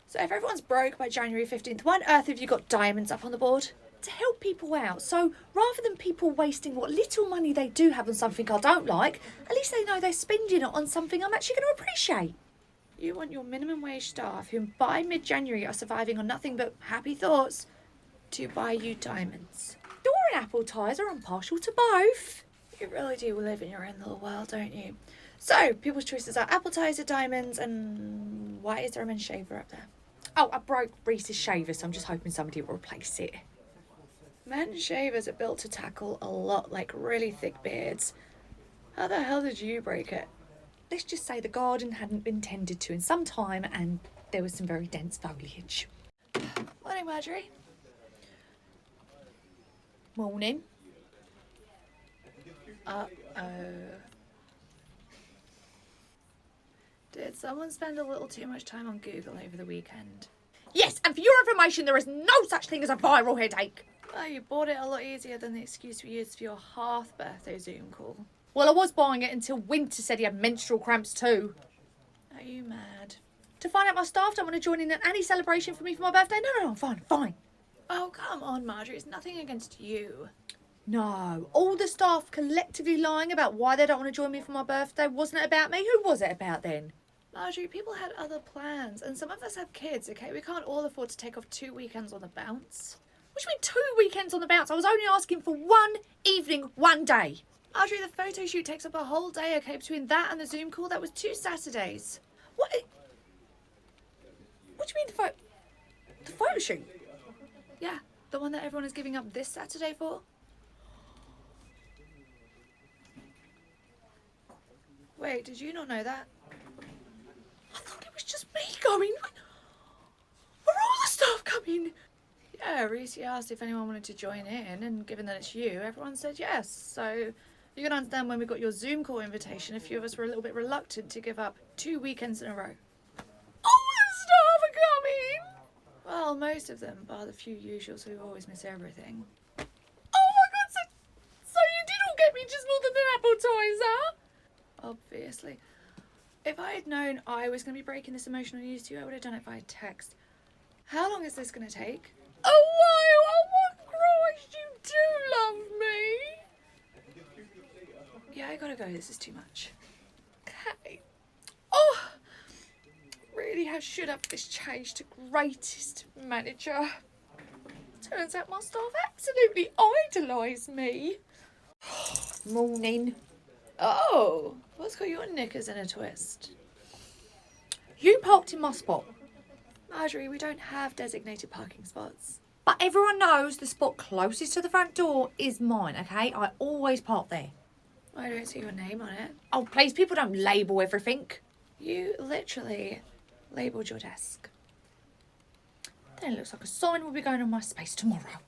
So if everyone's broke by January 15th, why on earth have you got diamonds up on the board? To help people out. So, rather than people wasting what little money they do have on something I don't like, at least they know they're spending it on something I'm actually going to appreciate. You want your minimum wage staff, who by mid-January are surviving on nothing but happy thoughts, to buy you diamonds. Door and apple ties are impartial to both. You really do live in your own little world, don't you? So, people's choices are apple ties or diamonds, and why is there a men's shaver up there? Oh, I broke Reese's shaver, so I'm just hoping somebody will replace it. Men's shavers are built to tackle a lot like really thick beards. How the hell did you break it? Let's just say the garden hadn't been tended to in some time and there was some very dense foliage. Morning, Marjorie. Morning. Uh-oh. Did someone spend a little too much time on Google over the weekend? Yes, and for your information, there is no such thing as a viral headache. Well, you bought it a lot easier than the excuse we used for your half birthday Zoom call. Well, I was buying it until Winter said he had menstrual cramps too. Are you mad? To find out my staff don't want to join in an Annie celebration for me for my birthday? No, fine. Oh, come on, Marjorie. It's nothing against you. No, all the staff collectively lying about why they don't want to join me for my birthday. Wasn't it about me? Who was it about then? Marjorie, people had other plans, and some of us have kids, okay? We can't all afford to take off 2 weekends on the bounce. What do you mean 2 weekends on the bounce? I was only asking for one evening, one day. Marjorie, the photo shoot takes up a whole day, okay? Between that and the Zoom call, that was 2 Saturdays. What do you mean the photo shoot? Yeah, the one that everyone is giving up this Saturday for. Wait, did you not know that? I thought it was just me going. Were all the staff coming? Yeah, Reese asked if anyone wanted to join in, and given that it's you, everyone said yes. So you can understand when we got your Zoom call invitation, a few of us were a little bit reluctant to give up 2 weekends in a row. All the staff are coming. Well, most of them, bar the few usuals who always miss everything. Oh my God! So you did all get me just more than an appetizer? Obviously. If I had known I was going to be breaking this emotional news to you, I would have done it via text. How long is this going to take? A while. Oh my Christ! You do love me. Yeah, I gotta go. This is too much. Okay. Oh, really have should up this change to greatest manager. Turns out my staff absolutely idolise me. Morning. Oh, what's got your knickers in a twist? You parked in my spot. Marjorie, we don't have designated parking spots. But everyone knows the spot closest to the front door is mine, okay? I always park there. I don't see your name on it. Oh, please, people don't label everything. You literally labelled your desk. Then it looks like a sign will be going on my space tomorrow.